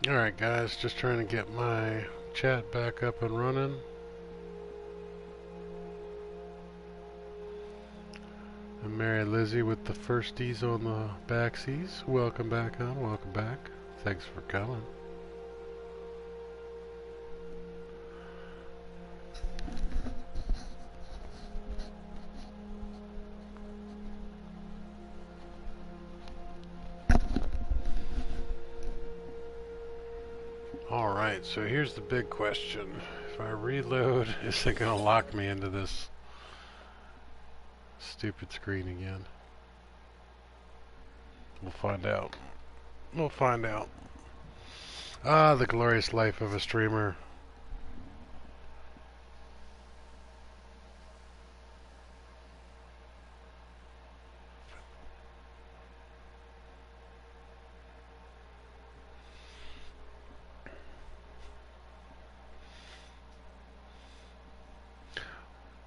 Alright guys, just trying to get my chat back up and running. And Mary Lizzie with the firsties on the backsies. Welcome back on, welcome back. Thanks for coming. Alright, so here's the big question. If I reload, is it going to lock me into this stupid screen again? We'll find out. We'll find out. Ah, the glorious life of a streamer.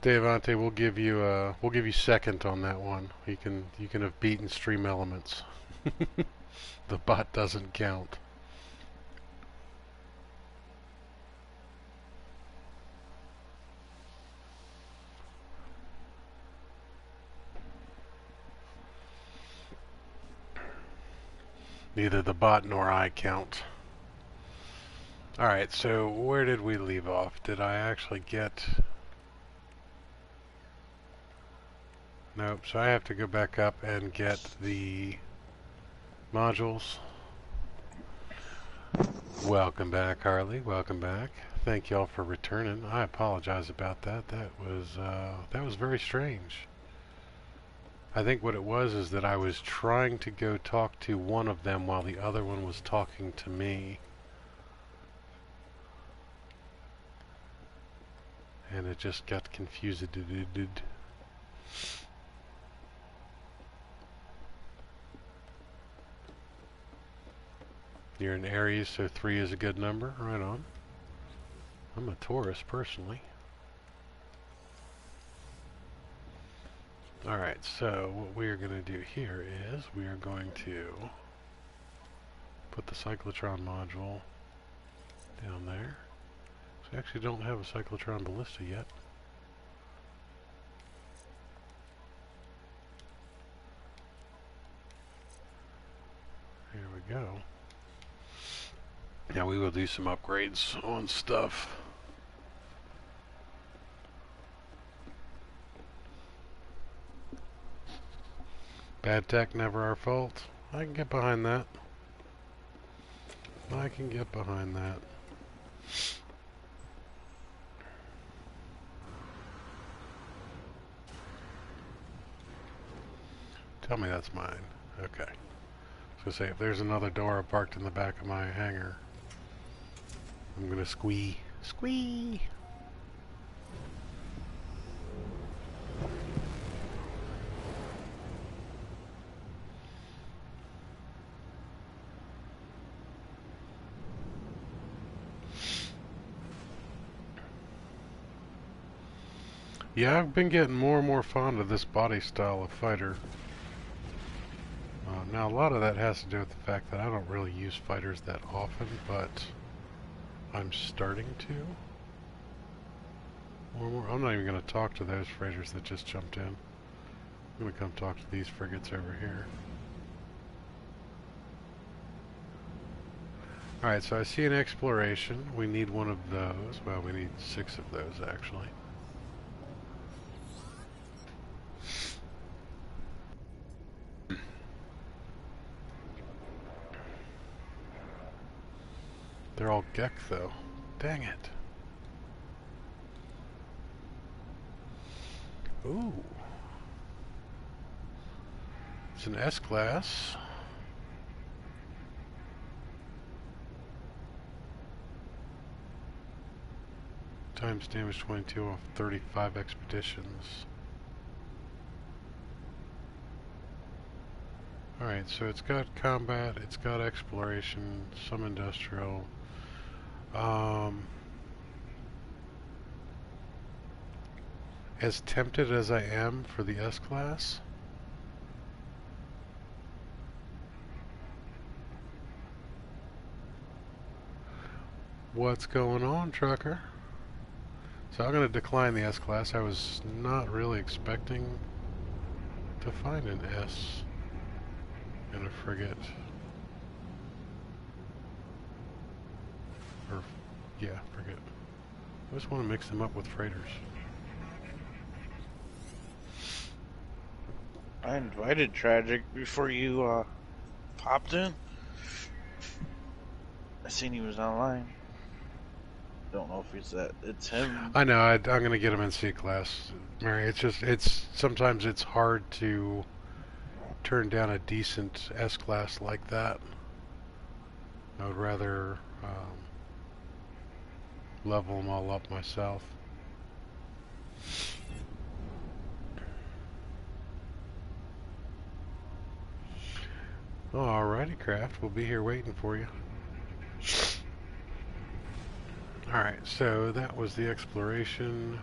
Devante, we'll give you second on that one. You can have beaten Stream Elements. The bot doesn't count. Neither the bot nor I count. Alright, so where did we leave off? Did I actually get... Nope, so I have to go back up and get the modules. Welcome back, Harley. Welcome back. Thank y'all for returning. I apologize about that. That was very strange. I think what it was is that I was trying to go talk to one of them while the other one was talking to me. And it just got confused. You're an Aries, so 3 is a good number. Right on. I'm a Taurus, personally. Alright, so what we are going to do here is we are going to put the cyclotron module down there. So we actually don't have a cyclotron ballista yet. Here we go. Now we will do some upgrades on stuff. Bad tech, never our fault. I can get behind that. I can get behind that. Tell me that's mine. Okay. I was going to say, if there's another door parked in the back of my hangar, I'm going to squee. Squee! Yeah, I've been getting more and more fond of this body style of fighter. Now, a lot of that has to do with the fact that I don't really use fighters that often, but I'm starting to. I'm not even going to talk to those freighters that just jumped in. I'm going to come talk to these frigates over here. Alright, so I see an exploration. We need one of those. Well, we need 6 of those, actually. They're all Gek, though. Dang it. Ooh. It's an S-class. Times damage 22 off 35 expeditions. Alright, so it's got combat, it's got exploration, some industrial. As tempted as I am for the S-class, What's going on, trucker? So I'm going to decline the S-Class. I was not really expecting to find an S in a frigate. Or, yeah, frigate. I just want to mix them up with freighters. I invited Tragic before you popped in. I seen he was online. Don't know if he's that. It's him. I know. I'm going to get him in C-Class. Mary, sometimes it's hard to turn down a decent S-Class like that. I would rather level them all up myself. Alrighty, Craft. We'll be here waiting for you. Alright, so that was the exploration.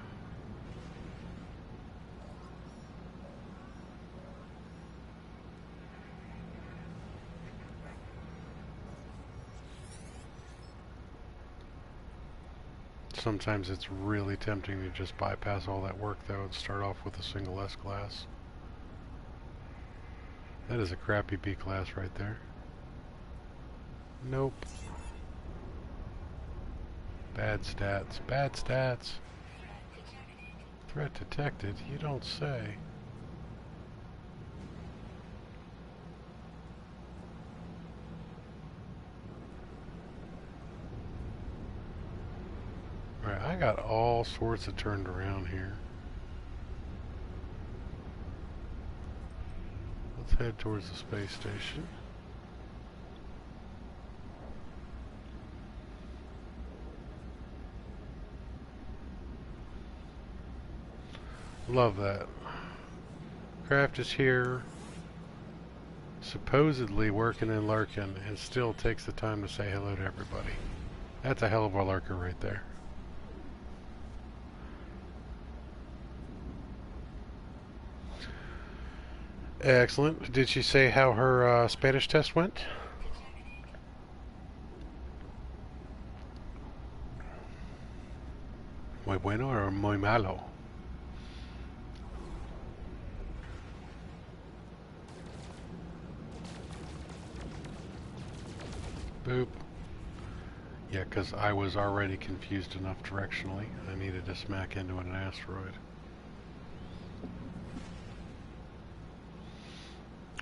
Sometimes it's really tempting to just bypass all that work, though, and start off with a single S-Class. That is a crappy B-Class right there. Nope. Bad stats. Bad stats. Threat detected? You don't say. Right, I got all sorts of turned around here. Let's head towards the space station. Love that. Craft is here, supposedly working in Larkin, and still takes the time to say hello to everybody. That's a hell of a lurker right there. Excellent. Did she say how her Spanish test went? Muy bueno or muy malo? Boop. Yeah, because I was already confused enough directionally. I needed to smack into an asteroid.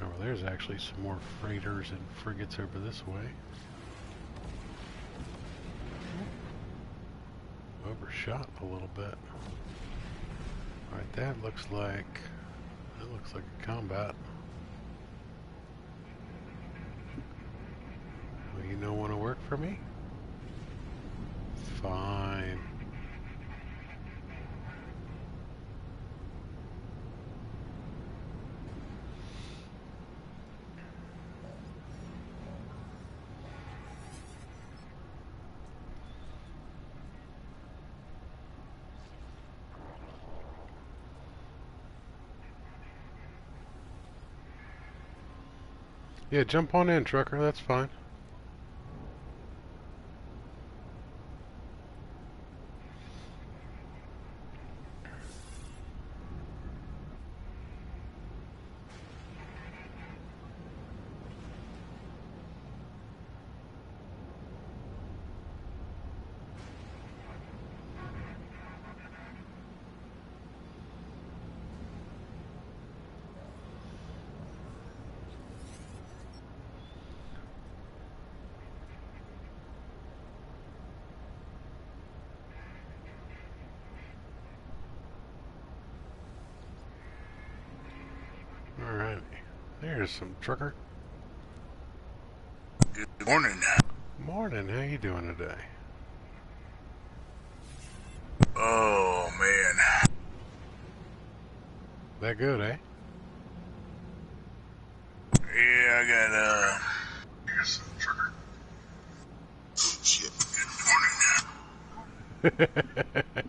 Oh, well, there's actually some more freighters and frigates over this way. Overshot a little bit. Alright, that looks like a combat. Well, you don't want to work for me? Fine. Yeah, jump on in, trucker, that's fine. Alright, there's some trucker. Good morning. Morning, how you doing today? Oh, man. That good, eh? Yeah, I got, some trucker. Oh, shit. Good morning.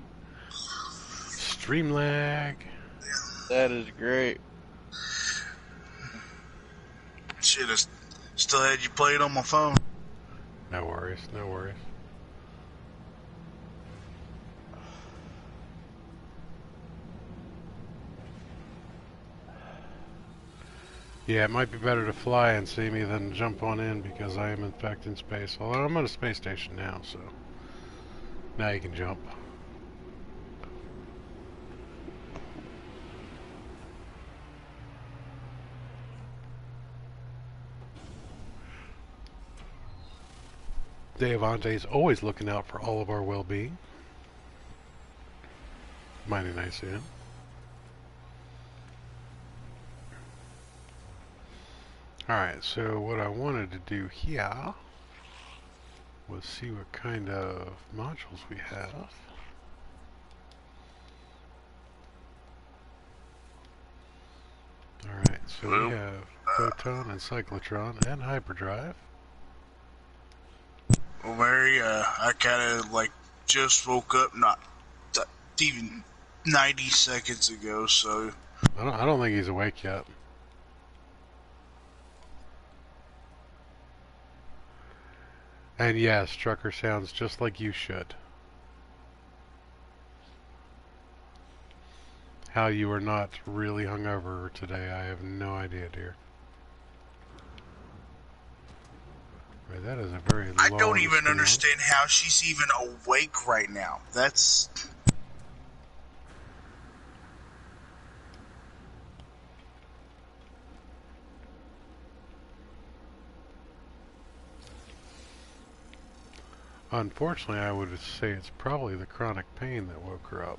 Stream lag. That is great. Shit, I still had you played on my phone. No worries, no worries. Yeah, it might be better to fly and see me than jump on in because I am in fact in space. Although I'm on a space station now, so now you can jump. Devante is always looking out for all of our well-being. Mighty nice of him. Alright, so what I wanted to do here was see what kind of modules we have. Alright, so Well, we have Photon and Cyclotron and Hyperdrive. Well, Mary, I kind of like just woke up not even 90 seconds ago, so I don't think he's awake yet. And yes, Trucker sounds just like you should. How you are not really hungover today, I have no idea, dear. Right, that is a very long I don't even scan. understand how she's even awake right now. That's... Unfortunately, I would say it's probably the chronic pain that woke her up.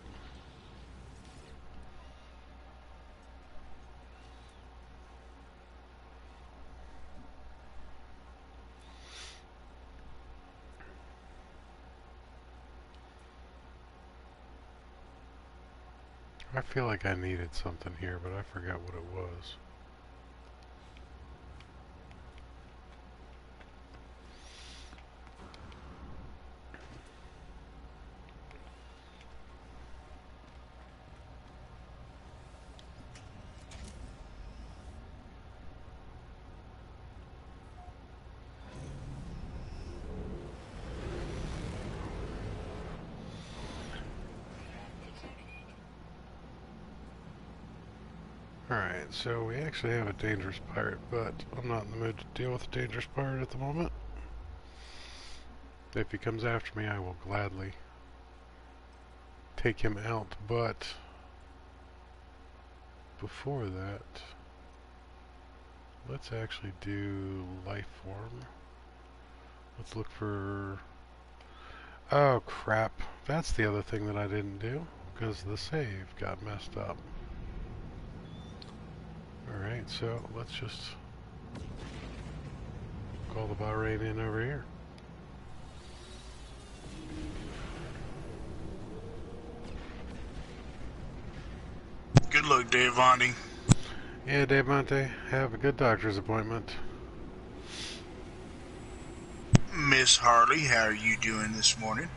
I feel like I needed something here, but I forgot what it was. Alright, so we actually have a dangerous pirate, but I'm not in the mood to deal with a dangerous pirate at the moment. If he comes after me, I will gladly take him out, but before that, let's actually do life form. Let's look for... Oh crap, that's the other thing that I didn't do, because the save got messed up. Alright, so let's just call the Bahrain in over here. Good luck, Dave Vondy. Yeah, Dave Monte, have a good doctor's appointment. Miss Harley, how are you doing this morning?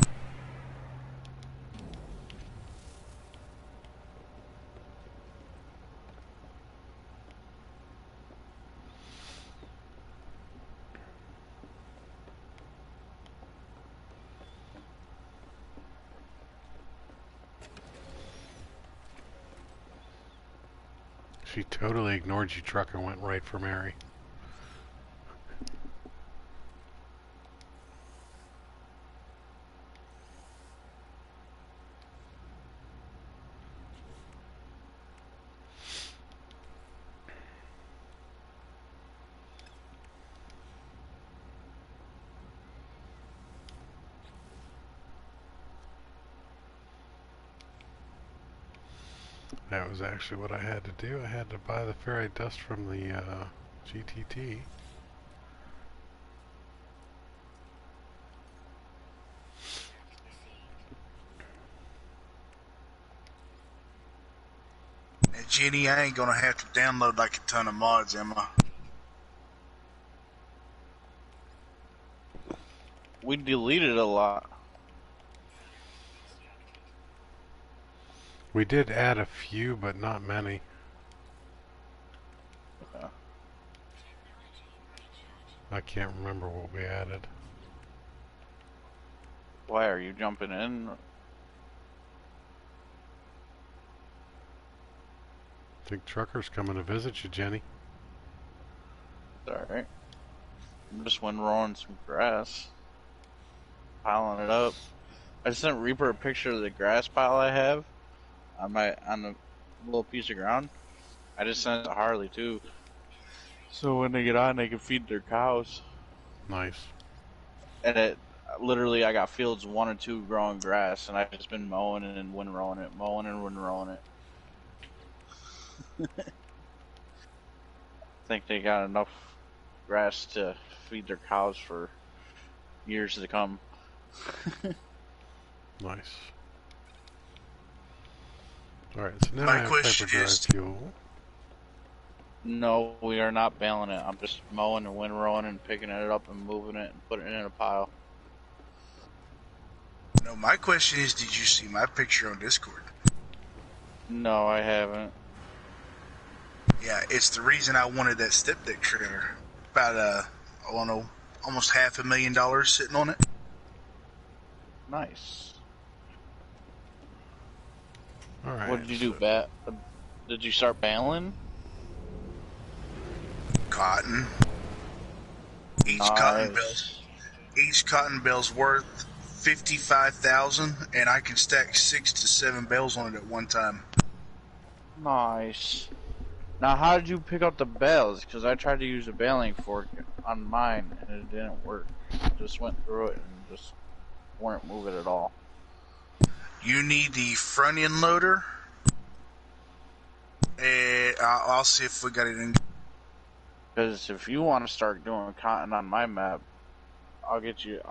She totally ignored you, Truck, and went right for Mary. That was actually what I had to do. I had to buy the ferrite dust from the GTT. And Jenny, I ain't gonna have to download like a ton of mods, am I? We deleted a lot. We did add a few, but not many. Yeah. I can't remember what we added. Why are you jumping in? I think Trucker's coming to visit you, Jenny. Alright. I'm just windrowing some grass. Piling it up. I sent Reaper a picture of the grass pile I have on the little piece of ground. I just sent it to Harley too. So when they get on, they can feed their cows. Nice. And it literally, I got fields 1 or 2 growing grass, and I've just been mowing and windrowing it, mowing and windrowing it. I think they got enough grass to feed their cows for years to come. Nice. Alright, so now My I have question hyperdrive is- fuel. No, we are not baling it. I'm just mowing and windrowing and picking it up and moving it and putting it in a pile. No, my question is, did you see my picture on Discord? No, I haven't. Yeah, it's the reason I wanted that step deck trailer. About I don't know, almost $500,000 sitting on it. Nice. Alright. What did you do, Did you start baling? Cotton. Each Nice. cotton bale's worth $55,000, and I can stack 6 to 7 bales on it at one time. Nice. Now, how did you pick up the bales? Because I tried to use a baling fork on mine, and it didn't work. It just went through it and just weren't moving at all. You need the front end loader, and I'll see if we got it in. Because if you want to start doing cotton on my map, I'll get you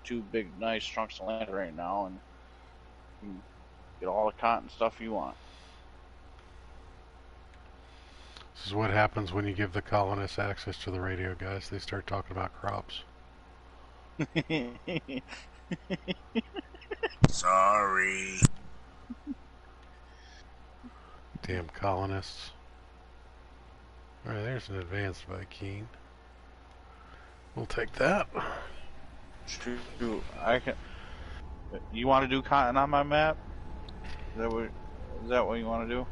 2 big, nice chunks of land right now, and you can get all the cotton stuff you want. This is what happens when you give the colonists access to the radio, guys. They start talking about crops. Sorry. Damn colonists. Alright, there's an advance by Keen. We'll take that. Shoot, I can. You want to do cotton on my map? Is that what you want to do?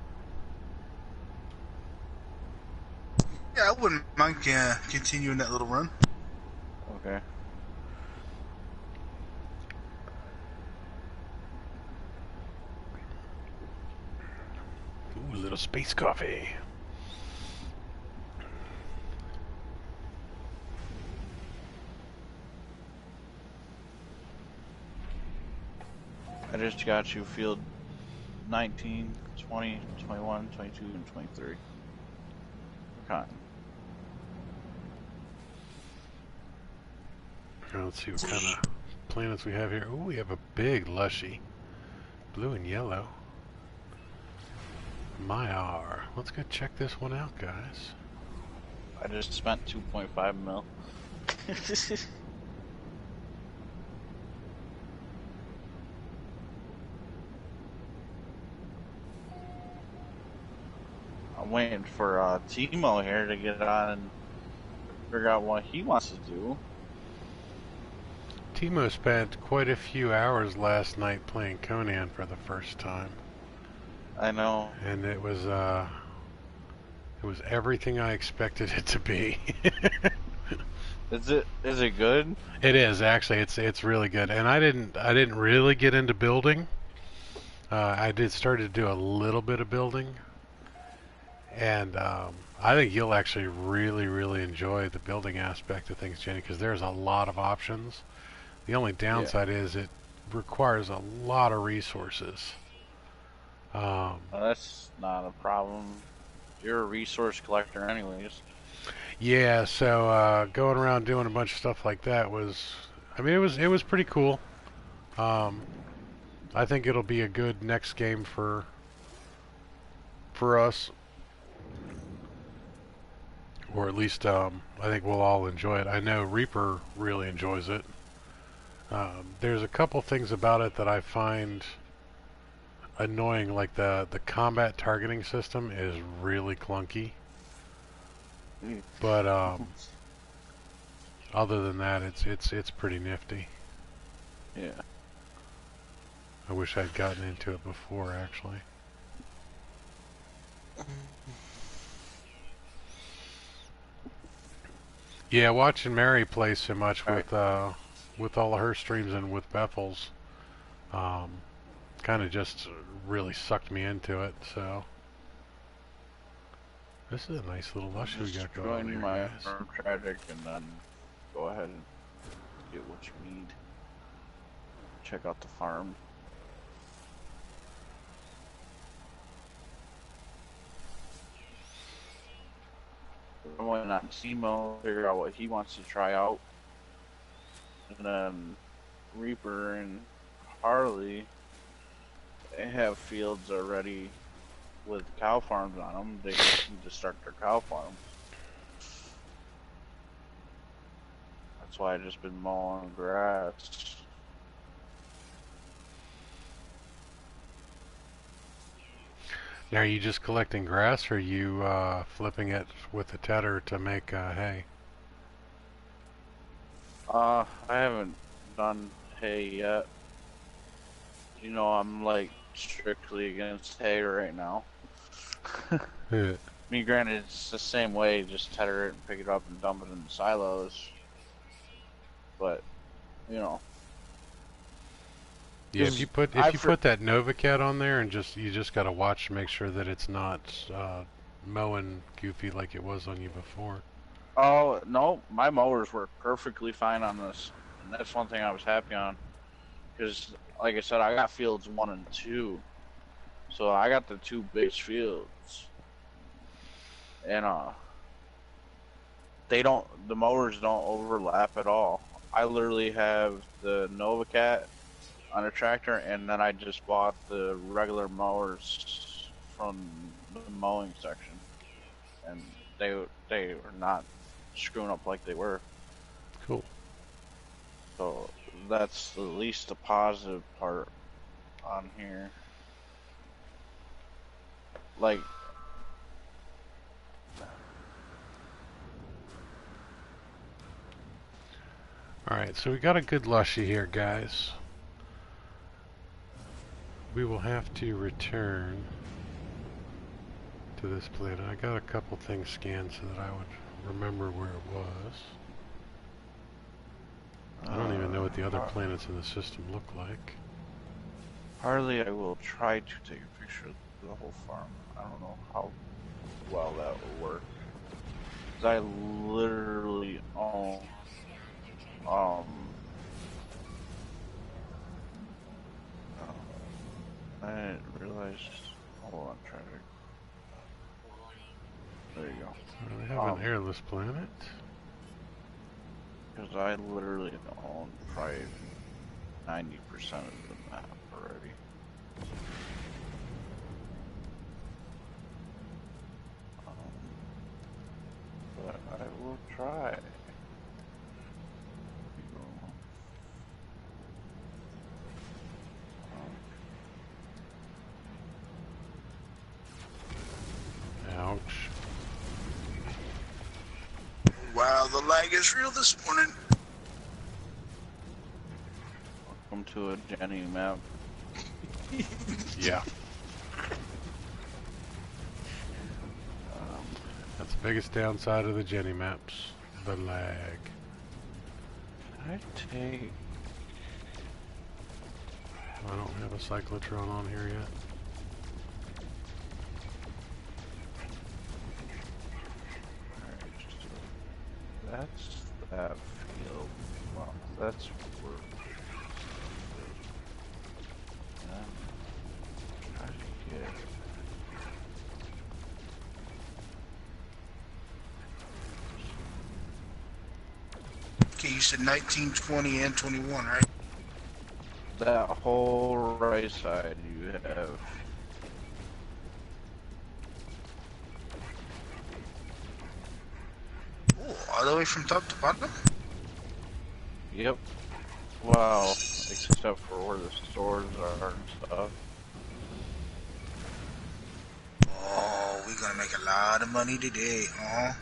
Yeah, I wouldn't mind continuing that little run. Okay. Ooh, little space coffee. I just got you field 19, 20, 21, 22, and 23. Cotton. Let's see what kind of planets we have here. Ooh, we have a big lushy. Blue and yellow. Myar. Let's go check this one out, guys. I just spent 2.5 mil. I'm waiting for Timo here to get on and figure out what he wants to do. Timo spent quite a few hours last night playing Conan for the first time. I know. And it was everything I expected it to be. Is it good? It is actually. It's really good. And I didn't really get into building. I started to do a little bit of building, and I think you'll actually really enjoy the building aspect of things, Jenny, because there's a lot of options. The only downside is it requires a lot of resources. Well, that's not a problem. You're a resource collector anyways. Yeah, so going around doing a bunch of stuff like that was, I mean, it was pretty cool. I think it'll be a good next game for us, or at least I think we'll all enjoy it. I know Reaper really enjoys it. There's a couple things about it that I find annoying, like the combat targeting system is really clunky. But other than that, it's pretty nifty. Yeah. I wish I'd gotten into it before, actually. Yeah, watching Mary play so much Alright. with all of her streams and with Bethel's, um, kind of just really sucked me into it. So this is a nice little lush we Just got going on join here, my guys. farm tragic and then go ahead and get what you need. Check out the farm. I'm waiting on Simo, figure out what he wants to try out. And then Reaper and Harley, they have fields already with cow farms on them. They just need to start their cow farm. That's why I just been mowing grass. Now, are you just collecting grass, or are you flipping it with a tedder to make hay? I haven't done hay yet. You know, I'm like strictly against hay right now. Yeah. I mean, granted, it's the same way, just tether it and pick it up and dump it in the silos. But, you know. Yeah, if you put that NovaCat on there and you just gotta watch to make sure that it's not mowing goofy like it was on you before. Oh, no, my mowers work perfectly fine on this. And that's one thing I was happy on. Because, like I said, I got fields 1 and 2. So I got the 2 base fields. And, the mowers don't overlap at all. I literally have the NovaCat on a tractor, and then I just bought the regular mowers from the mowing section. And they were not screwing up like they were. Cool. So that's the least the positive part on here. Like, Alright, so we got a good lushy here, guys. We will have to return to this planet. I got a couple things scanned so that I would remember where it was. I don't even know what the other planets in the system look like. Harley, I will try to take a picture of the whole farm. I don't know how well that will work. 'Cause I literally own, I didn't realize, hold on, try to, there you go. So they have an airless planet. Because I literally own probably 90% of the map already. But I will try. Ouch. Wow, the lag is real this morning. Welcome to a Jenny map. Yeah. That's the biggest downside of the Jenny maps. The lag. I take... I don't have a cyclotron on here yet. That's that field. Well, that's where. Try to get. Okay, you said 19, 20, and 21, right? That whole right side you have. Oh, all the way from top to bottom? Yep. Well, except for where the stores are and stuff. Oh, we're gonna make a lot of money today, huh?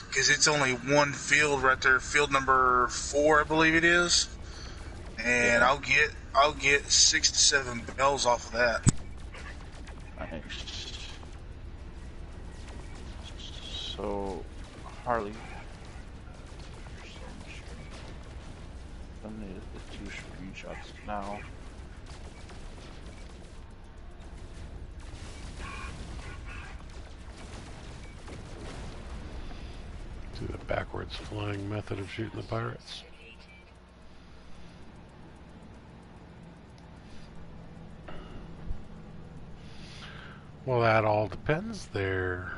Because it's only one field right there, field number 4, I believe it is. And Yeah. I'll get 6 to 7 bells off of that. Nice. So, Harley, I need the 2 screenshots now. Do the backwards flying method of shooting the pirates. Well, that all depends there,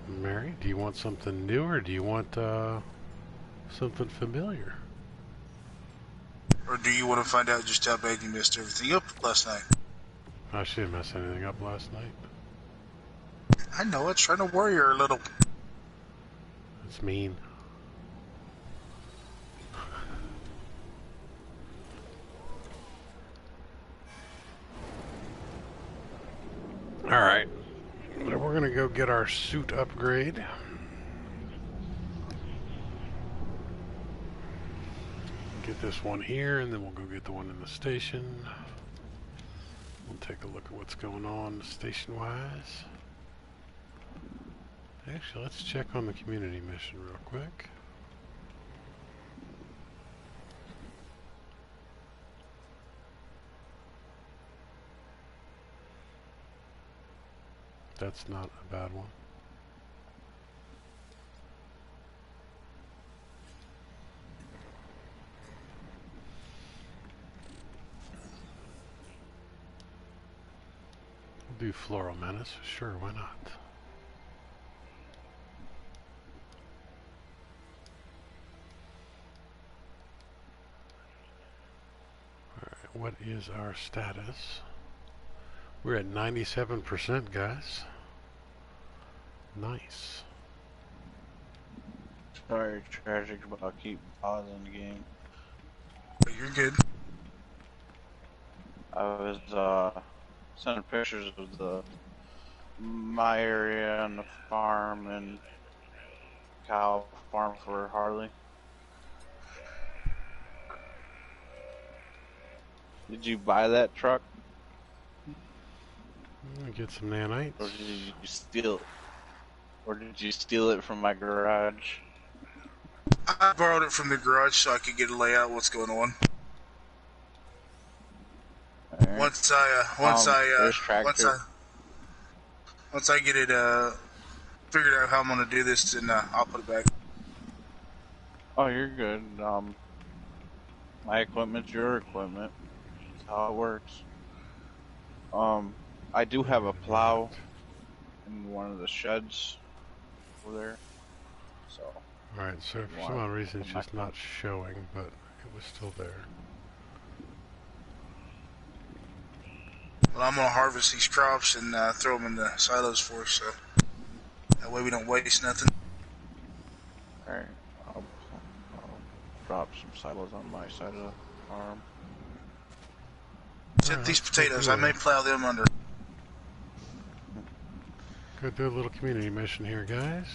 Mary. Do you want something new or do you want something familiar? Or do you want to find out just how bad you messed everything up last night? I shouldn't mess anything up last night. I know, it's trying to worry her a little. It's mean. Alright. We're going to go get our suit upgrade. Get this one here, and then we'll go get the one in the station. We'll take a look at what's going on station-wise. Actually, let's check on the community mission real quick. That's not a bad one. We'll do Floral Menace. Sure, why not? Alright, what is our status? We're at 97%, guys. Nice. Sorry, tragic, but I'll keep pausing the game. You're good. I was sending pictures of my area and the farm and cow farm for Harley. Did you buy that truck? Get some nanites. Or did you steal it? Or did you steal it from my garage? I borrowed it from the garage so I could get a layout of what's going on. Right. Once I get it figured out how I'm gonna do this, then I'll put it back. Oh, you're good. My equipment's your equipment. That's how it works. I do have a plow in one of the sheds over there. So. Alright, so for some odd reason it's just not showing, but it was still there. Well, I'm gonna harvest these crops and throw them in the silos for us, so that way we don't waste nothing. Alright, I'll drop some silos on my side of the farm. Except these potatoes, I may plow them under. Go do a little community mission here, guys.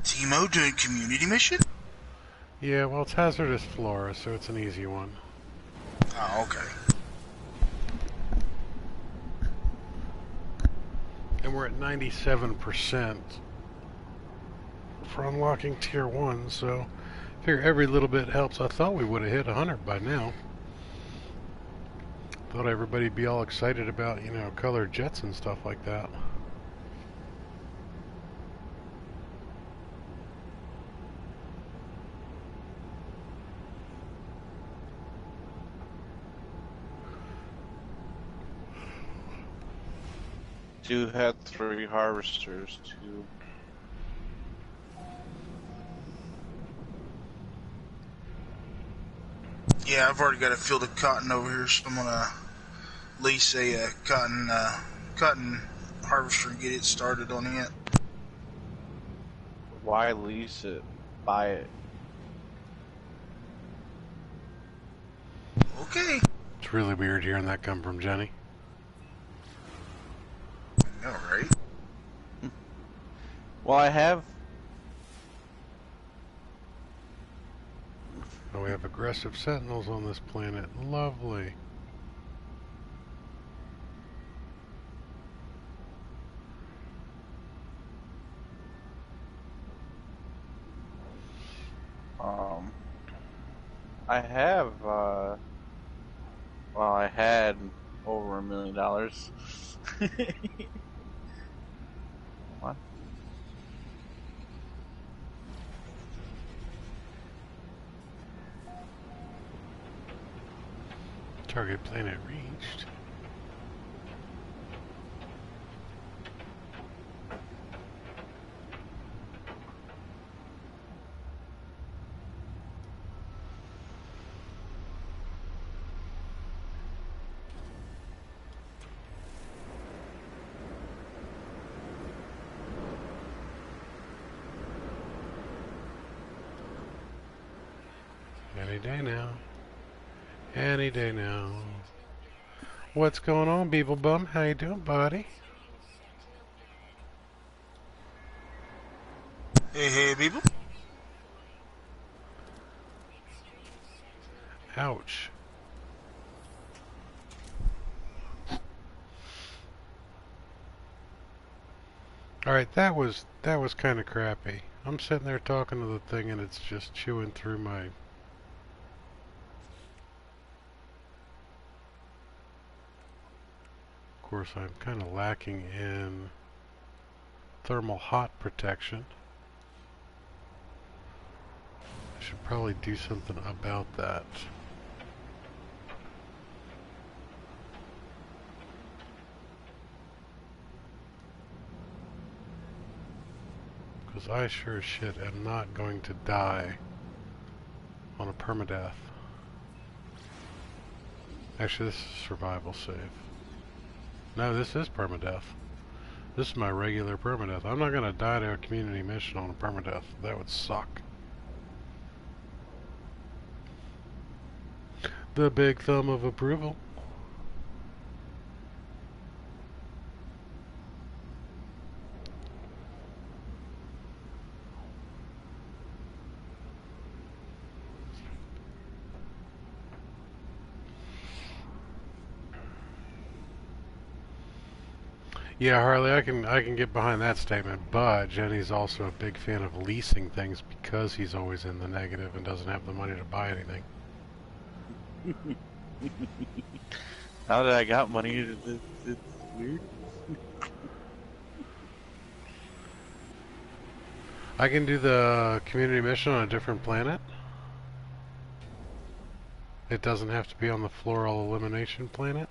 Timo doing community mission? Yeah, well, it's hazardous flora, so it's an easy one. Oh, okay. And we're at 97% for unlocking tier 1, so I figure every little bit helps. I thought we would have hit 100 by now. Thought everybody'd be all excited about, you know, colored jets and stuff like that. Two had 3 harvesters, 2. Yeah, I've already got a field of cotton over here, so I'm gonna lease a cotton harvester and get it started on it. Why lease it? Buy it. Okay. It's really weird hearing that come from Jenny. All right. Well, I have. Oh, we have aggressive sentinels on this planet. Lovely. I have, well, I had over $1 million. What? Target planet reached. Any day now. Any day now. What's going on, Beeble Bum? How you doing, buddy? Hey, hey, people. Ouch. Alright, that was kind of crappy. I'm sitting there talking to the thing and it's just chewing through my... Of course, I'm kind of lacking in thermal hot protection. I should probably do something about that. Because I sure as shit am not going to die on a permadeath. Actually, this is survival save. No, this is permadeath. This is my regular permadeath. I'm not going to die to a community mission on a permadeath. That would suck. The big thumb of approval. Yeah, Harley, I can get behind that statement, but Jenny's also a big fan of leasing things because he's always in the negative and doesn't have the money to buy anything. Now that I got money, it's weird. I can do the community mission on a different planet. It doesn't have to be on the floral elimination planet.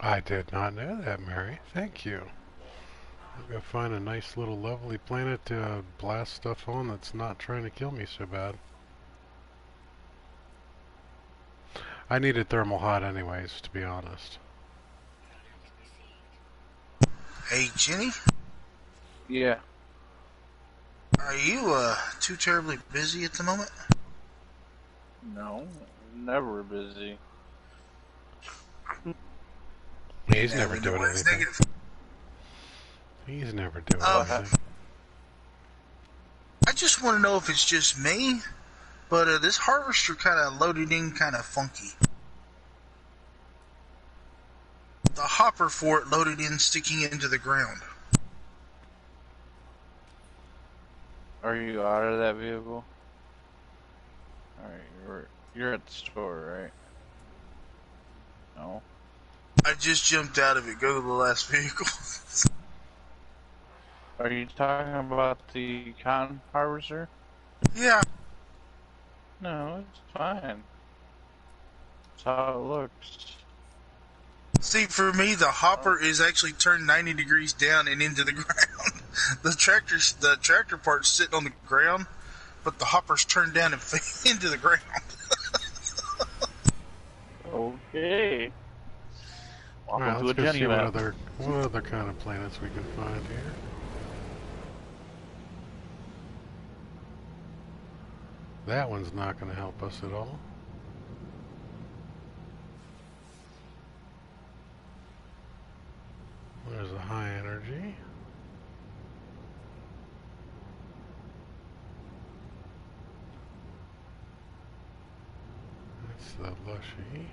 I did not know that, Mary. Thank you. I'll go find a nice little lovely planet to blast stuff on that's not trying to kill me so bad. I needed thermal hot anyways, to be honest. Hey, Jenny. Yeah. Are you too terribly busy at the moment? No, never busy. He's never then the doing word's anything. negative. He's never doing anything. I just want to know if it's just me, but this harvester kind of loaded in kind of funky. The hopper for it loaded in sticking into the ground. Are you out of that vehicle? Alright, you're at the store, right? No. I just jumped out of it. Go to the last vehicle. Are you talking about the cotton harvester? Yeah. No, it's fine. That's how it looks. See, for me, the hopper is actually turned 90 degrees down and into the ground. The tractor part's sitting on the ground, but the hopper's turned down and into the ground. Okay. Welcome Alright, to let's a go Jenny see what map. other kind of planets we can find here. That one's not going to help us at all. high energy. That's the lushy.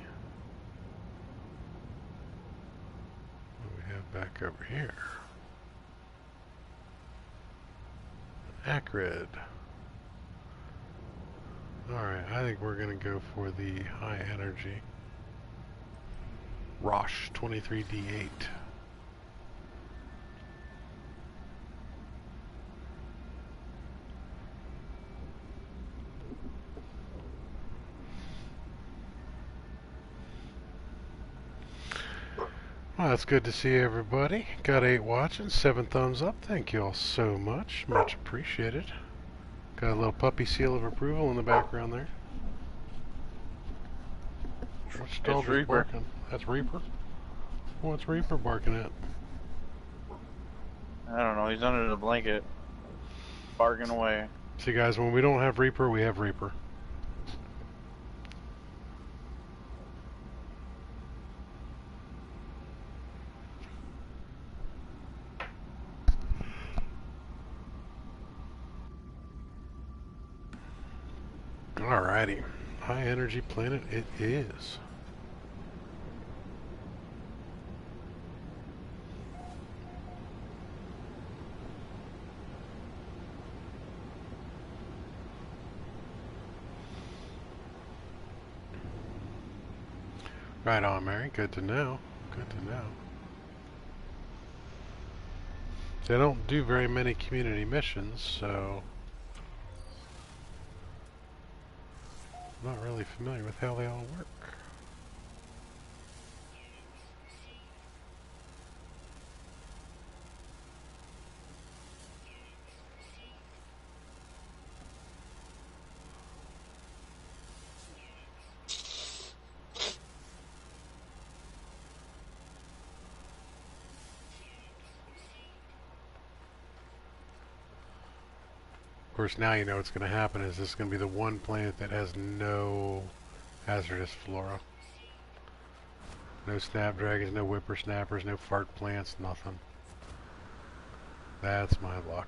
What do we have back over here? Acrid. Alright, I think we're going to go for the high energy. Rosh 23D8. Well, that's good to see everybody. Got 8 watching, 7 thumbs up. Thank you all so much. Much appreciated. Got a little puppy seal of approval in the background there. What's dog It's Reaper. barking? That's Reaper? What's Reaper barking at? I don't know. He's under the blanket, barking away. See guys, when we don't have Reaper, we have Reaper. Alrighty. High energy planet it is. Right on, Mary. Good to know. Good to know. They don't do very many community missions, so I'm not really familiar with how they all work. Of course, now you know what's going to happen is this is going to be the one planet that has no hazardous flora. No snapdragons, no whippersnappers, no fart plants, nothing. That's my luck.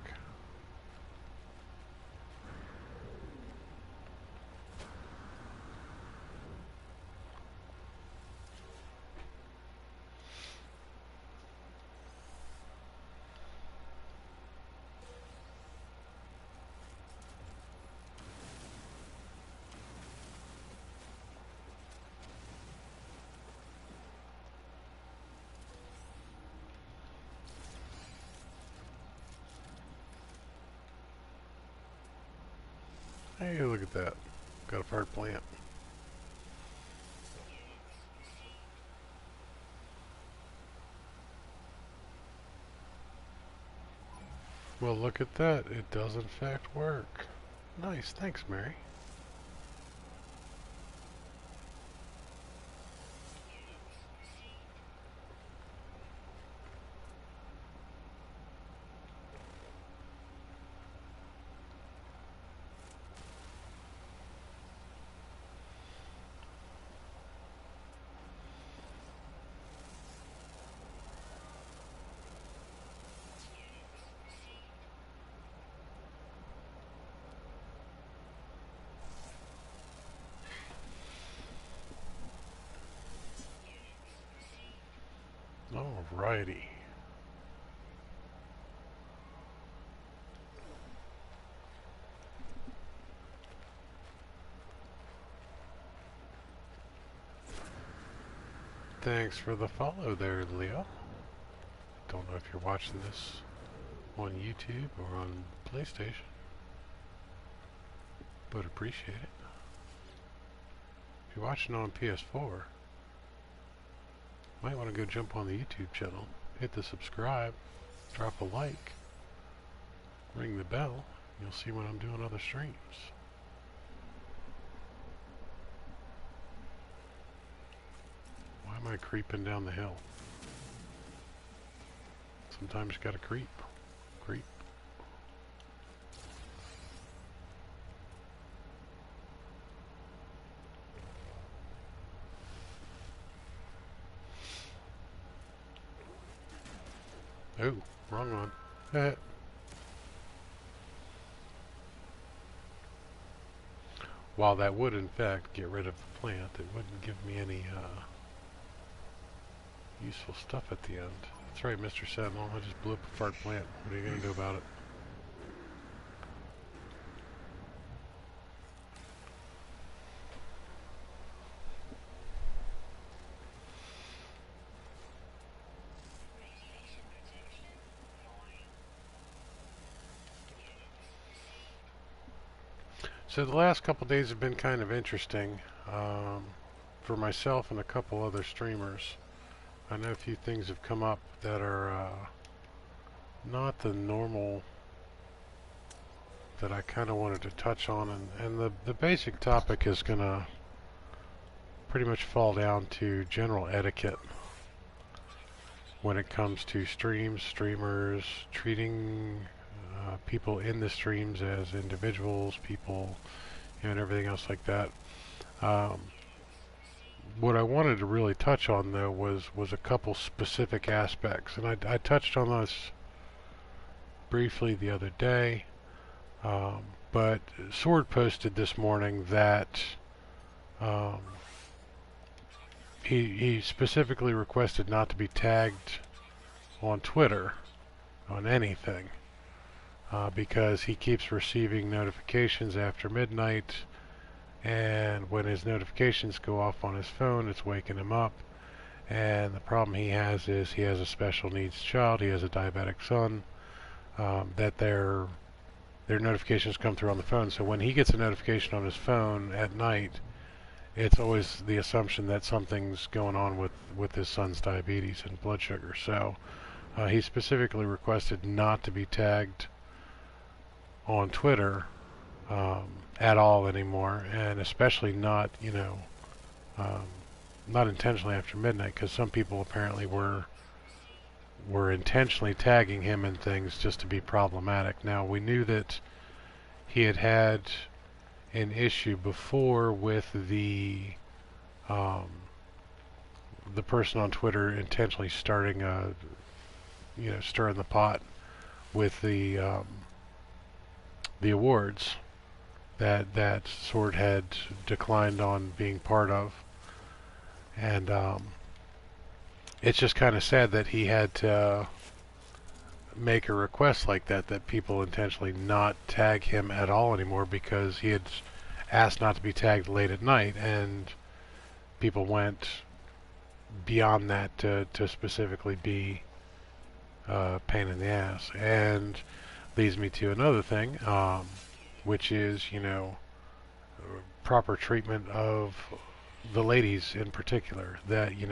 Hey, look at that. Got a fart plant. Well, look at that. It does in fact work. Nice. Thanks, Mary. Alrighty. Thanks for the follow there, Leo. Don't know if you're watching this on YouTube or on PlayStation, but appreciate it. If you're watching on PS4, might want to go jump on the YouTube channel, hit the subscribe, drop a like, ring the bell, and you'll see when I'm doing other streams. Why am I creeping down the hill? Sometimes you gotta creep. Creep. Oh, wrong one. Eh. While that would, in fact, get rid of the plant, it wouldn't give me any useful stuff at the end. That's right, Mr. Sentinel. I just blew up a fart plant. What are you going to do about it? So the last couple days have been kind of interesting for myself and a couple other streamers. I know a few things have come up that are not the normal that I kind of wanted to touch on, and the basic topic is going to pretty much fall down to general etiquette when it comes to streams, streamers, treating people in the streams as individuals, people, and everything else like that. What I wanted to really touch on, though, was a couple specific aspects, and I touched on those briefly the other day, but Sword posted this morning that he specifically requested not to be tagged on Twitter on anything because he keeps receiving notifications after midnight, and when his notifications go off on his phone, it's waking him up. And the problem he has is he has a special needs child, he has a diabetic son, that their notifications come through on the phone. So when he gets a notification on his phone at night, it's always the assumption that something's going on with his son's diabetes and blood sugar. So he specifically requested not to be tagged on Twitter at all anymore, and especially not, not intentionally after midnight, because some people apparently were intentionally tagging him in things just to be problematic. Now, we knew that he had an issue before with the person on Twitter intentionally starting stirring the pot with the awards that Sword had declined on being part of, and it's just kind of sad that he had to make a request like that people intentionally not tag him at all anymore, because he had asked not to be tagged late at night, and people went beyond that to specifically be pain in the ass. And leads me to another thing, which is, proper treatment of the ladies in particular. That, you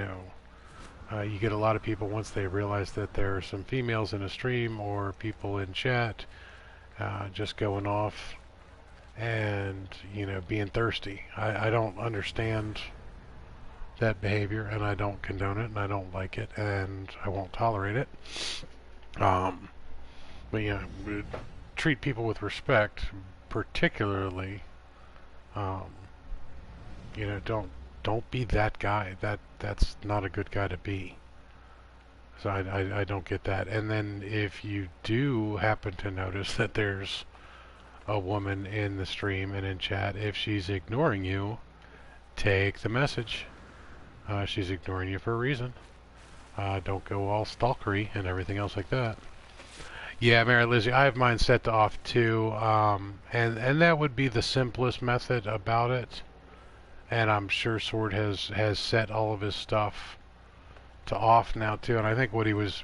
get a lot of people, once they realize that there are some females in a stream or people in chat, just going off and, being thirsty. I don't understand that behavior, and I don't condone it, and I don't like it, and I won't tolerate it. But yeah, treat people with respect, particularly, don't be that guy. That's not a good guy to be. So I don't get that. And then if you do happen to notice that there's a woman in the stream and in chat, if she's ignoring you, take the message. She's ignoring you for a reason. Don't go all stalkery and everything else like that. Yeah, Mary Lizzie, I have mine set to off too, and that would be the simplest method about it. And I'm sure Sword has set all of his stuff to off now too. And I think what he was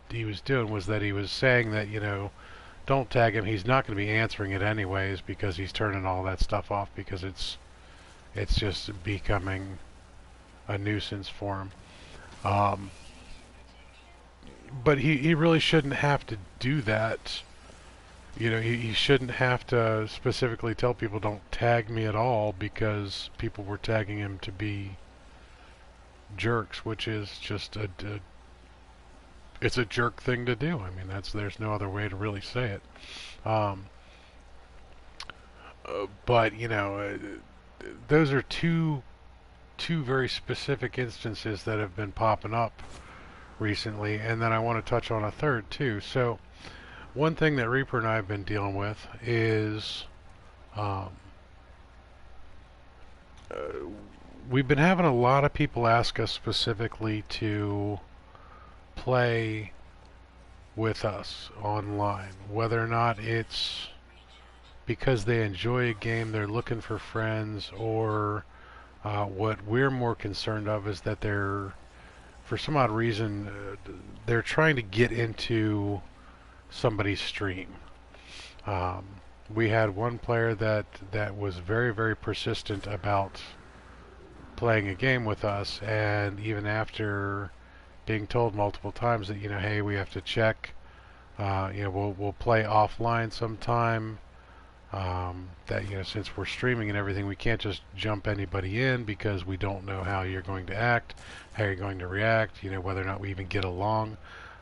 doing was that he was saying that, don't tag him. He's not going to be answering it anyways, because he's turning all that stuff off, because it's just becoming a nuisance for him. But he really shouldn't have to do that. He shouldn't have to specifically tell people don't tag me at all, because people were tagging him to be jerks, which is just it's a jerk thing to do. I mean, there's no other way to really say it. But those are two very specific instances that have been popping up recently, and then I want to touch on a third too. So one thing that Reaper and I have been dealing with is um, uh, we've been having a lot of people ask us specifically to play with us online, whether or not it's because they enjoy a game, they're looking for friends, or what we're more concerned of is that they're, for some odd reason, they're trying to get into somebody's stream. Um, we had one player that was very, very persistent about playing a game with us, and even after being told multiple times that, hey, we have to check, we'll play offline sometime. That, since we're streaming and everything, we can't just jump anybody in because we don't know how you're going to act, how you're going to react, whether or not we even get along.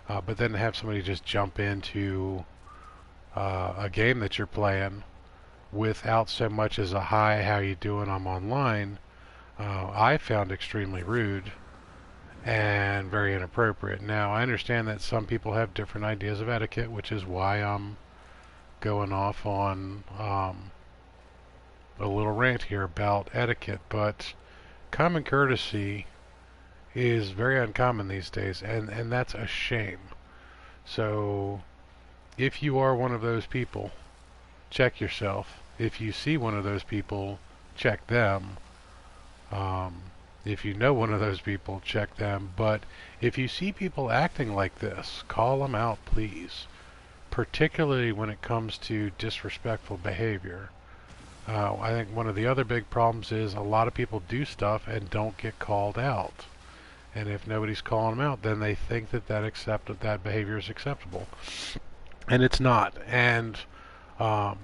But then to have somebody just jump into a game that you're playing without so much as a hi, how you doing, I'm online, I found extremely rude and very inappropriate. Now, I understand that some people have different ideas of etiquette, which is why I'm going off on a little rant here about etiquette, but common courtesy is very uncommon these days, and that's a shame. So if you are one of those people, check yourself. If you see one of those people, check them. If you know one of those people, check them. But if you see people acting like this, call them out, please. Particularly when it comes to disrespectful behavior. I think one of the other big problems is a lot of people do stuff and don't get called out. And if nobody's calling them out, then they think that behavior is acceptable. And it's not. And some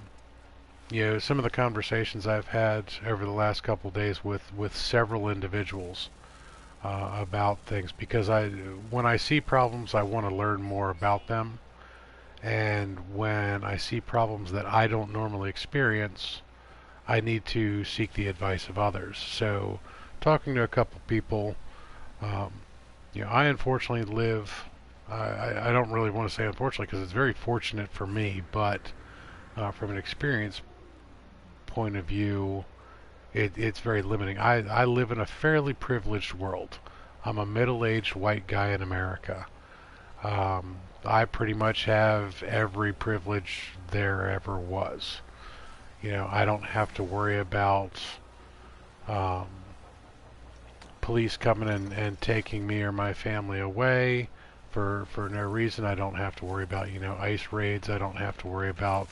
of the conversations I've had over the last couple of days with several individuals about things, because when I see problems, I want to learn more about them. And when I see problems that I don't normally experience, I need to seek the advice of others. So, talking to a couple people, I unfortunately live, I don't really want to say unfortunately because it's very fortunate for me, but from an experience point of view, it's very limiting. I live in a fairly privileged world. I'm a middle-aged white guy in America. I pretty much have every privilege there ever was. I don't have to worry about police coming and taking me or my family away for no reason. I don't have to worry about, ICE raids. I don't have to worry about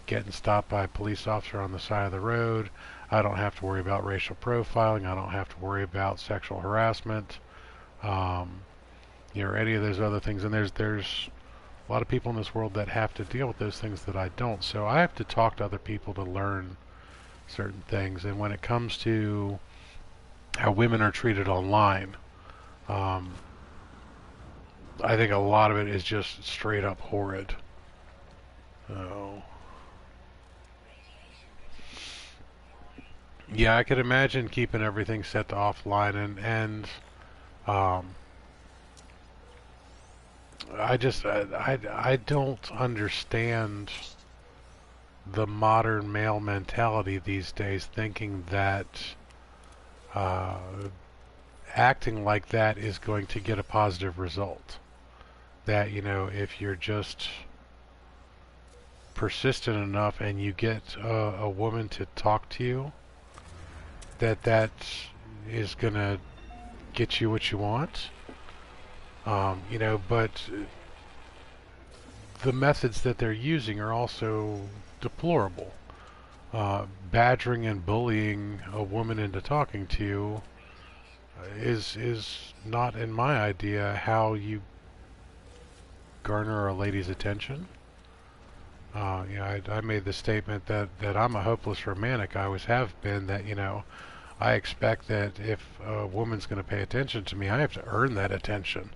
getting stopped by a police officer on the side of the road. I don't have to worry about racial profiling. I don't have to worry about sexual harassment. Or any of those other things. And there's a lot of people in this world that have to deal with those things that I don't. So I have to talk to other people to learn certain things. And when it comes to how women are treated online, I think a lot of it is just straight up horrid. Oh. Yeah, I could imagine keeping everything set to offline and I don't understand the modern male mentality these days, thinking that acting like that is going to get a positive result. That, if you're just persistent enough and you get a woman to talk to you, that is going to get you what you want. But the methods that they're using are also deplorable. Badgering and bullying a woman into talking to you is not, in my idea, how you garner a lady's attention. I made the statement that I'm a hopeless romantic. I always have been. That I expect that if a woman's going to pay attention to me, I have to earn that attention.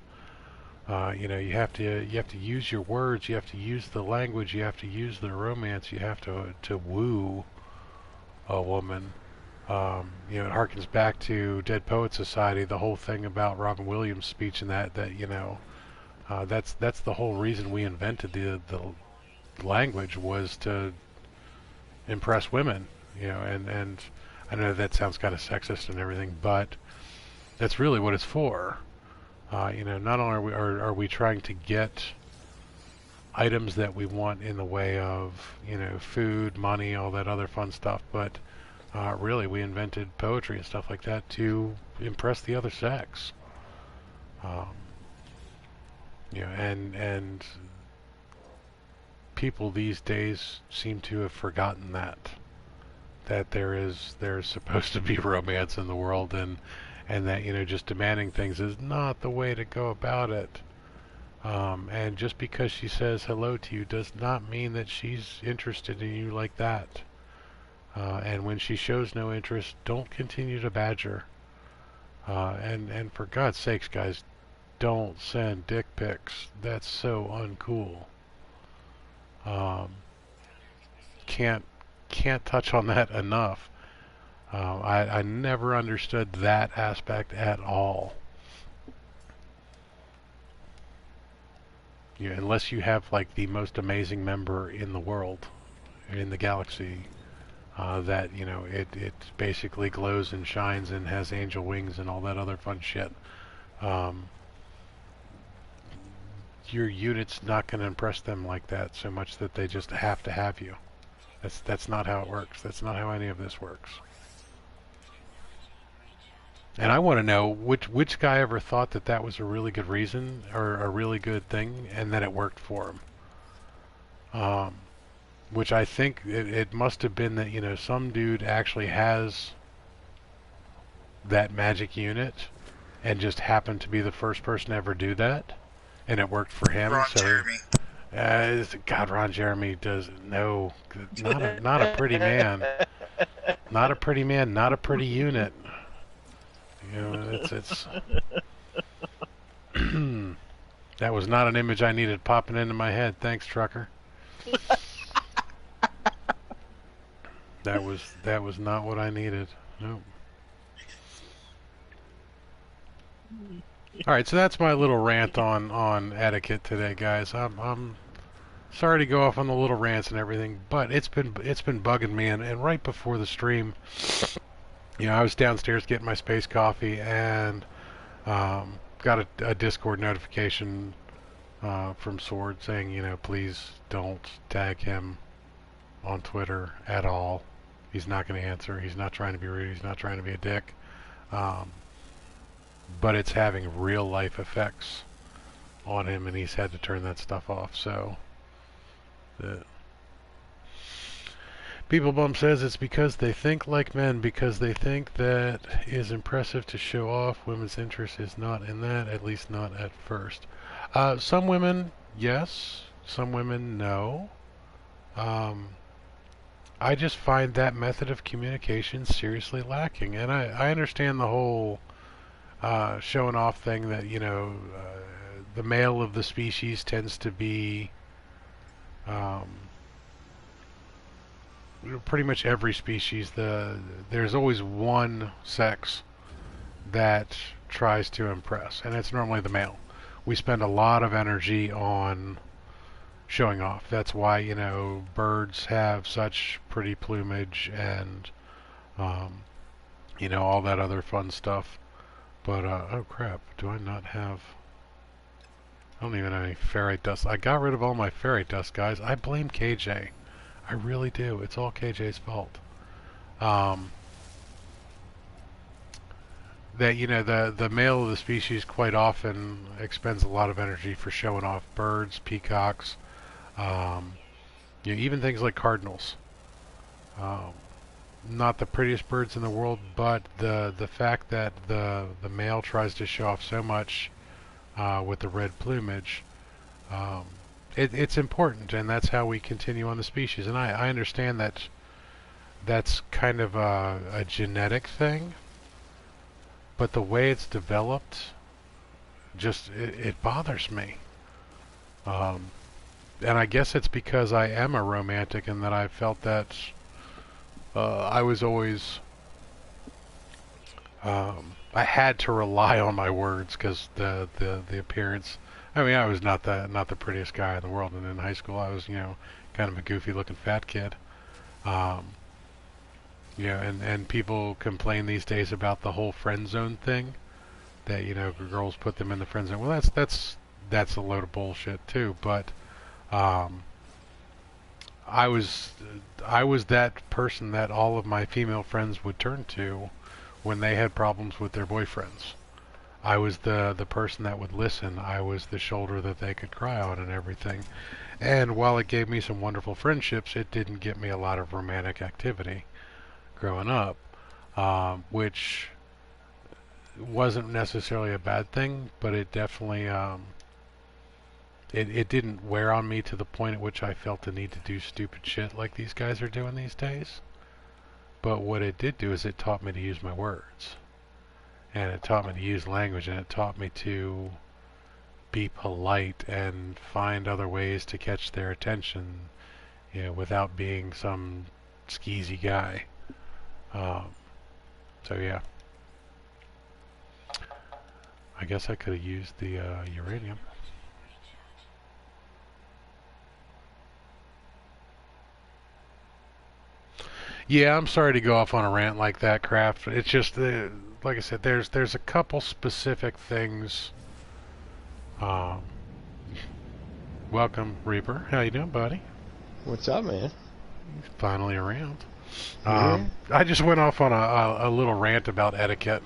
You have to use your words, you have to use the language, you have to use the romance, you have to woo a woman. You know, it harkens back to Dead Poets Society, the whole thing about Robin Williams' speech, and that you know, that's the whole reason we invented the language, was to impress women. You know, and I know that sounds kind of sexist and everything, but that's really what it's for. You know, not only are we trying to get items that we want in the way of, you know, food, money, all that other fun stuff, but really we invented poetry and stuff like that to impress the other sex. Um, you know, and people these days seem to have forgotten that there's supposed to be romance in the world, and that, you know, just demanding things is not the way to go about it. And just because she says hello to you does not mean that she's interested in you like that. And when she shows no interest, don't continue to badger. And for God's sakes, guys, don't send dick pics. That's so uncool. Um, can't touch on that enough. I never understood that aspect at all. You know, unless you have like the most amazing member in the world, in the galaxy, that, you know, it basically glows and shines and has angel wings and all that other fun shit. Your unit's not going to impress them like that so much that they just have to have you. That's not how it works. That's not how any of this works. And I want to know which guy ever thought that that was a really good reason or a really good thing, and that it worked for him. Which I think it must have been that, you know, some dude actually has that magic unit and just happened to be the first person to ever do that, and it worked for him. Ron So, Jeremy. God, Ron Jeremy does no, not a pretty man, not a pretty man, not a pretty unit. You know, it's that was not an image I needed popping into my head. Thanks, trucker. That was not what I needed. Nope. All right, so that's my little rant on etiquette today, guys. I'm sorry to go off on the little rants and everything, but it's been bugging me, and right before the stream, you know, I was downstairs getting my space coffee and got a Discord notification from Sword saying, you know, please don't tag him on Twitter at all. He's not going to answer. He's not trying to be rude. He's not trying to be a dick. But it's having real life effects on him, and he's had to turn that stuff off. So, People Bum says it's because they think like men, because they think that is impressive to show off. Women's interest is not in that, at least not at first. Some women, yes. Some women, no. I just find that method of communication seriously lacking. And I understand the whole showing off thing that, you know, the male of the species tends to be pretty much every species. There's always one sex that tries to impress, and it's normally the male. We spend a lot of energy on showing off. That's why, you know, birds have such pretty plumage and you know, all that other fun stuff. But oh crap, do I not have... I don't even have any ferrite dust. I got rid of all my ferrite dust, guys. I blame KJ. I really do. It's all KJ's fault. That, you know, the male of the species quite often expends a lot of energy for showing off birds, peacocks, you know, even things like cardinals. Not the prettiest birds in the world, but the fact that the male tries to show off so much with the red plumage, it's important, and that's how we continue on the species. And I understand that that's kind of a genetic thing, but the way it's developed, just it bothers me. And I guess it's because I am a romantic, and that I felt that I was always I had to rely on my words because the appearance. I mean, I was not the prettiest guy in the world, and in high school I was, kind of a goofy looking fat kid. Um, and people complain these days about the whole friend zone thing, that girls put them in the friend zone. Well, that's a load of bullshit too. But um, I was I was that person that all of my female friends would turn to when they had problems with their boyfriends. I was the person that would listen. I was the shoulder that they could cry on and everything. And while it gave me some wonderful friendships, it didn't get me a lot of romantic activity growing up, which wasn't necessarily a bad thing, but it definitely it didn't wear on me to the point at which I felt the need to do stupid shit like these guys are doing these days. But what it did do is it taught me to use my words. And it taught me to use language, and it taught me to be polite and find other ways to catch their attention, without being some skeezy guy. Um, so yeah, I guess I could have used the uranium. Yeah, I'm sorry to go off on a rant like that, Kraft. It's just, like I said, there's a couple specific things. Um, welcome, Reaper. How you doing, buddy? What's up, man? Finally around. Yeah. I just went off on a little rant about etiquette.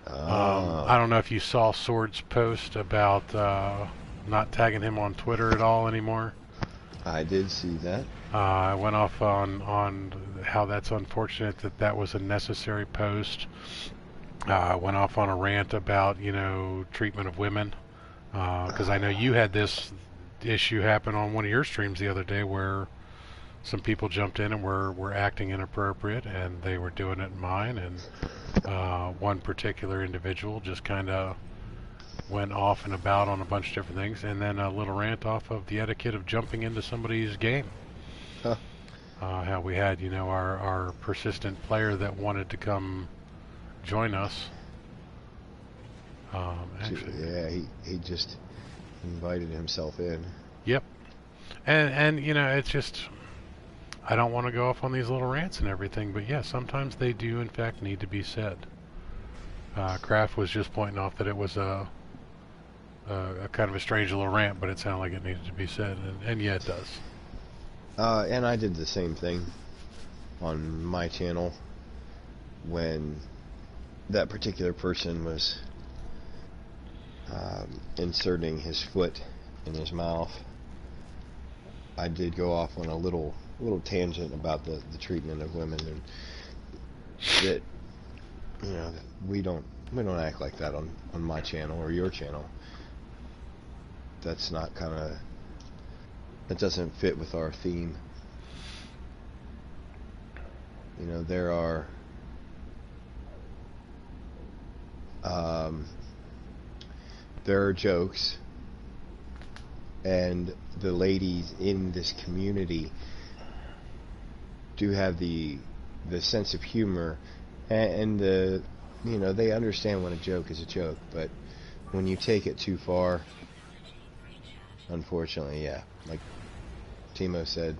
I don't know if you saw Sword's post about not tagging him on Twitter at all anymore. I did see that. I went off on how that's unfortunate that was a necessary post. I went off on a rant about, treatment of women. Because I know you had this issue happen on one of your streams the other day where some people jumped in and were acting inappropriate, and they were doing it in mine, and one particular individual just kind of went off and about on a bunch of different things, and then a little rant off of the etiquette of jumping into somebody's game. Huh. How we had, our persistent player that wanted to come join us. Actually, Yeah, he just invited himself in. Yep. And it's just, I don't want to go off on these little rants and everything, but yeah, sometimes they do in fact need to be said. Kraft was just pointing off that it was a kind of a strange little rant, but it sounded like it needed to be said, and yeah, it does. And I did the same thing on my channel when that particular person was inserting his foot in his mouth. I did go off on a little tangent about the treatment of women, and that we don't act like that on my channel or your channel. That's not that doesn't fit with our theme. There are jokes, and the ladies in this community do have the sense of humor, and they understand when a joke is a joke, but when you take it too far, unfortunately, yeah, like Timo said,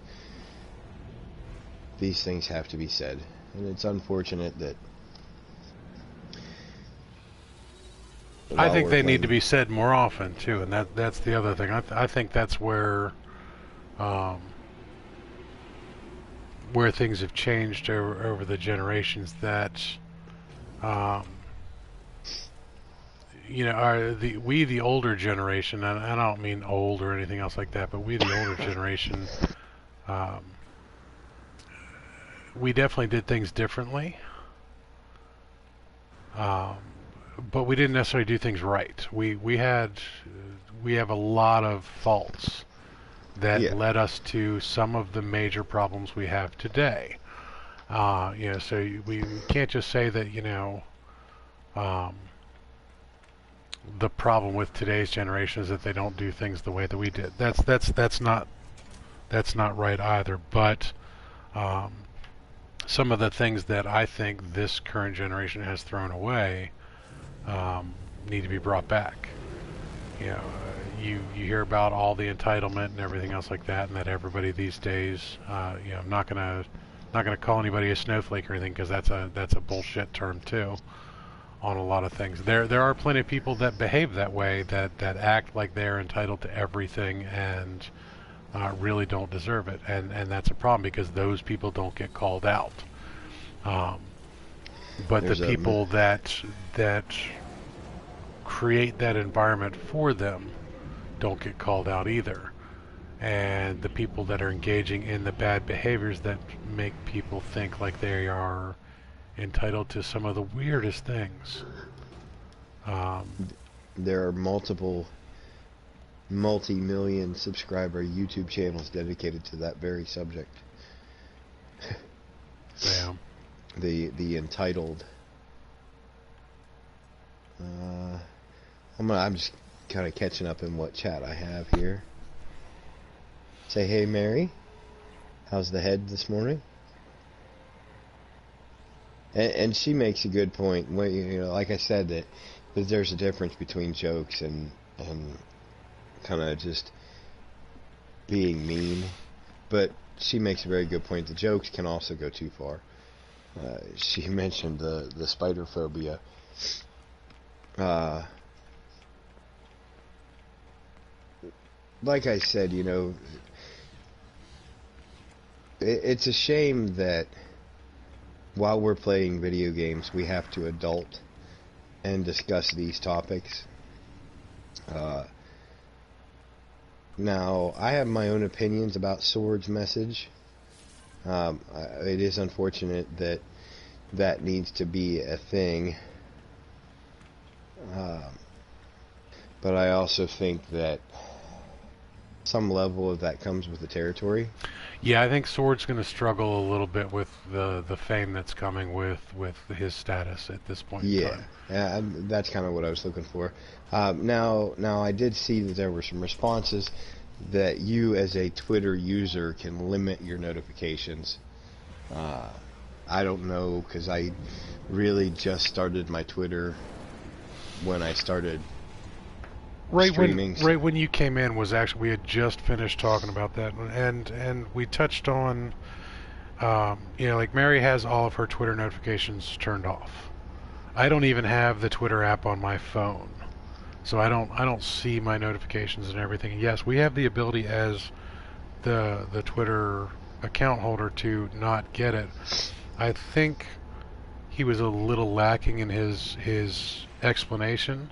these things have to be said, and it's unfortunate that I think they need to be said more often too, and that's the other thing. I think that's where things have changed over the generations. That we the older generation, and I don't mean old or anything else like that, but we the older generation, we definitely did things differently. But we didn't necessarily do things right. We have a lot of faults that led us to some of the major problems we have today. So we can't just say that the problem with today's generation is that they don't do things the way that we did. That's not right either. But some of the things that I think this current generation has thrown away need to be brought back. You know, you hear about all the entitlement and everything else like that, and that everybody these days, you know, I'm not gonna call anybody a snowflake or anything, because that's a bullshit term too. On a lot of things, there are plenty of people that behave that way, that act like they're entitled to everything and really don't deserve it, and that's a problem, because those people don't get called out. But the people that create that environment for them don't get called out either. And the people that are engaging in the bad behaviors that make people think like they are entitled to some of the weirdest things. There are multiple multi-million subscriber YouTube channels dedicated to that very subject. Yeah. The entitled. I'm just kind of catching up in what chat I have here. Say hey, Mary. How's the head this morning? And she makes a good point. You know, like I said, that there's a difference between jokes and kind of just being mean. But she makes a very good point. The jokes can also go too far. She mentioned the spider phobia. Like I said, you know, it's a shame that while we're playing video games, we have to adult and discuss these topics. Now, I have my own opinions about Sword's message. It is unfortunate that needs to be a thing. But I also think that some level of that comes with the territory. Yeah, I think Sword's going to struggle a little bit with the fame that's coming with his status at this point in time. Yeah, that's kind of what I was looking for. Now I did see that there were some responses that you as a Twitter user can limit your notifications. I don't know, because I really just started my Twitter when I started streaming. Right when you came in was actually, we had just finished talking about that, and we touched on, you know, like Mary has all of her Twitter notifications turned off. I don't even have the Twitter app on my phone, so I don't see my notifications and everything. And yes, we have the ability as the Twitter account holder to not get it. I think he was a little lacking in his explanation,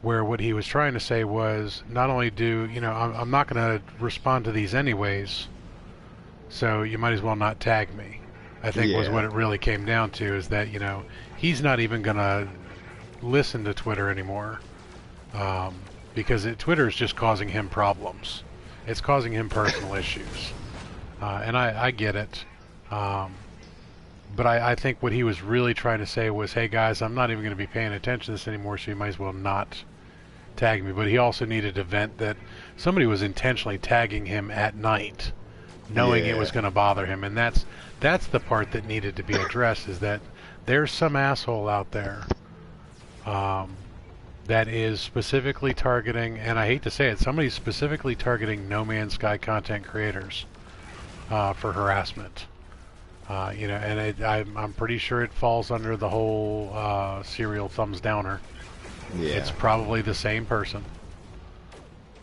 where what he was trying to say was, not only I'm not going to respond to these anyways, so you might as well not tag me. I think was what it really came down to, is that, you know, he's not even going to listen to Twitter anymore, because Twitter is just causing him problems. It's causing him personal issues. And I get it. But I think what he was really trying to say was, hey guys, I'm not even going to be paying attention to this anymore, so you might as well not tag me. But he also needed to vent that somebody was intentionally tagging him at night, knowing it was going to bother him. And that's the part that needed to be addressed, is that there's some asshole out there that is specifically targeting, and I hate to say it, somebody's specifically targeting No Man's Sky content creators for harassment. You know, and I'm pretty sure it falls under the whole serial thumbs downer. Yeah. It's probably the same person.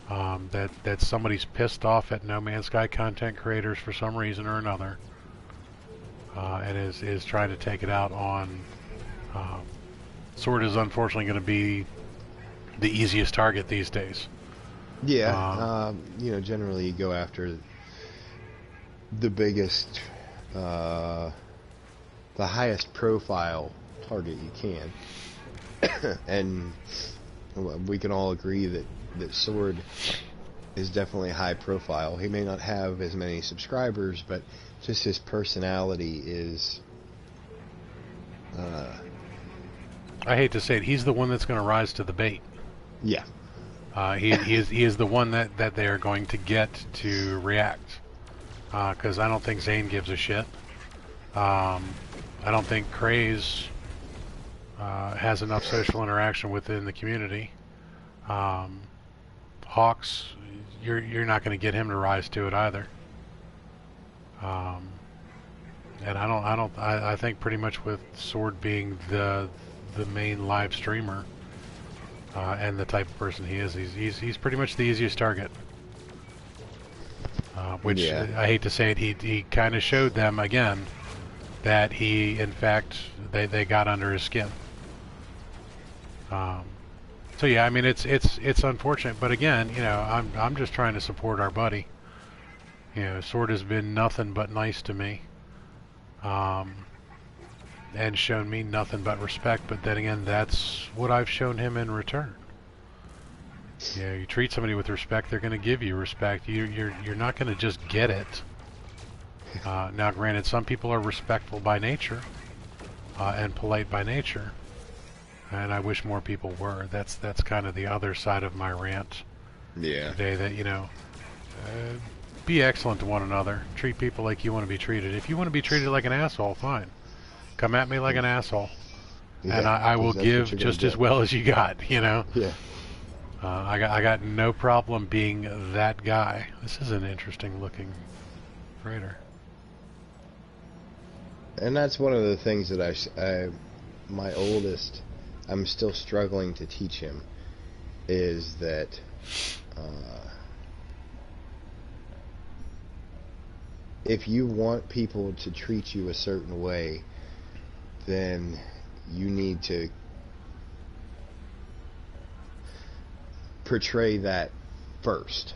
That somebody's pissed off at No Man's Sky content creators for some reason or another, and is trying to take it out on. Sword is unfortunately going to be the easiest target these days. Yeah, you know, generally you go after the biggest, the highest profile target you can. And we can all agree that Sword is definitely high profile. He may not have as many subscribers, but just his personality is... I hate to say it, he's the one that's going to rise to the bait. Yeah. He is the one that they are going to get to react. Because I don't think Zane gives a shit. I don't think Craze has enough social interaction within the community. Hawks, you're not going to get him to rise to it either. And I think pretty much with Sword being the main live streamer and the type of person he is, he's pretty much the easiest target. Which Yeah. I hate to say it, he kind of showed them again that he, in fact, they got under his skin. So yeah, I mean it's unfortunate, but again, you know, I'm just trying to support our buddy. You know, Sword has been nothing but nice to me, and shown me nothing but respect. But then again, that's what I've shown him in return. You know, you treat somebody with respect, they're going to give you respect. You're not going to just get it. Now, granted, some people are respectful by nature and polite by nature, and I wish more people were. That's kind of the other side of my rant Yeah. today. That, you know, be excellent to one another. Treat people like you want to be treated. If you want to be treated like an asshole, fine. Come at me like an asshole, Yeah, and I will 'cause that's what give you're gonna just as get. well as you got. You know. Yeah. I got no problem being that guy. This is an interesting looking freighter. And that's one of the things that my oldest, I'm still struggling to teach him, is that if you want people to treat you a certain way, then you need to portray that first.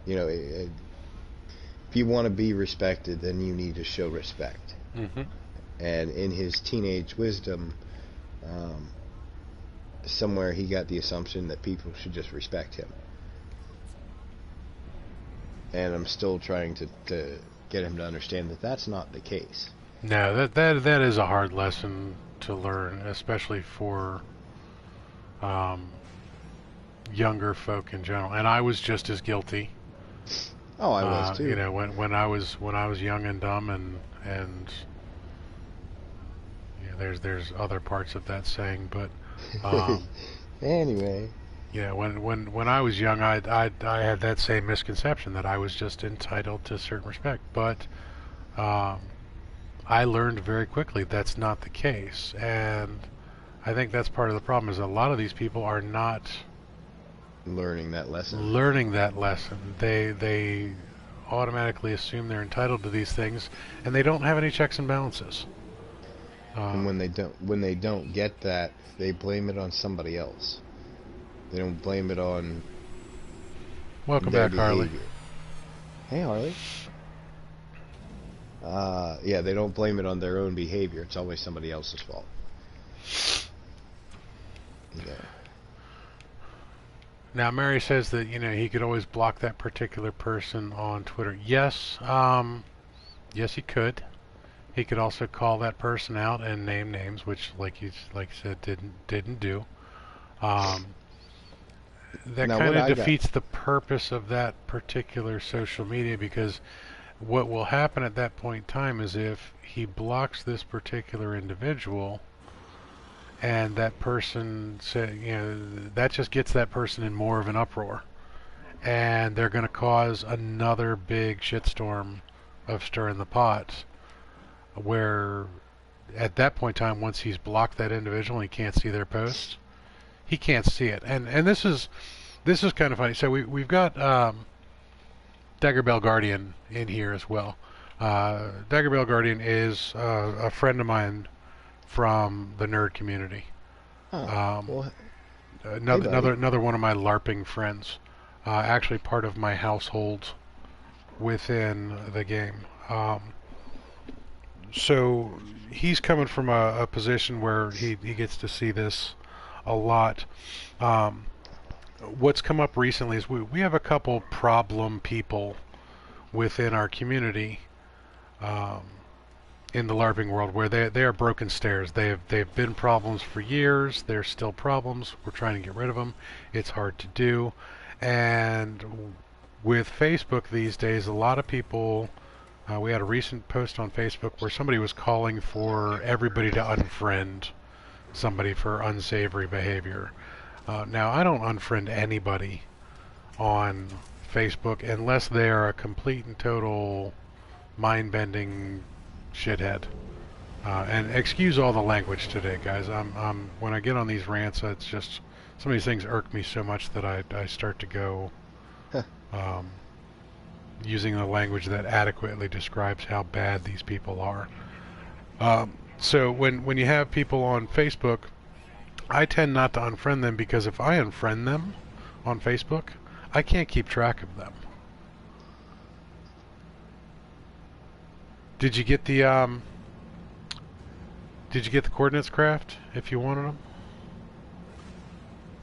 You know, if you want to be respected, then you need to show respect. Mm-hmm. And in his teenage wisdom, somewhere he got the assumption that people should just respect him. And I'm still trying to get him to understand that that's not the case. No, that is a hard lesson to learn, especially for younger folk in general. And I was just as guilty. Oh, I was too. You know, when I was young and dumb, and yeah, there's other parts of that saying, but anyway. yeah, when I was young, I had that same misconception that I was just entitled to certain respect, but I learned very quickly that's not the case, and I think that's part of the problem, is a lot of these people are not learning that lesson. They automatically assume they're entitled to these things, and they don't have any checks and balances. And when they don't get that, they blame it on somebody else. They don't blame it on Welcome their back, Harley. behavior. Hey, Harley. Yeah, they don't blame it on their own behavior. It's always somebody else's fault. Yeah. Now, Mary says that, you know, he could always block that particular person on Twitter. Yes, yes, he could. He could also call that person out and name names, which, like you said, didn't do. That Now, kind what of I defeats the purpose of that particular social media, because what will happen at that point in time is, if he blocks this particular individual, and that person you know, that just gets that person in more of an uproar, and they're going to cause another big shitstorm of stirring the pot, where at that point in time, once he's blocked that individual and he can't see their posts, he can't see it. And this is kind of funny. So we've got Daggerbell Guardian in here as well. Daggerbell Guardian is a friend of mine from the nerd community. Well, Another one of my LARPing friends. Actually part of my household within the game. So he's coming from a position where he gets to see this a lot. What's come up recently is we have a couple problem people within our community, in the LARPing world, where they are broken stairs. They've been problems for years. They're still problems. We're trying to get rid of them. It's hard to do. And with Facebook these days, a lot of people We had a recent post on Facebook where somebody was calling for everybody to unfriend somebody for unsavory behavior. Now, I don't unfriend anybody on Facebook unless they are a complete and total mind-bending shithead. And excuse all the language today, guys. When I get on these rants, it's just some of these things irk me so much that I start to go using the language that adequately describes how bad these people are. So when you have people on Facebook, I tend not to unfriend them, because if I unfriend them on Facebook, I can't keep track of them. Did you get the coordinates, Craft, if you wanted them?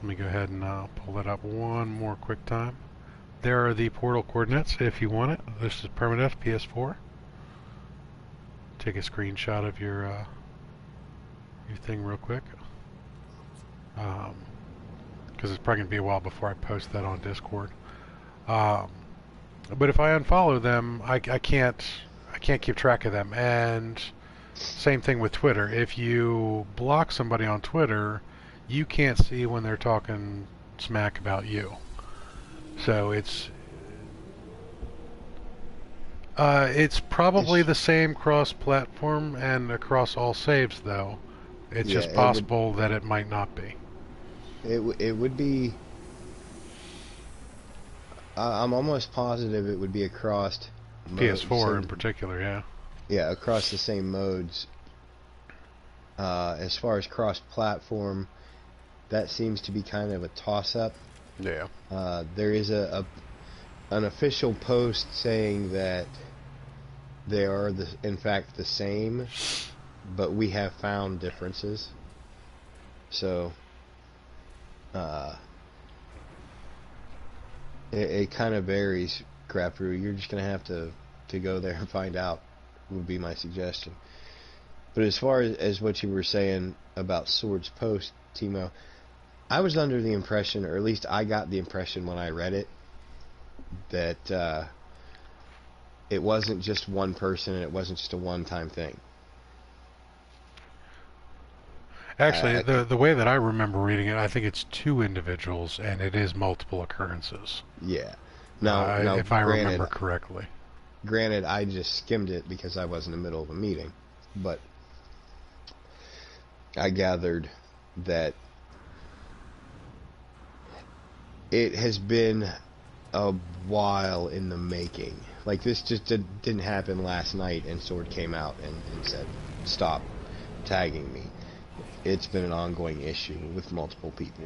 Let me go ahead and pull that up one more quick time. There are the portal coordinates if you want it. This is Permadeath PS4. Take a screenshot of your thing real quick, because it's probably gonna be a while before I post that on Discord. But if I unfollow them, I can't keep track of them. And same thing with Twitter. If you block somebody on Twitter, you can't see when they're talking smack about you. So it's probably the same cross-platform and across all saves, though. It's just possible that it might not be. It would be. I'm almost positive it would be across PS4 in particular, yeah. Yeah, across the same modes. As far as cross-platform, that seems to be kind of a toss-up. Yeah. There is an official post saying that they are in fact the same, but we have found differences. So it kind of varies, Crapper. You're just gonna have to go there and find out, would be my suggestion. But as far as what you were saying about Sword's post, Timo, I was under the impression, or at least I got the impression when I read it, that it wasn't just one person and it wasn't just a one-time thing. Actually, the way that I remember reading it, I think it's 2 individuals, and it is multiple occurrences. Yeah. Now, if I remember correctly. Granted, I just skimmed it because I was in the middle of a meeting, but I gathered that it has been a while in the making. Like, this just didn't happen last night and Sword came out and said, stop tagging me. It's been an ongoing issue with multiple people.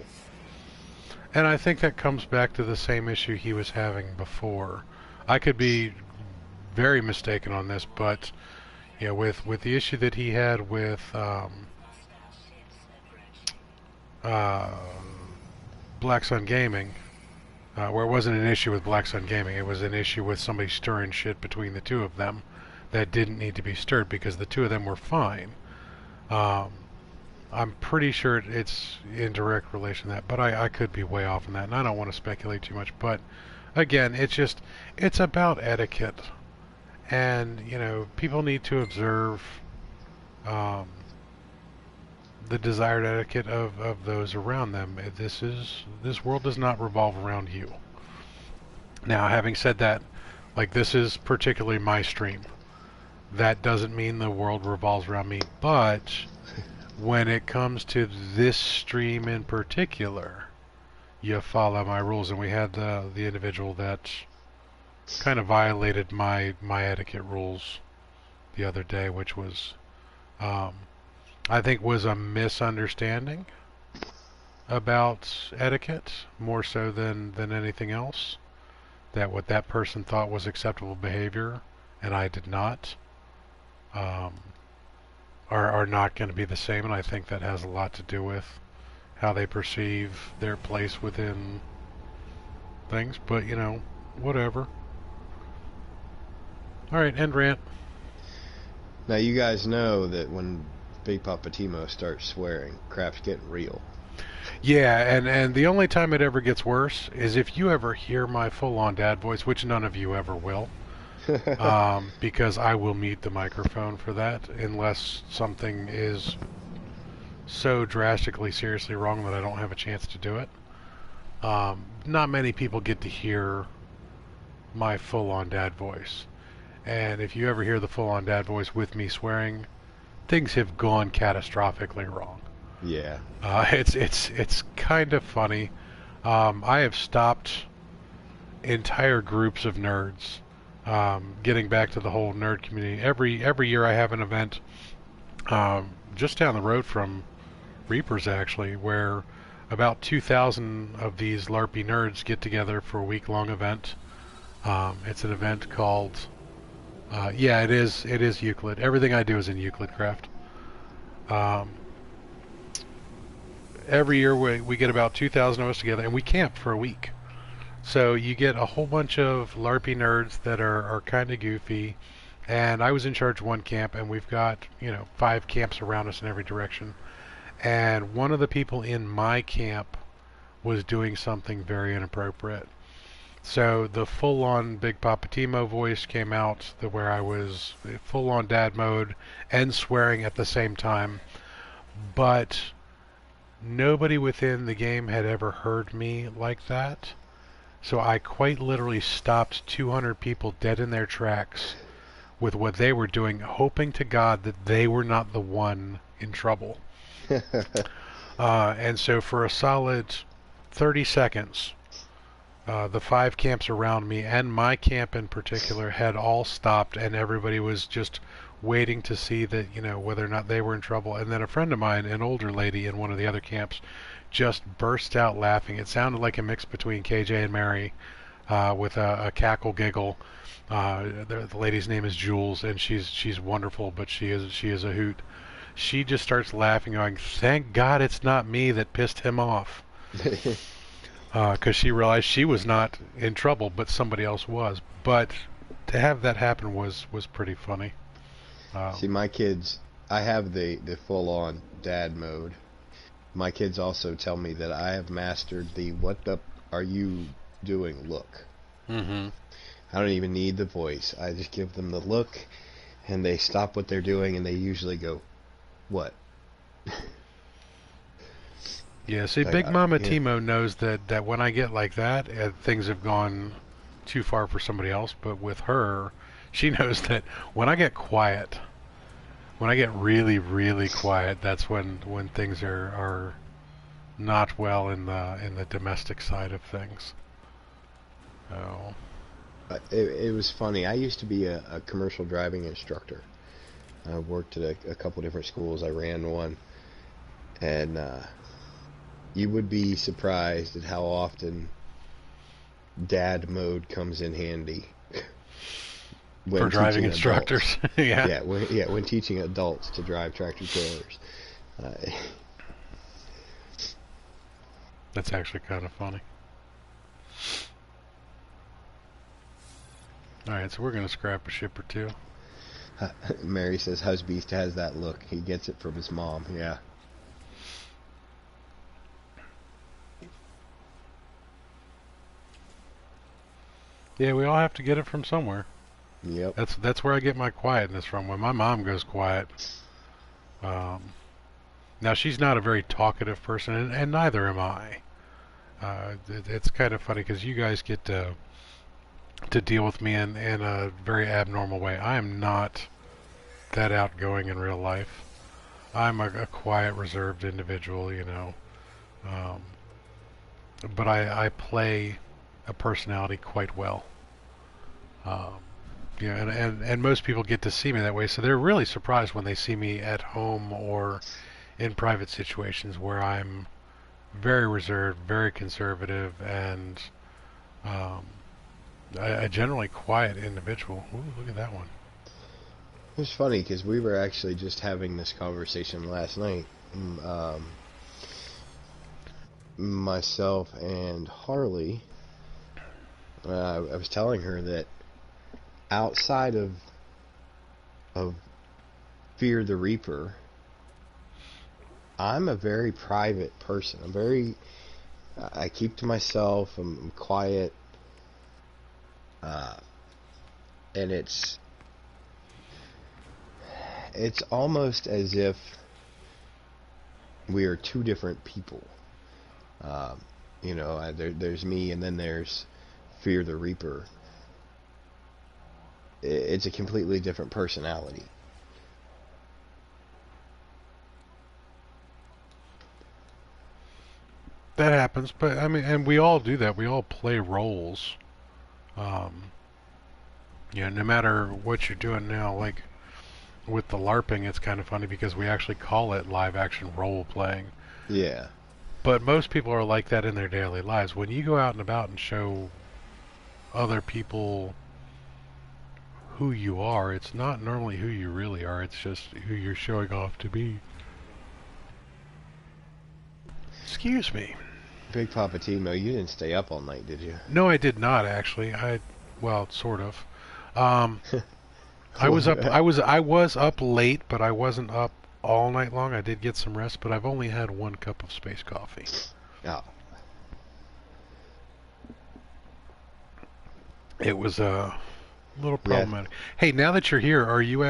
And I think that comes back to the same issue he was having before. I could be very mistaken on this, but you know, with the issue that he had with Black Sun Gaming, where it wasn't an issue with Black Sun Gaming, it was an issue with somebody stirring shit between the two of them that didn't need to be stirred because the two of them were fine. I'm pretty sure it's in direct relation to that, but I could be way off on that, and I don't want to speculate too much. But again, it's about etiquette, and you know, people need to observe the desired etiquette of those around them. This world does not revolve around you. Now, having said that, like, this is particularly my stream. That doesn't mean the world revolves around me, but when it comes to this stream in particular, you follow my rules. And we had the individual that kind of violated my etiquette rules the other day, which was, I think, was a misunderstanding about etiquette, more so than anything else. That what that person thought was acceptable behavior, and I did not, are not going to be the same, and I think that has a lot to do with how they perceive their place within things. But, you know, whatever. Alright, end rant. Now, you guys know that when Big Papa Timo starts swearing, crap's getting real. Yeah, and the only time it ever gets worse is if you ever hear my full-on dad voice, which none of you ever will. because I will mute the microphone for that unless something is so drastically seriously wrong that I don't have a chance to do it. Not many people get to hear my full-on dad voice. And if you ever hear the full-on dad voice with me swearing, things have gone catastrophically wrong. Yeah. It's kind of funny. I have stopped entire groups of nerds. Getting back to the whole nerd community, every year I have an event just down the road from Reapers, actually, where about 2,000 of these LARPy nerds get together for a week-long event. It's an event called, yeah, it is Euclid. Everything I do is in Euclid Craft. Every year we get about 2,000 of us together, and we camp for a week. So you get a whole bunch of LARPy nerds that are kind of goofy, and I was in charge of one camp, and we've got 5 camps around us in every direction. And one of the people in my camp was doing something very inappropriate. So the full-on Big Papa Timo voice came out, where I was full-on dad mode and swearing at the same time. But nobody within the game had ever heard me like that. So I quite literally stopped 200 people dead in their tracks with what they were doing, hoping to God that they were not the one in trouble. And so for a solid 30 seconds, the 5 camps around me, and my camp in particular, had all stopped, and everybody was just waiting to see that, whether or not they were in trouble. And then a friend of mine, an older lady in one of the other camps, just burst out laughing. It sounded like a mix between KJ and Mary, with a cackle giggle. The lady's name is Jules, and she's wonderful, but she is a hoot. She just starts laughing, going, "Thank God it's not me that pissed him off." Because she realized she was not in trouble, but somebody else was. But to have that happen was pretty funny. See, my kids, I have the full-on dad mode. My kids also tell me that I have mastered the "what the are you doing" look. Mm-hmm. I don't even need the voice. I just give them the look, and they stop what they're doing, and they usually go, "What?" Yeah, see, Like, Big Mama yeah. Timo knows that when I get like that, things have gone too far for somebody else. But with her, she knows that when I get quiet, when I get really, really quiet, that's when things are not well in the domestic side of things. So. It was funny. I used to be a commercial driving instructor. I worked at a couple different schools. I ran one. And you would be surprised at how often dad mode comes in handy. For driving instructors. Yeah. When teaching adults to drive tractor trailers. That's actually kind of funny. Alright, so we're going to scrap a ship or two. Mary says Husbeast has that look. He gets it from his mom. Yeah. Yeah, we all have to get it from somewhere. Yep. That's where I get my quietness from. When my mom goes quiet. Now, she's not a very talkative person, and neither am I. It's kind of funny because you guys get to deal with me in a very abnormal way. I am not that outgoing in real life. I'm a quiet, reserved individual, but I play a personality quite well. And most people get to see me that way, so they're really surprised when they see me at home or in private situations where I'm very reserved, very conservative, and a generally quiet individual. Ooh, look at that one. It was funny because we were actually just having this conversation last night. Myself and Harley, I was telling her that outside of Fear the Reaper, I'm a very private person. I keep to myself. I'm quiet. and it's almost as if we are two different people. You know, there's me, and then there's Fear the Reaper. It's a completely different personality. That happens, but I mean, and we all do that. We all play roles. You know, no matter what you're doing now, like with the LARPing, it's kind of funny because we actually call it live action role playing. Yeah. But most people are like that in their daily lives. When you go out and about and show other people who you are, it's not normally who you really are. It's just who you're showing off to be. Excuse me. Big Papa Timo, you didn't stay up all night, did you? No, I did not actually. Well, sort of. I was up late, but I wasn't up all night long. I did get some rest, but I've only had 1 cup of space coffee. Oh. It was a little problematic. Yeah. Hey, now that you're here, you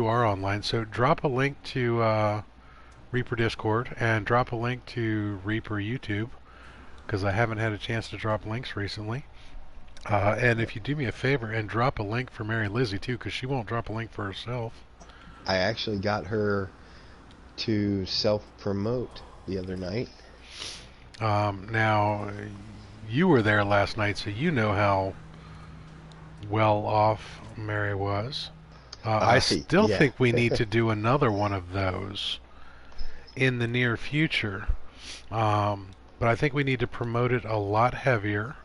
are online, so drop a link to Reaper Discord and drop a link to Reaper YouTube, because I haven't had a chance to drop links recently. And if you do me a favor and drop a link for Mary Lizzie too, because she won't drop a link for herself. I actually got her to self-promote the other night. Now, you were there last night, so you know how well off Mary was. I still think we need to do another one of those in the near future. But I think we need to promote it a lot heavier.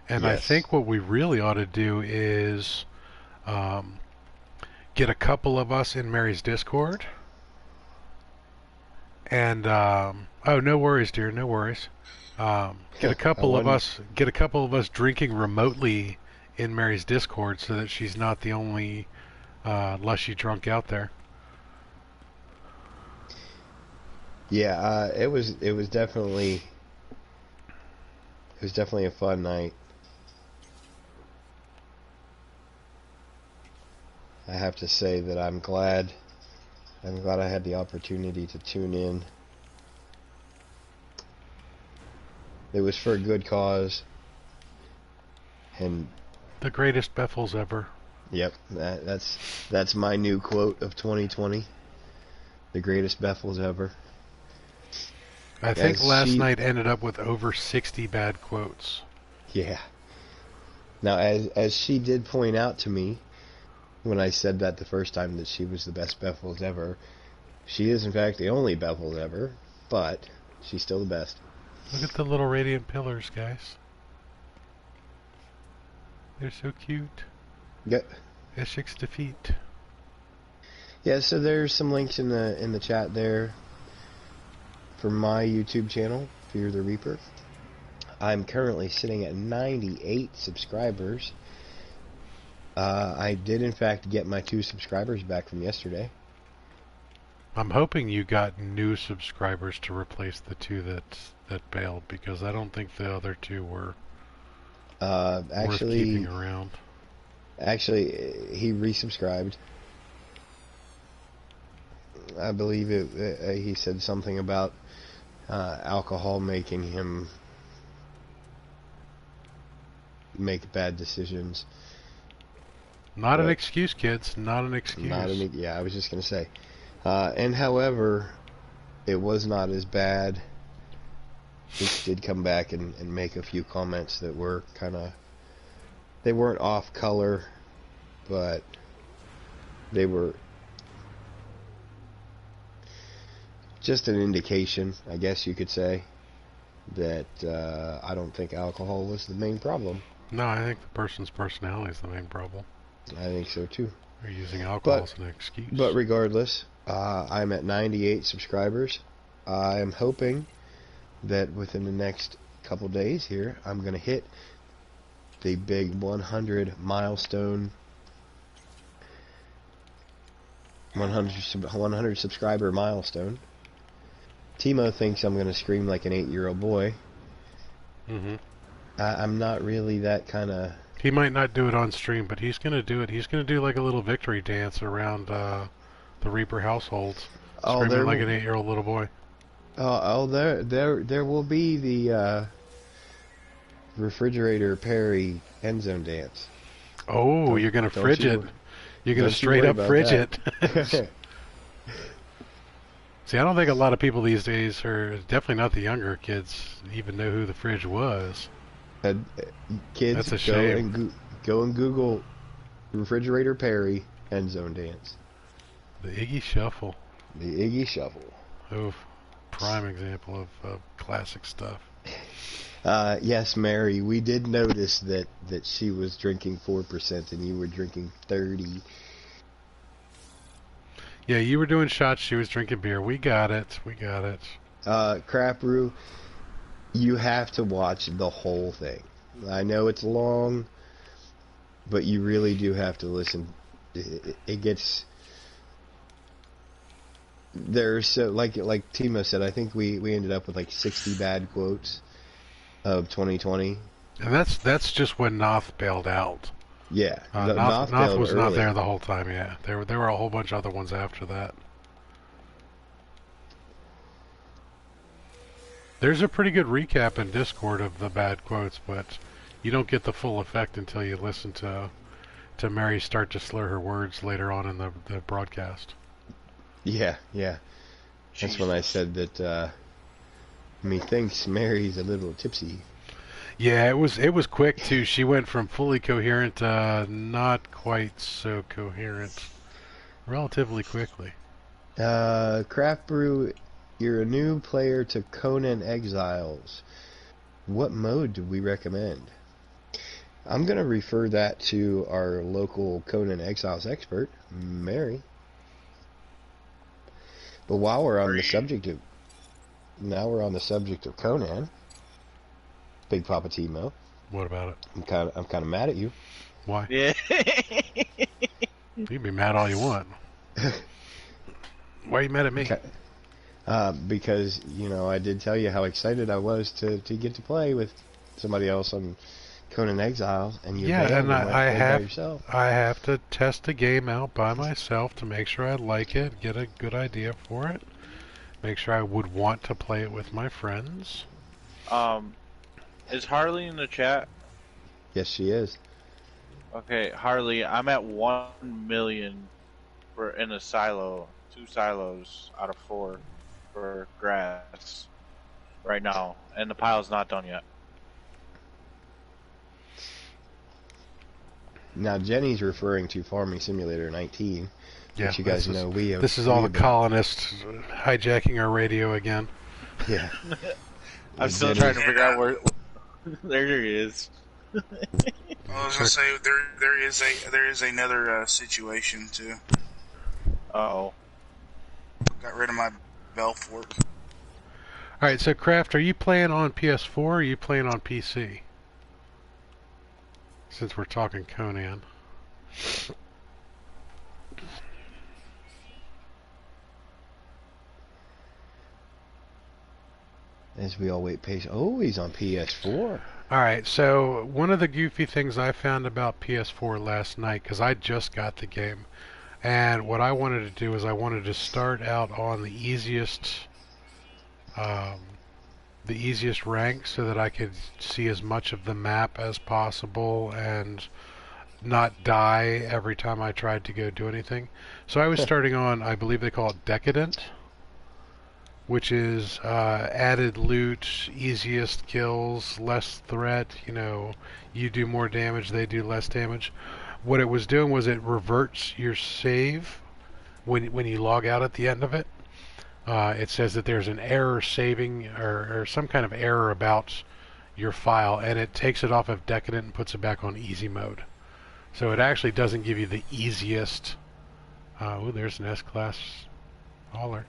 And yes. I think what we really ought to do is get a couple of us in Mary's Discord. And oh, no worries, dear, no worries. Get a couple of us drinking remotely in Mary's Discord, so that she's not the only lushy drunk out there. Yeah, it was definitely a fun night. I have to say that I'm glad I had the opportunity to tune in. It was for a good cause, and the greatest Bethels ever. Yep, that's my new quote of 2020. The greatest Bethels ever. I think last night ended up with over 60 bad quotes. Yeah. Now, as she did point out to me when I said that the first time, that she was the best Bethels ever, she is in fact the only Bethels ever, but she's still the best. Look at the little radiant pillars, guys. They're so cute. Yeah. Eshik's defeat. Yeah, so there's some links in the chat there for my YouTube channel, Fear the Reaper. I'm currently sitting at 98 subscribers. I did in fact get my 2 subscribers back from yesterday. I'm hoping you got new subscribers to replace the 2 that bailed, because I don't think the other 2 were worth keeping around. Actually, he resubscribed. I believe he said something about alcohol making him make bad decisions. Not an excuse, kids. Not an excuse. Yeah, I was just going to say. And however, it was not as bad. He did come back and make a few comments that were they weren't off color, but they were just an indication, I guess you could say, that I don't think alcohol was the main problem. No, I think the person's personality is the main problem. I think so too. They're using alcohol as an excuse. But regardless, I'm at 98 subscribers. I'm hoping that within the next couple days here, I'm going to hit the big 100 milestone, 100 subscriber milestone. Timo thinks I'm going to scream like an 8-year-old boy. Mm-hmm. I'm not really that kind of He might not do it on stream, but he's gonna do it. He's gonna do like a little victory dance around the Reaper households, Oh, screaming there, like an 8-year-old little boy. there will be the refrigerator Perry end zone dance. Oh, Don't- you're gonna don't fridge you- it. You're gonna don't you straight worry up about fridge that. it. See, I don't think a lot of people these days, or definitely not the younger kids, even know who the fridge was. Kids, That's a go shame. and go and Google refrigerator Perry end zone dance. The Iggy Shuffle. The Iggy Shuffle. Oh, prime example of classic stuff. Yes, Mary, we did notice that she was drinking 4% and you were drinking 30. Yeah, you were doing shots, she was drinking beer. We got it. We got it. Crap Brew, you have to watch the whole thing. I know it's long, but you really do have to listen. It gets... There's so like Timo said, I think we ended up with like 60 bad quotes of 2020. And that's just when Noth bailed out. Yeah, Noth bailed was not early. there the whole time, yeah. There were a whole bunch of other ones after that. There's a pretty good recap in Discord of the bad quotes, but you don't get the full effect until you listen to Mary start to slur her words later on in the broadcast. Yeah. That's when I said that methinks Mary's a little tipsy. Yeah, it was quick too. She went from fully coherent to not quite so coherent relatively quickly. Craft Brew, you're a new player to Conan Exiles. What mode do we recommend? I'm going to refer that to our local Conan Exiles expert, Mary. But while we're on the subject of Conan, Big Papa Timo, What about it? I'm kind of mad at you. Why? Yeah. You can be mad all you want. Why are you mad at me? Because I did tell you how excited I was to get to play with somebody else on Conan Exiles, and you Yeah, and I have yourself. I have to test the game out by myself to make sure I like it, get a good idea for it, make sure I would want to play it with my friends. Is Harley in the chat? Yes, she is. Okay, Harley, I'm at 1 million in a silo, 2 silos out of 4 for grass right now, and the pile's not done yet. Now Jenny's referring to Farming Simulator 19. Yeah, which you guys know we have. This is all the colonists hijacking our radio again. Yeah. I'm still trying to figure out where. There he is. I was gonna say there is another situation too. Uh-oh. Got rid of my bell fork. Alright, so Kraft, are you playing on PS4 or are you playing on PC? Since we're talking Conan. As we all wait patiently. Oh, he's on PS4. Alright, so one of the goofy things I found about PS4 last night, because I just got the game, and what I wanted to do is I wanted to start out on the easiest rank so that I could see as much of the map as possible and not die every time I tried to go do anything. So I was starting on, I believe they call it Decadent, which is added loot, easiest kills, less threat, you do more damage, they do less damage. What it was doing was it reverts your save when you log out at the end of it. It says that there's an error saving or some kind of error about your file, and it takes it off of Decadent and puts it back on easy mode. So it actually doesn't give you the easiest. Oh, there's an S-class hauler.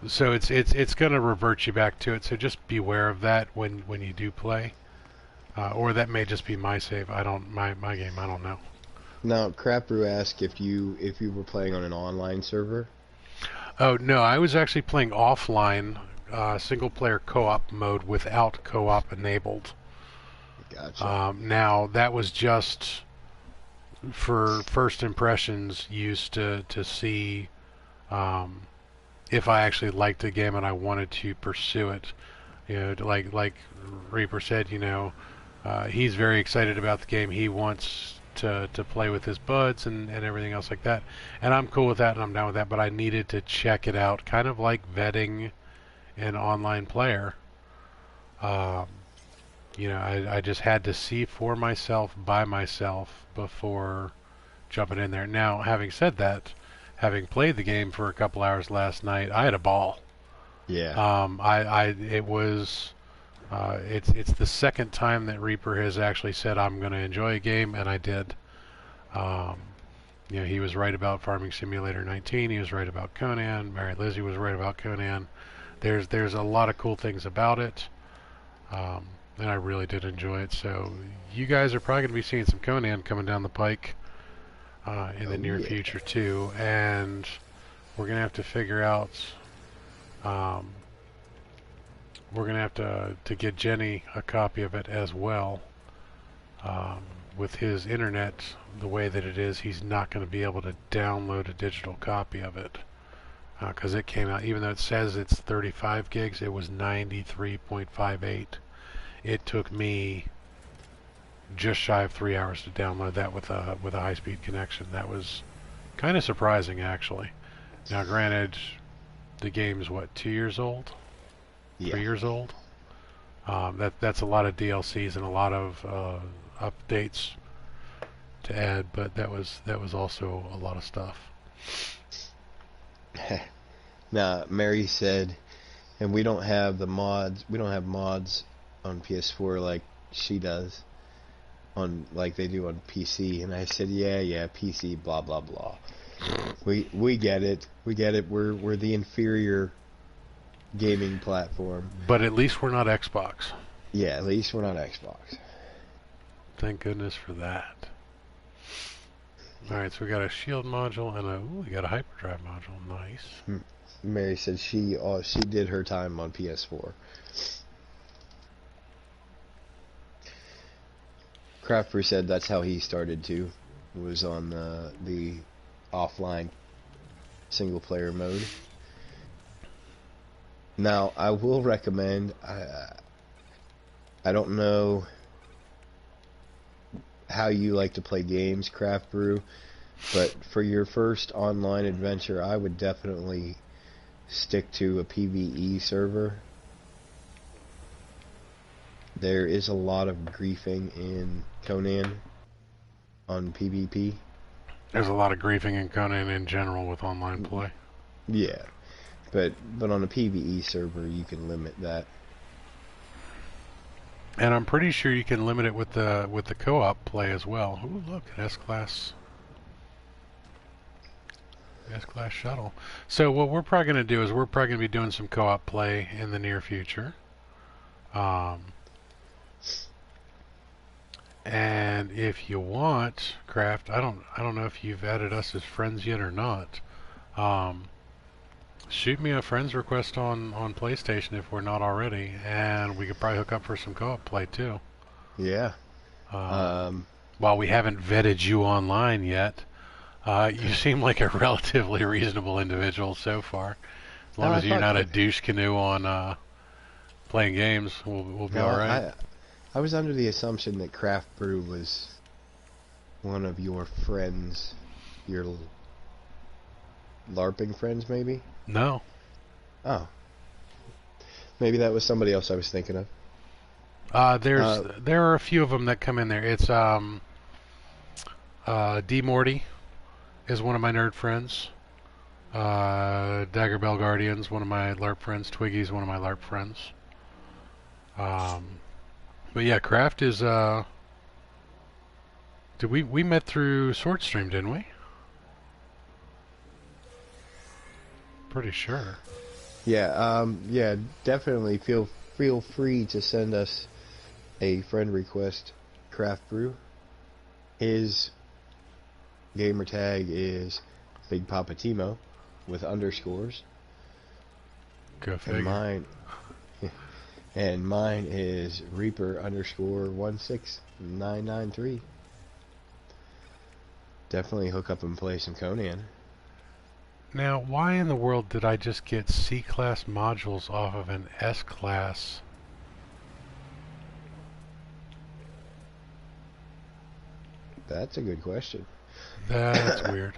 So it's going to revert you back to it. So just beware of that when you do play, or that may just be my save. My game. I don't know. Now, Crapbrew asked if you were playing on an online server. Oh no, I was actually playing offline, single player co-op mode without co-op enabled. Gotcha. Now, that was just for first impressions, used to see if I actually liked the game and I wanted to pursue it. You know, like Reaper said, he's very excited about the game. He wants to play with his buds and everything else like that. And I'm cool with that and I'm down with that, but I needed to check it out, kind of like vetting an online player. Um, I just had to see for myself, by myself, before jumping in there. Now, having said that, having played the game for a couple hours last night, I had a ball. Yeah. It was, it's the second time that Reaper has actually said I'm going to enjoy a game, and I did. Um, he was right about Farming Simulator 19. He was right about Conan. Mary Lizzie was right about Conan. There's a lot of cool things about it. And I really did enjoy it. So you guys are probably going to be seeing some Conan coming down the pike in the near future too, and we're going to have to figure out. We're going to have to get Jenny a copy of it as well. With his internet the way that it is, he's not going to be able to download a digital copy of it because it came out, even though it says it's 35 gigs, it was 93.58. It took me just shy of 3 hours to download that with a high-speed connection. That was kind of surprising, actually. Now, granted, the game's 2 years old, 3 years old. That's a lot of DLCs and a lot of updates to add, but that was also a lot of stuff. Now, Mary said, and we don't have the mods. We don't have mods on PS4 like she does, like they do on PC. And I said, yeah, PC, blah blah blah. We get it. We're the inferior gaming platform. But at least we're not Xbox. Yeah, at least we're not Xbox. Thank goodness for that. Alright, so we got a shield module and we got a hyperdrive module. Nice. Mary said she did her time on PS4. Crafter said that's how he started too. Was on the offline single player mode. Now, I will recommend, I don't know how you like to play games, Craft Brew, but for your first online adventure, I would definitely stick to a PvE server. There is a lot of griefing in Conan on PvP. There's a lot of griefing in Conan in general with online play. Yeah. But on a PvE server, you can limit that. And I'm pretty sure you can limit it with the co-op play as well. Ooh, look, an S-Class shuttle. So what we're probably going to do is we're probably going to be doing some co-op play in the near future. And if you want, Craft, I don't know if you've added us as friends yet or not. Shoot me a friends request on PlayStation if we're not already, and we could probably hook up for some co-op play too. Yeah. While we haven't vetted you online yet, you seem like a relatively reasonable individual so far. As long as you're not a douche canoe on playing games, we'll be all right. I was under the assumption that Craft Brew was one of your friends, your LARPing friends, maybe? No. Oh. Maybe that was somebody else I was thinking of. There are a few of them that come in there. It's D Morty is one of my nerd friends. Dagger Bell Guardian's one of my LARP friends. Twiggy's one of my LARP friends. But yeah, Craft is we met through SwordStream, didn't we? Pretty sure. Yeah, yeah, definitely feel free to send us a friend request, Craft Brew. His gamer tag is Big Papa Timo with underscores. Go figure. And And mine is Reaper_16993. Definitely hook up and play some Conan. Now, why in the world did I just get C-class modules off of an S-class? That's a good question. That's weird.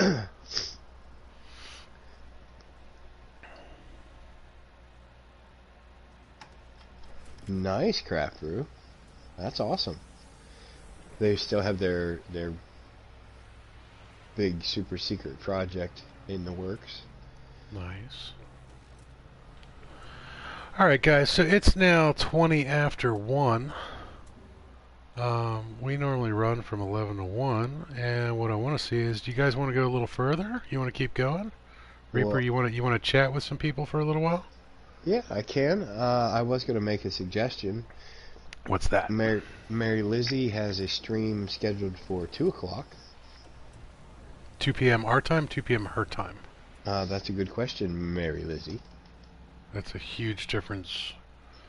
Nice, Craft Brew. That's awesome. They still have their big super secret project in the works. Nice. Alright guys, so it's now 20 after 1. We normally run from 11 to 1, and what I want to see is, do you guys want to go a little further? You want to keep going? Reaper, Well, you want to chat with some people for a little while? yeah, I can. I was going to make a suggestion. What's that? Mary Lizzie has a stream scheduled for 2 o'clock. 2 p.m. our time, 2 p.m. her time. That's a good question, Mary Lizzie. That's a huge difference.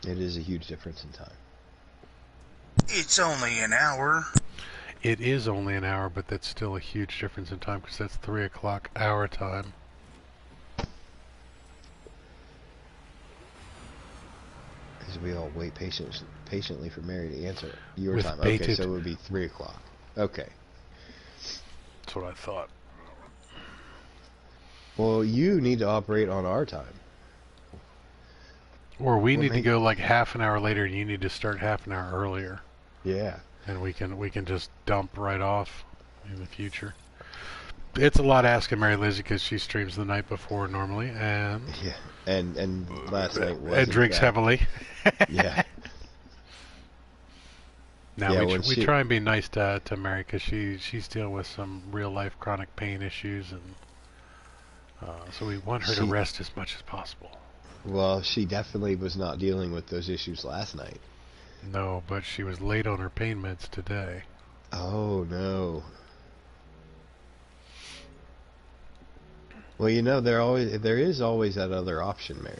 It is a huge difference in time. It's only an hour. It is only an hour, but that's still a huge difference in time because that's 3 o'clock our time. Because we all wait patiently for Mary to answer your With time. bated. Okay, so it would be 3 o'clock. Okay. That's what I thought. Well, you need to operate on our time. Or we Well, need to go like half an hour later, and you need to start half an hour earlier. Yeah. And we can just dump right off in the future. It's a lot asking Mary Lizzie because she streams the night before normally, and Yeah. And last night was and drinks heavily. Yeah. Now Yeah, we when try and be nice to Mary because she's dealing with some real life chronic pain issues, and so we want her to rest as much as possible. Well, she definitely was not dealing with those issues last night. No, but she was late on her pain meds today. Oh, no. Well, you know, there is always that other option, Mary.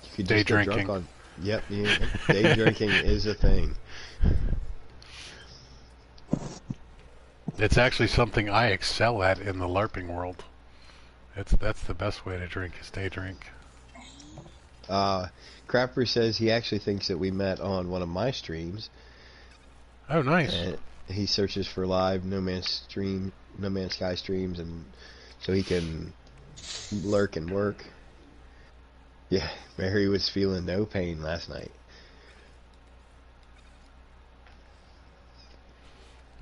You could Day just get drinking. drunk on. Yep, day drinking is a thing. It's actually something I excel at in the LARPing world. That's the best way to drink is day drink. Crapper says he actually thinks that we met on one of my streams. Oh, nice. And he searches for live No Man's Sky streams, and so he can lurk and work. Yeah, Mary was feeling no pain last night.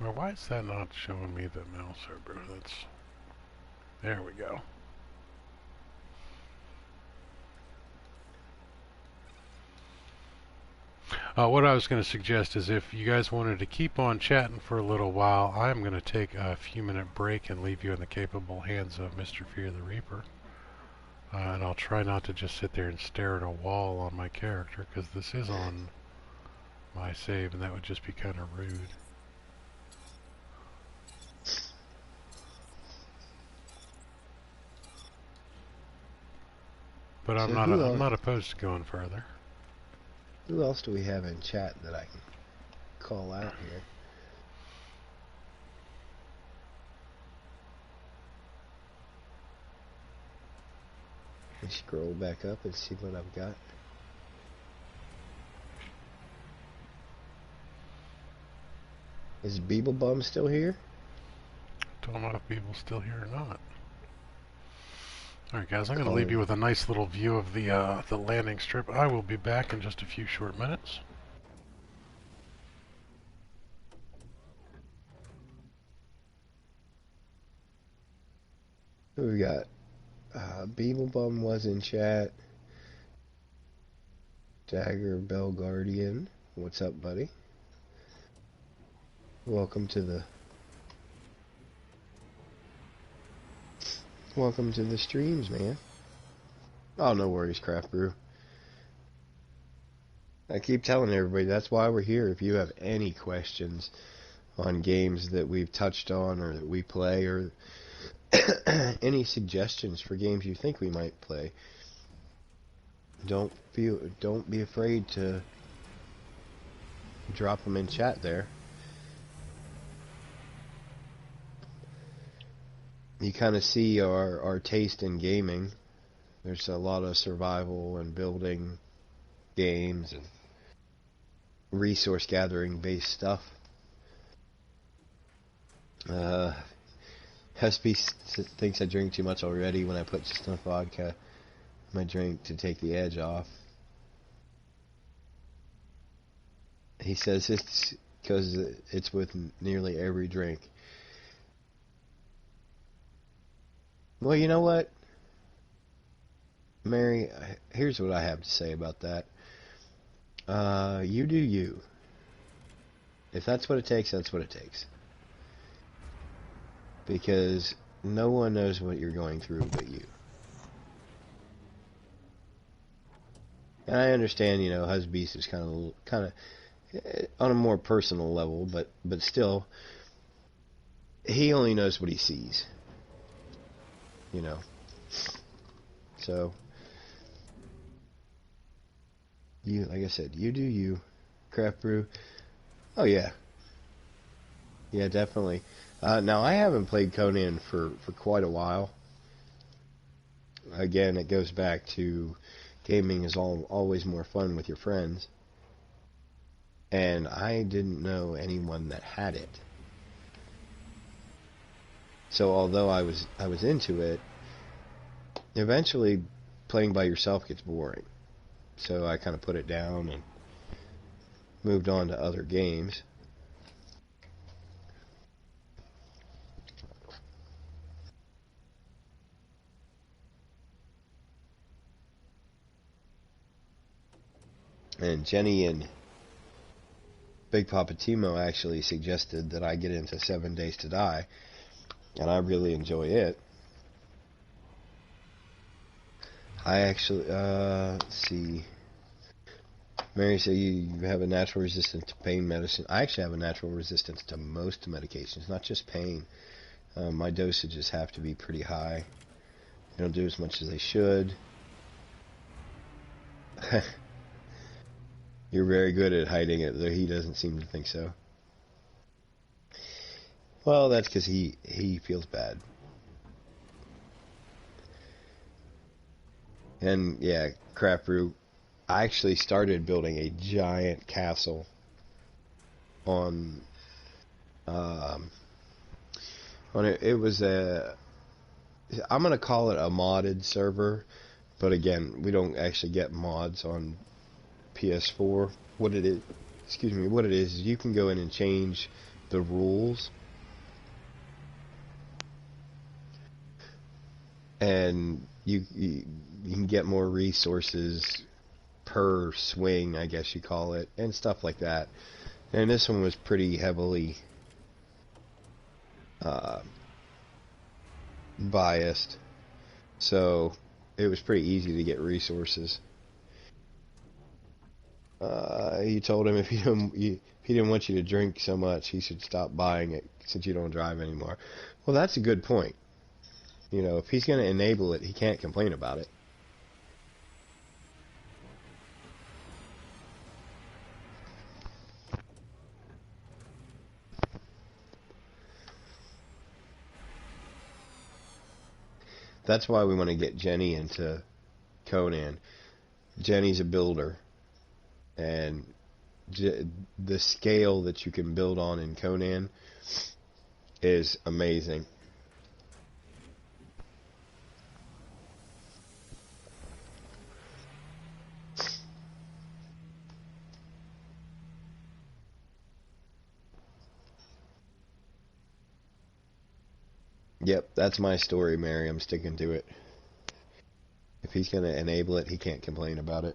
Well, why is that not showing me the mouse over? There we go. What I was going to suggest is if you guys wanted to keep on chatting for a little while, I'm going to take a few-minute break and leave you in the capable hands of Mr. Fear the Reaper. And I'll try not to just sit there and stare at a wall on my character, because this is on my save, and that would just be kind of rude. But I'm not opposed to going further. Who else do we have in chat that I can call out here? Let me scroll back up and see what I've got. Is Beeblebum still here? Don't know if people's still here or not. Alright guys, I'm going to leave you with a nice little view of the landing strip. I will be back in just a few short minutes. Who we got? Beeblebum was in chat. Dagger Bell Guardian. What's up, buddy? Welcome to the streams, man. Oh, no worries, Craft Brew. I keep telling everybody that's why we're here. If you have any questions on games that we've touched on or that we play, or any suggestions for games you think we might play, don't be afraid to drop them in chat there. You kind of see our taste in gaming. There's a lot of survival and building games and resource gathering based stuff. Husby thinks I drink too much already when I put just enough vodka in my drink to take the edge off. He says it's because it's with nearly every drink. Well, you know what, Mary, here's what I have to say about that. You do you. If that's what it takes, that's what it takes. Because no one knows what you're going through but you. And I understand, Husbeast is kind of on a more personal level, but still, he only knows what he sees. So, like I said, you do you. Craft brew. Oh yeah. Yeah, definitely. Now, I haven't played Conan for quite a while. Again, it goes back to gaming is always more fun with your friends. And I didn't know anyone that had it. So although I was into it, eventually playing by yourself gets boring. So I kind of put it down and moved on to other games. And Jenny and Big Papa Timo actually suggested that I get into 7 Days to Die, and I really enjoy it. I actually, let's see. Mary said you have a natural resistance to pain medicine. I actually have a natural resistance to most medications, not just pain. My dosages have to be pretty high. They don't do as much as they should. You're very good at hiding it, though he doesn't seem to think so. Well, that's because he feels bad. And yeah, Craft Brew, I actually started building a giant castle on it. It was I'm gonna call it a modded server, but again, we don't actually get mods on PS4. What it is you can go in and change the rules, and you can get more resources per swing, I guess you call it, and stuff like that. And this one was pretty heavily biased, so it was pretty easy to get resources. He told him if he didn't want you to drink so much, he should stop buying it since you don't drive anymore. Well, that's a good point. If he's going to enable it, he can't complain about it. That's why we want to get Jenny into Conan. Jenny's a builder, and the scale that you can build on in Conan is amazing. Yep, that's my story, Mary. I'm sticking to it. If he's going to enable it, he can't complain about it.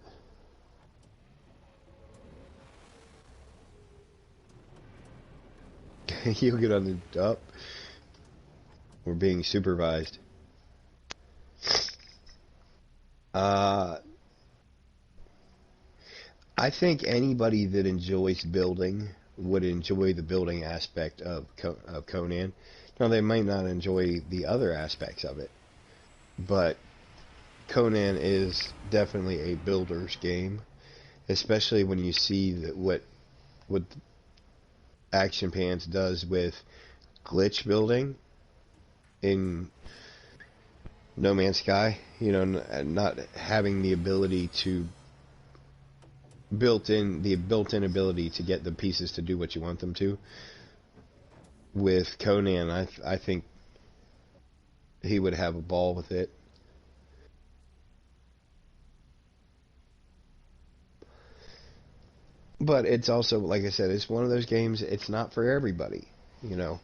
You'll get on the up. We're being supervised. I think anybody that enjoys building would enjoy the building aspect of Conan. Now, they might not enjoy the other aspects of it, but Conan is definitely a builder's game, especially when you see that what Action Pants does with glitch building in No Man's Sky. You know, not having the ability to built-in ability to get the pieces to do what you want them to. With Conan, I think he would have a ball with it. But it's also, like I said, it's one of those games, it's not for everybody, you know.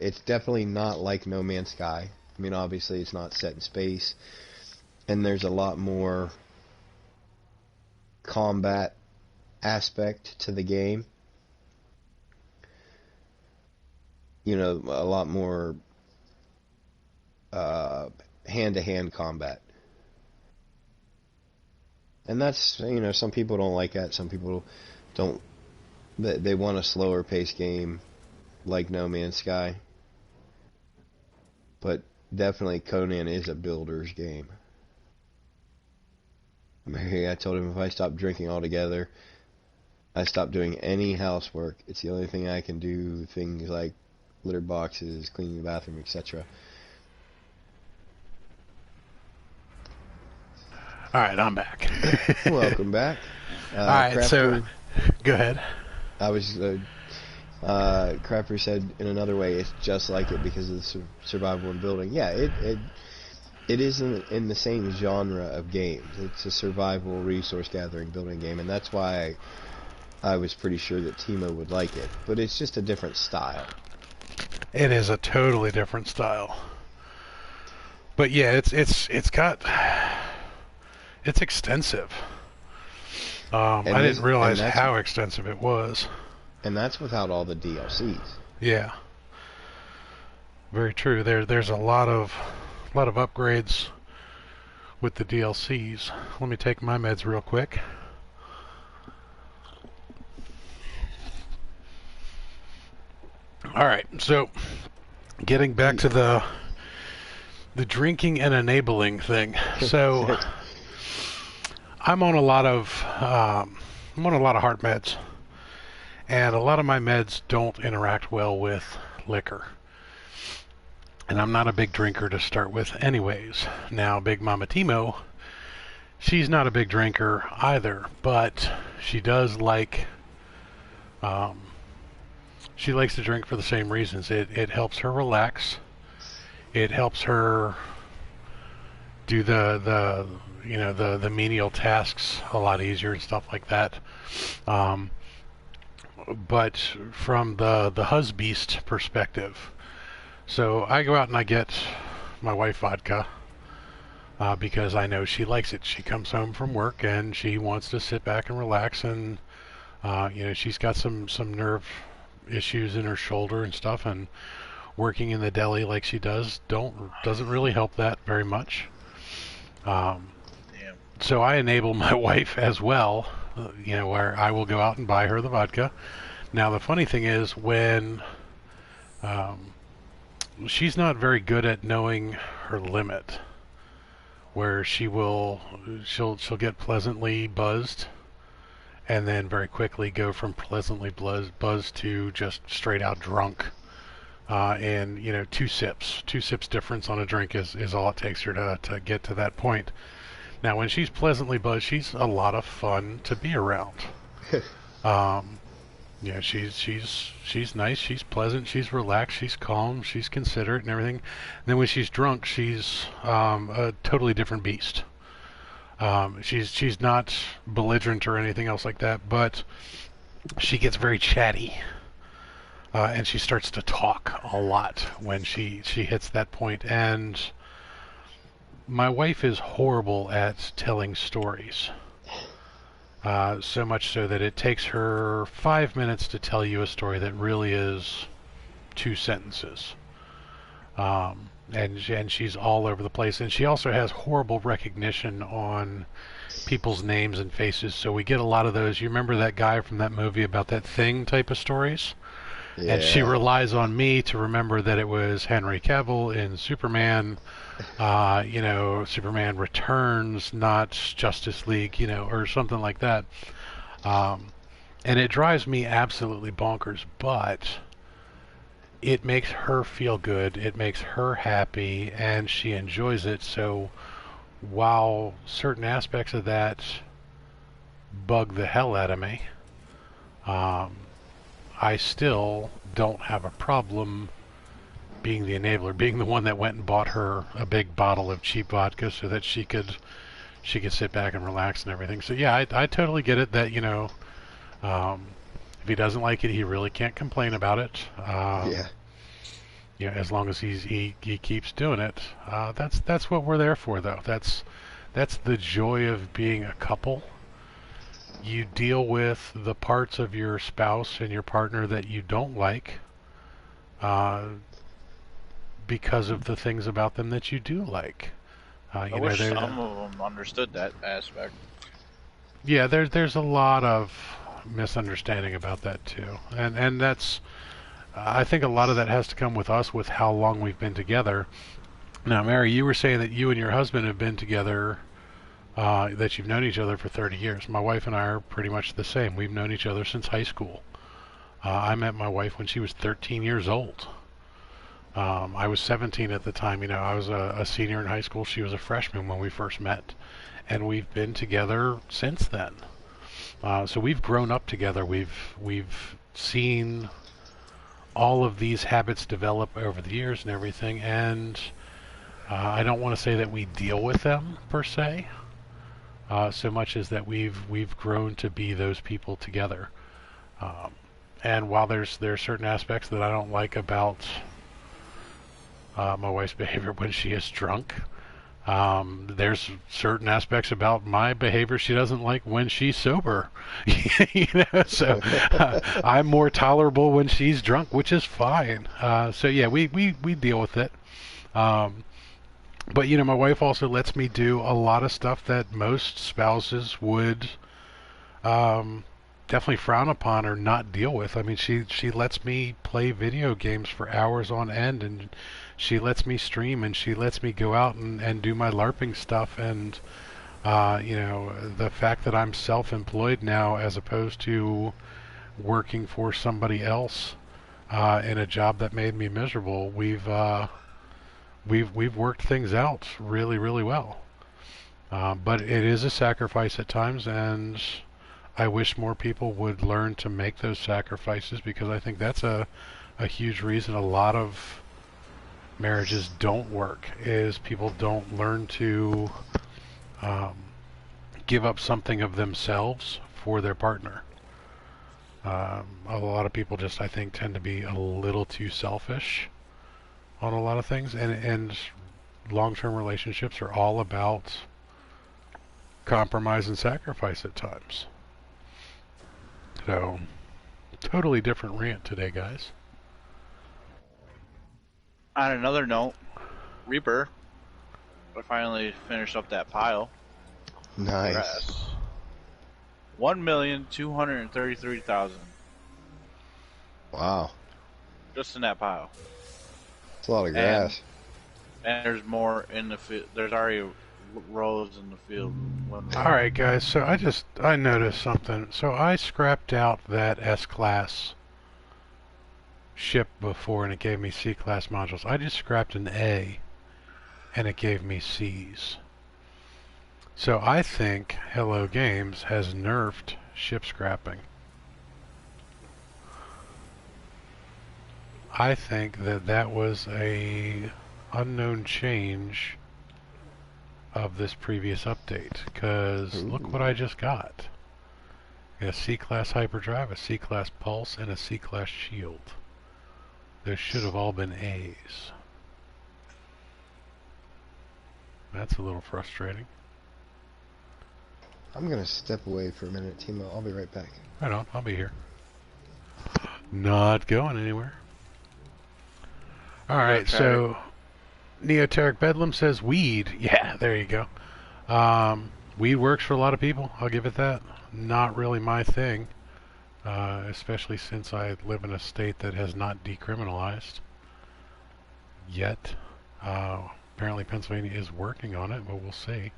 It's definitely not like No Man's Sky. I mean, obviously it's not set in space, and there's a lot more combat aspect to the game. You know, a lot more hand-to-hand combat. And that's, you know, some people don't like that. Some people don't. They want a slower paced game like No Man's Sky. But definitely Conan is a builder's game. I told him if I stop drinking altogether, I stop doing any housework. It's the only thing I can do, things like litter boxes, cleaning the bathroom, etc. All right, I'm back. Welcome back. All right, Crafter, so go ahead. I was Crafter said in another way, it's just like it because of the survival and building. Yeah, it is in the same genre of games. It's a survival, resource gathering, building game, and that's why I was pretty sure that Timo would like it. But it's just a different style. It is a totally different style. But yeah, it's extensive. I didn't realize how extensive it was. And that's without all the DLCs. Yeah. Very true. There's a lot of upgrades with the DLCs. Let me take my meds real quick. All right. So, getting back to the drinking and enabling thing. So, I'm on a lot of heart meds, and a lot of my meds don't interact well with liquor. And I'm not a big drinker to start with anyways. Now, Big Mama Timo, she's not a big drinker either, but she does like, she likes to drink for the same reasons. It helps her relax. It helps her do the menial tasks a lot easier and stuff like that. But from the husbeast perspective, so I go out and I get my wife vodka because I know she likes it. She comes home from work and she wants to sit back and relax, and she's got some nerve issues in her shoulder and stuff, and working in the deli like she doesn't really help that very much. So I enable my wife as well, where I will go out and buy her the vodka. Now the funny thing is, when she's not very good at knowing her limit, where she'll get pleasantly buzzed and then very quickly go from pleasantly buzzed to just straight out drunk. And 2 sips difference on a drink is all it takes her to get to that point. Now, when she's pleasantly buzzed, she's a lot of fun to be around. She's nice, she's pleasant, she's relaxed, she's calm, she's considerate and everything. And then when she's drunk, she's a totally different beast. She's not belligerent or anything else like that, but she gets very chatty. And she starts to talk a lot when she hits that point. And my wife is horrible at telling stories. So much so that it takes her 5 minutes to tell you a story that really is 2 sentences. And she's all over the place. And she also has horrible recognition on people's names and faces. So we get a lot of those. You remember that guy from that movie about that thing type of stories? And she Yeah. relies on me to remember that it was Henry Cavill in Superman, Superman Returns, not Justice League, or something like that. And it drives me absolutely bonkers, but it makes her feel good, it makes her happy, and she enjoys it. So while certain aspects of that bug the hell out of me, um, I still don't have a problem being the enabler, being the one that went and bought her a big bottle of cheap vodka so that she could sit back and relax and everything. So yeah, I totally get it that um, if he doesn't like it, he really can't complain about it. Yeah. As long as he keeps doing it, that's what we're there for, though. That's the joy of being a couple. You deal with the parts of your spouse and your partner that you don't like, because of the things about them that you do like. I wish some of them understood that aspect. Yeah, there's a lot of misunderstanding about that too, and that's I think a lot of that has to come with us, with how long we've been together. Now, Mary, you were saying that you and your husband have been together, that you've known each other for 30 years. My wife and I are pretty much the same. We've known each other since high school. I met my wife when she was 13 years old. I was 17 at the time. I was a senior in high school. She was a freshman when we first met. And we've been together since then. So we've grown up together. We've seen all of these habits develop over the years and everything. And I don't want to say that we deal with them per se, so much as that we've grown to be those people together. And while there's certain aspects that I don't like about my wife's behavior when she is drunk, there's certain aspects about my behavior she doesn't like when she's sober. So I'm more tolerable when she's drunk, which is fine. So yeah, we deal with it. But my wife also lets me do a lot of stuff that most spouses would definitely frown upon or not deal with. I mean, she lets me play video games for hours on end, and she lets me stream, and she lets me go out and do my LARPing stuff. And the fact that I'm self-employed now as opposed to working for somebody else in a job that made me miserable, we've worked things out really, really well. But it is a sacrifice at times, and I wish more people would learn to make those sacrifices, because I think that's a huge reason a lot of marriages don't work, is people don't learn to give up something of themselves for their partner. A lot of people just, I think, tend to be a little too selfish on a lot of things, and long-term relationships are all about compromise and sacrifice at times. So, totally different rant today, guys. On another note, Reaper, I finally finished up that pile. Nice. Grass. 1,233,000 Wow. just in that pile. It's a lot of grass. And there's more in the field. There's already rows in the field. Alright, guys, so I noticed something. So I scrapped out that S-Class ship before, and it gave me C-Class modules. I just scrapped an A, and it gave me C's. So I think Hello Games has nerfed ship scrapping. I think that was a unknown change of this previous update, because look what I just got. A C-Class Hyperdrive, a C-Class Pulse, and a C-Class Shield. Those should have all been A's. That's a little frustrating. I'm going to step away for a minute, Timo. I'll be right back. Right on, I'll be here. Not going anywhere. Alright, Okay. so Neoteric Bedlam says weed. Yeah, there you go. Weed works for a lot of people, I'll give it that. Not really my thing. especially since I live in a state that has not decriminalized yet. Apparently Pennsylvania is working on it, but we'll see.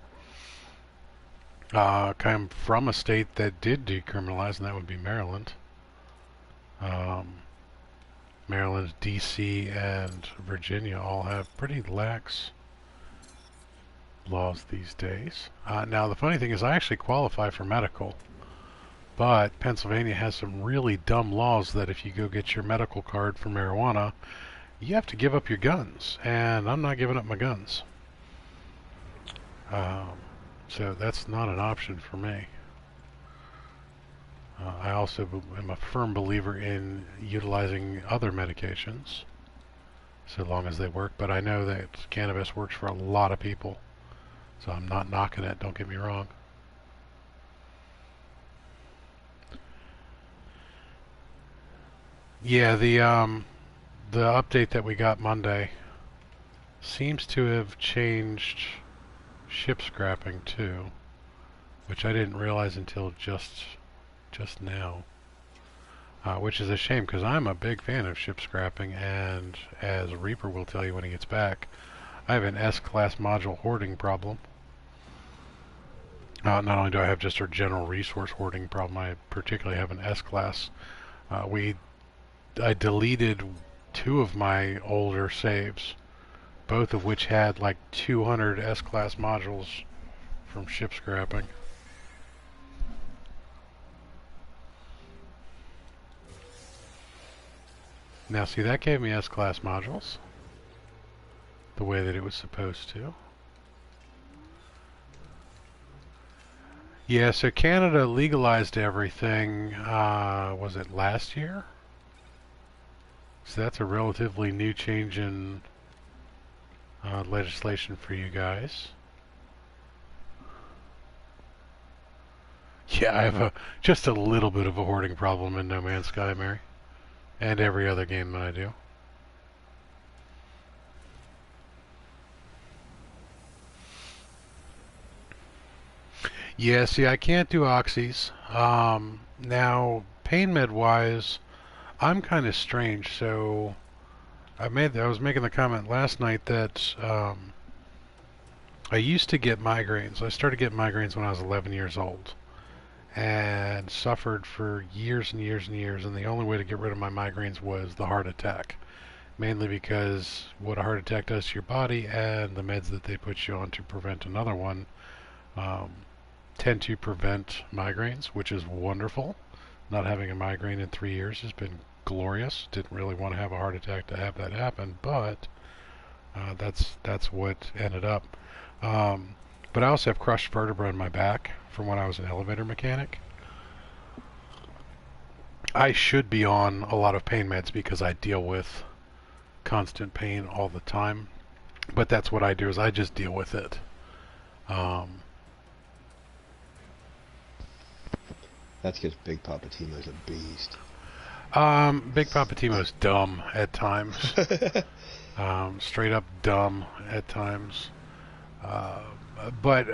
I'm from a state that did decriminalize, and that would be Maryland. Maryland, D.C., and Virginia all have pretty lax laws these days. Now, the funny thing is I actually qualify for medical, but Pennsylvania has some really dumb laws that if you go get your medical card for marijuana, you have to give up your guns, and I'm not giving up my guns. So that's not an option for me. I also am a firm believer in utilizing other medications, so long as they work, but I know that cannabis works for a lot of people, so I'm not knocking it, don't get me wrong. Yeah, the update that we got Monday seems to have changed ship scrapping too, which I didn't realize until just now, which is a shame because I'm a big fan of ship scrapping, and as Reaper will tell you when he gets back, I have an S-class module hoarding problem. Not only do I have just a general resource hoarding problem, I particularly have an S-class. I deleted 2 of my older saves, both of which had like 200 S-class modules from ship scrapping. Now see, that gave me S-class modules the way that it was supposed to. Yeah, so Canada legalized everything, was it last year? So that's a relatively new change in legislation for you guys. Yeah, I have just a little bit of a hoarding problem in No Man's Sky, Mary. And every other game that I do. Yeah, see, I can't do oxys. Now, pain med wise, I'm kind of strange. So, I was making the comment last night that I used to get migraines. I started getting migraines when I was 11 years old, and suffered for years and years and years. And the only way to get rid of my migraines was the heart attack, mainly because what a heart attack does to your body and the meds that they put you on to prevent another one. Tend to prevent migraines, which is wonderful. Not having a migraine in 3 years has been glorious. Didn't really want to have a heart attack to have that happen, but that's what ended up. But I also have crushed vertebra in my back from when I was an elevator mechanic. I should be on a lot of pain meds because I deal with constant pain all the time, but that's what I do, is I just deal with it. That's because Big Papa Timo's a beast. Big Papa Timo's dumb at times. Straight up dumb at times. But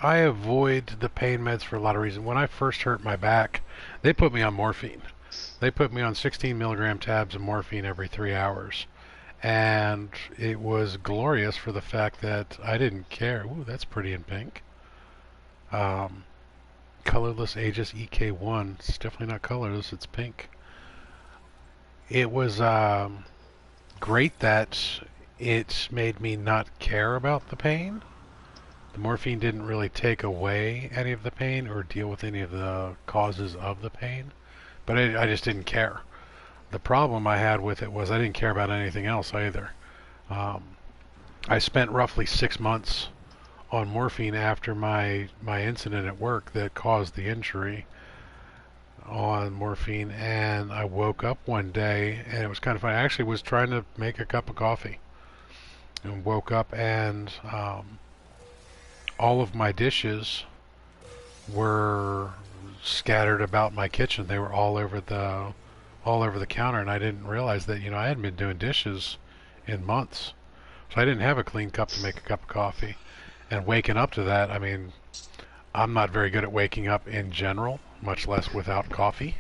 I avoid the pain meds for a lot of reasons. When I first hurt my back, they put me on morphine. They put me on 16 milligram tabs of morphine every 3 hours. And it was glorious for the fact that I didn't care. Ooh, that's pretty in pink. Colorless Aegis EK1. It's definitely not colorless, it's pink. It was great that it made me not care about the pain. The morphine didn't really take away any of the pain or deal with any of the causes of the pain, but I just didn't care. The problem I had with it was I didn't care about anything else either. I spent roughly 6 months on morphine after my incident at work that caused the injury, on morphine, and I woke up one day and it was kind of funny. I actually was trying to make a cup of coffee and woke up, and all of my dishes were scattered about my kitchen. They were all over the counter, and I didn't realize that, I hadn't been doing dishes in months, so I didn't have a clean cup to make a cup of coffee. And waking up to that, I mean, I'm not very good at waking up in general, much less without coffee.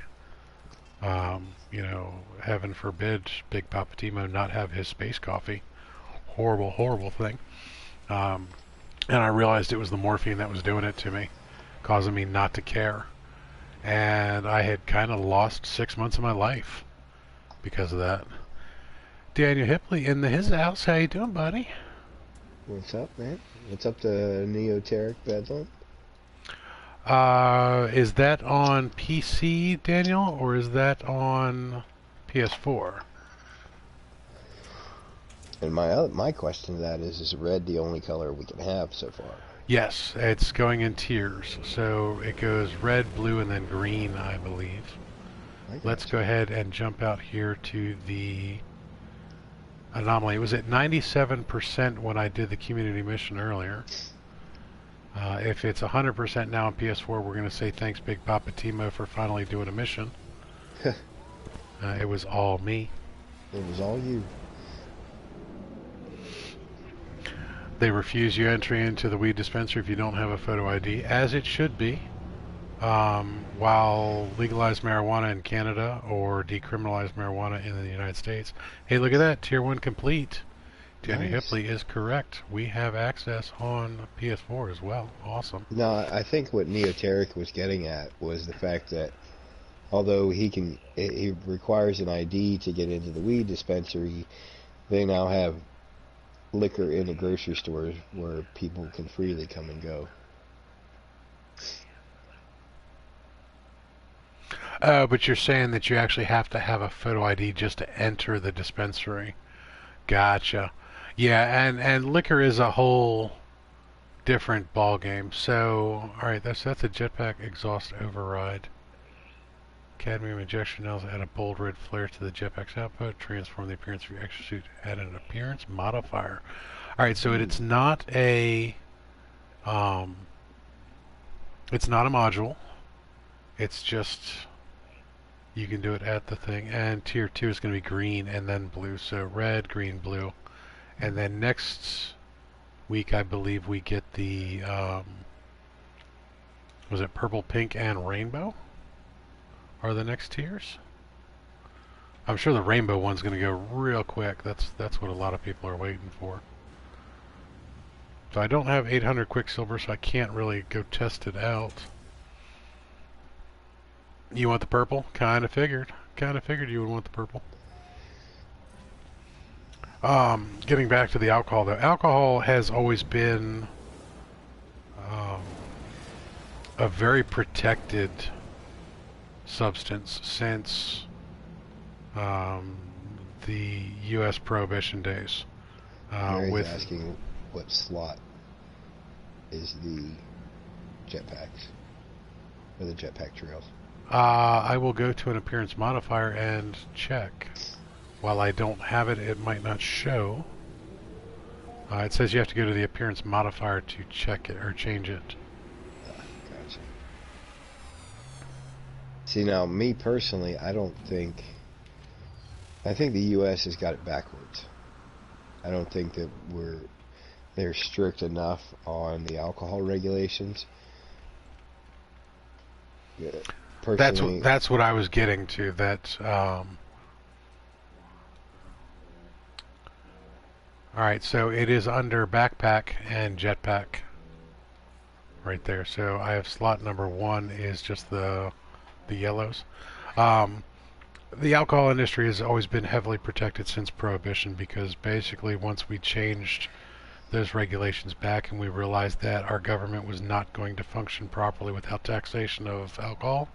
You know, heaven forbid Big Papa Timo not have his space coffee. Horrible, horrible thing. And I realized it was the morphine that was doing it to me, causing me not to care. And I had kind of lost 6 months of my life because of that. Daniel Hipley in his house. How you doing, buddy? What's up, man? What's up to Neoteric Bedlam? Is that on PC, Daniel, or is that on PS4? And my question to that is red the only color we can have so far? Yes, it's going in tiers. So it goes red, blue, and then green, I believe. Let's go ahead and jump out here to the anomaly. It was at 97% when I did the community mission earlier. If it's 100% now on PS4, we're going to say thanks, Big Papa Timo, for finally doing a mission. It was all me. It was all you. They refuse you entry into the weed dispensary if you don't have a photo ID, as it should be. While legalized marijuana in Canada or decriminalized marijuana in the United States. Hey, look at that. Tier 1 complete. Danny Nice. Hipley is correct. We have access on PS4 as well. Awesome. No, I think what Neoteric was getting at was the fact that although he requires an ID to get into the weed dispensary, they now have liquor in the grocery stores where people can freely come and go. But you're saying that you actually have to have a photo ID just to enter the dispensary. Gotcha. Yeah, and liquor is a whole different ball game. So, all right, that's a jetpack exhaust override. Cadmium injection nails add a bold red flare to the jetpack's output. Transform the appearance of your exosuit. Add an appearance modifier. All right, so it's not a module. It's just you can do it at the thing. And tier 2 is going to be green and then blue. So red, green, blue. And then next week, I believe we get the, was it purple, pink, and rainbow? Are the next tiers? I'm sure the rainbow one's going to go real quick. That's what a lot of people are waiting for. So I don't have 800 Quicksilver, so I can't really go test it out. You want the purple? Kind of figured. Kind of figured you would want the purple. Getting back to the alcohol, though. Alcohol has always been a very protected substance since the U.S. Prohibition days. Mary's asking what slot is the jetpacks, or the jetpack trails. I will go to an appearance modifier and check. While I don't have it, it might not show. It says you have to go to the appearance modifier to check it or change it. Gotcha. See, now, me personally, I think the U.S. has got it backwards. I don't think that they're strict enough on the alcohol regulations. Yeah, personally, that's what I was getting to. That all right, so it is under backpack and jetpack right there. So I have slot number 1 is just the yellows. The alcohol industry has always been heavily protected since Prohibition, because basically once we changed those regulations back and we realized that our government was not going to function properly without taxation of alcohol,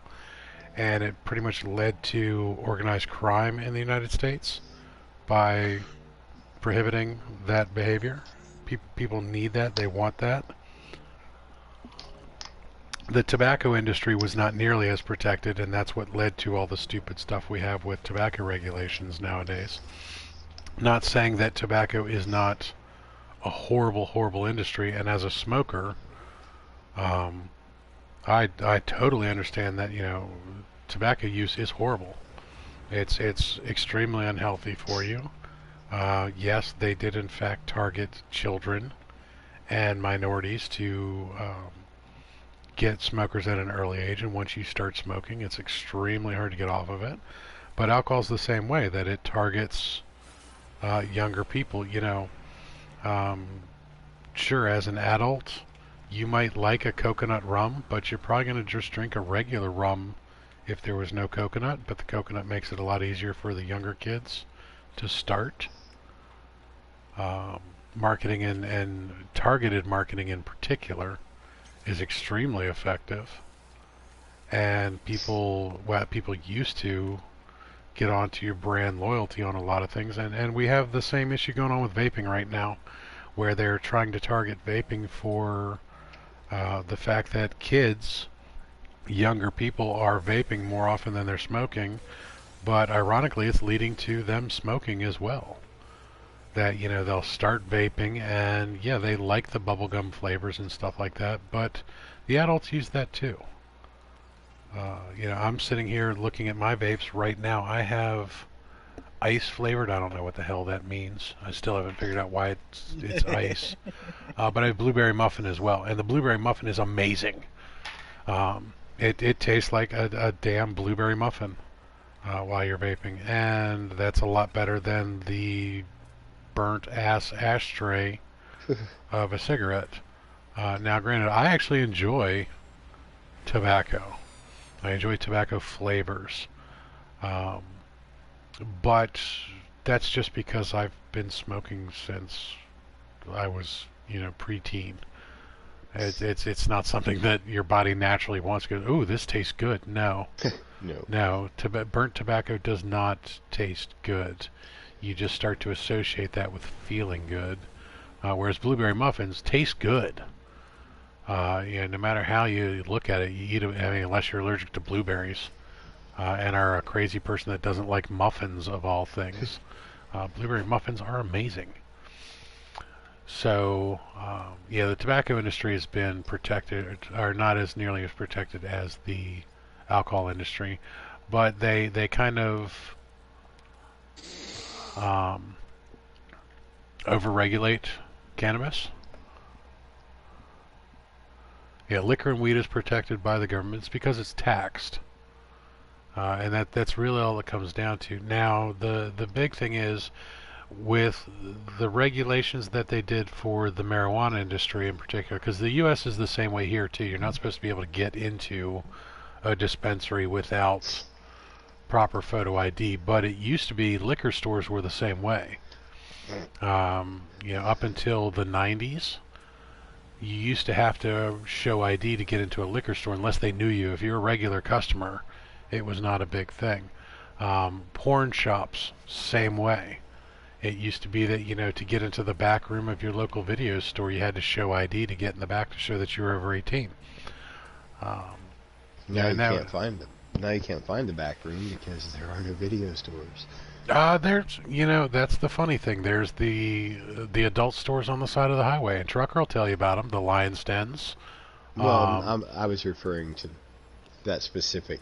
and it pretty much led to organized crime in the United States by prohibiting that behavior. People need that. They want that. The tobacco industry was not nearly as protected, and that's what led to all the stupid stuff we have with tobacco regulations nowadays. Not saying that tobacco is not a horrible, horrible industry, and as a smoker, I totally understand that, tobacco use is horrible. It's extremely unhealthy for you. Yes, they did in fact target children and minorities to get smokers at an early age, and once you start smoking, it's extremely hard to get off of it. But alcohol's the same way, that it targets younger people. Um, sure, as an adult, you might like a coconut rum, but you're probably going to just drink a regular rum if there was no coconut, but the coconut makes it a lot easier for the younger kids to start. Marketing and targeted marketing in particular is extremely effective, and people used to get onto your brand loyalty on a lot of things, and we have the same issue going on with vaping right now, where they're trying to target vaping for the fact that kids, younger people, are vaping more often than they're smoking, but ironically it's leading to them smoking as well. That, they'll start vaping, and yeah, they like the bubblegum flavors and stuff like that, but the adults use that too. I'm sitting here looking at my vapes right now. I have ice flavored. I don't know what the hell that means. I still haven't figured out why it's ice. But I have blueberry muffin as well, and the blueberry muffin is amazing. It tastes like a damn blueberry muffin while you're vaping, and that's a lot better than the burnt ass ashtray of a cigarette. Now, granted, I actually enjoy tobacco. I enjoy tobacco flavors. But that's just because I've been smoking since I was, preteen. It's not something that your body naturally wants to go, ooh, this tastes good. No. No. Burnt tobacco does not taste good. You just start to associate that with feeling good. Whereas blueberry muffins taste good. No matter how you look at it, you eat them, unless you're allergic to blueberries and are a crazy person that doesn't like muffins of all things. Blueberry muffins are amazing. So, the tobacco industry has been protected, or not as nearly as protected as the alcohol industry, but they kind of overregulate cannabis. Yeah, liquor and weed is protected by the government. It's because it's taxed. And that's really all it comes down to. Now, the big thing is, with the regulations that they did for the marijuana industry in particular, because the U.S. is the same way here, too. You're not supposed to be able to get into a dispensary without proper photo ID, but it used to be liquor stores were the same way. Up until the 90s, you used to have to show ID to get into a liquor store unless they knew you. If you're a regular customer, it was not a big thing. Porn shops, same way. It used to be that, to get into the back room of your local video store, you had to show ID to get in the back to show that you were over 18. Now you can't find them. Now you can't find the back room because there are no video stores. That's the funny thing. There's the adult stores on the side of the highway, and Trucker will tell you about them, the Lion's Dens. Well, I was referring to that specific,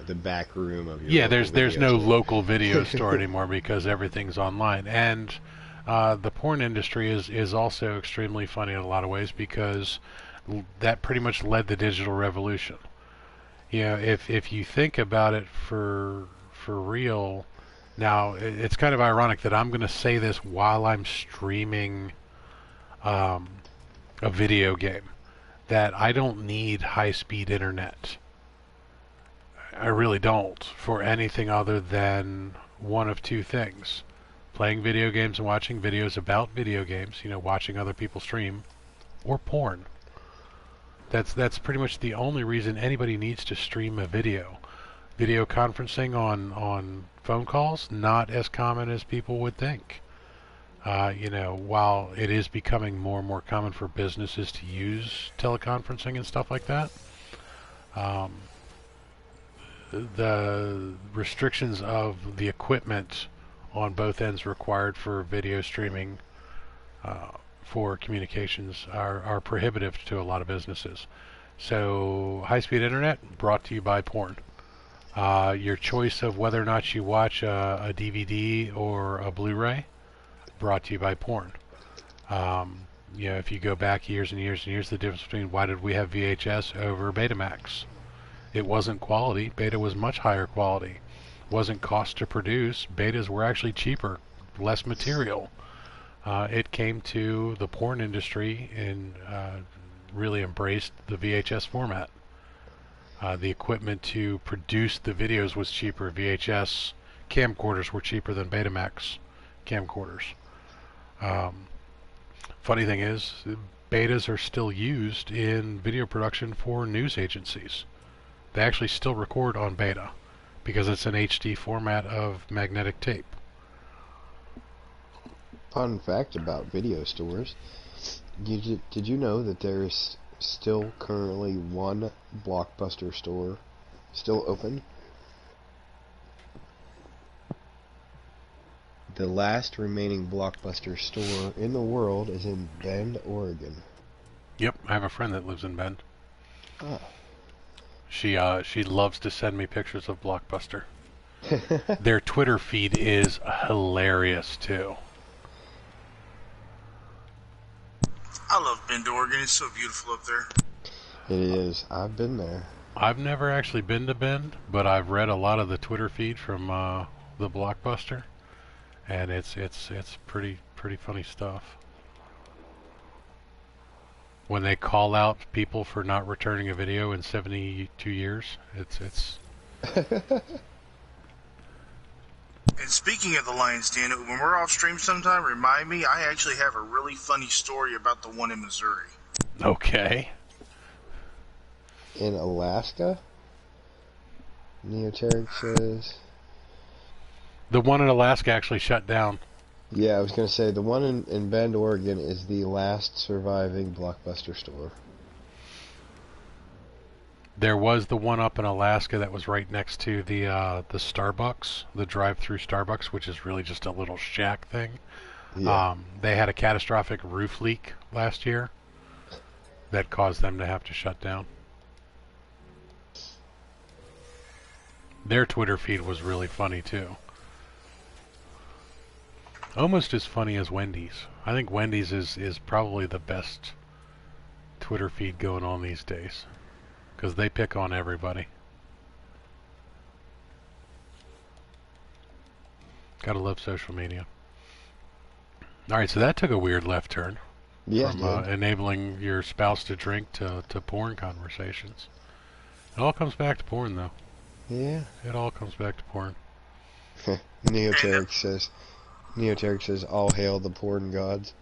the back room of your there's no store. local video store anymore because everything's online. And the porn industry is also extremely funny in a lot of ways because that pretty much led the digital revolution. If you think about it for real, now it's kind of ironic that I'm going to say this while I'm streaming a video game, that I don't need high-speed internet. I really don't, for anything other than one of two things: playing video games and watching videos about video games, watching other people stream, or porn. That's pretty much the only reason anybody needs to stream a video. Video conferencing on phone calls, not as common as people would think. While it is becoming more and more common for businesses to use teleconferencing and stuff like that, the restrictions of the equipment on both ends required for video streaming for communications are prohibitive to a lot of businesses. So high-speed internet brought to you by porn. Your choice of whether or not you watch a DVD or a Blu-ray brought to you by porn. You know, if you go back years and years and years, the difference between why did we have VHS over Betamax? It wasn't quality. Beta was much higher quality. Wasn't cost to produce. Betas were actually cheaper, less material. It came to the porn industry and really embraced the VHS format. The equipment to produce the videos was cheaper. VHS camcorders were cheaper than Betamax camcorders. Funny thing is, betas are still used in video production for news agencies. They actually still record on beta because it's an HD format of magnetic tape. Fun fact about video stores. Did you know that there is still currently one Blockbuster store still open? The last remaining Blockbuster store in the world is in Bend, Oregon. Yep, I have a friend that lives in Bend. Oh. She loves to send me pictures of Blockbuster. Their Twitter feed is hilarious too. I love Bend, Oregon. It's so beautiful up there. It is. I've been there. I've never actually been to Bend, but I've read a lot of the Twitter feed from the Blockbuster, and it's pretty funny stuff. When they call out people for not returning a video in 72 years, it's. And speaking of the Lions Den, when we're off stream sometime, remind me. I actually have a really funny story about the one in Missouri. Okay. In Alaska? Neoteric says. The one in Alaska actually shut down. Yeah, I was going to say, the one in Bend, Oregon is the last surviving Blockbuster store. There was the one up in Alaska that was right next to the Starbucks, the drive-through Starbucks, which is really just a little shack thing. Yeah. They had a catastrophic roof leak last year that caused them to have to shut down. Their Twitter feed was really funny too. Almost as funny as Wendy's. I think Wendy's is probably the best Twitter feed going on these days, because they pick on everybody. Gotta love social media. Alright, so that took a weird left turn. Yeah, From enabling your spouse to drink to porn conversations. It all comes back to porn, though. Yeah. It all comes back to porn. Neoteric says, all hail the porn gods.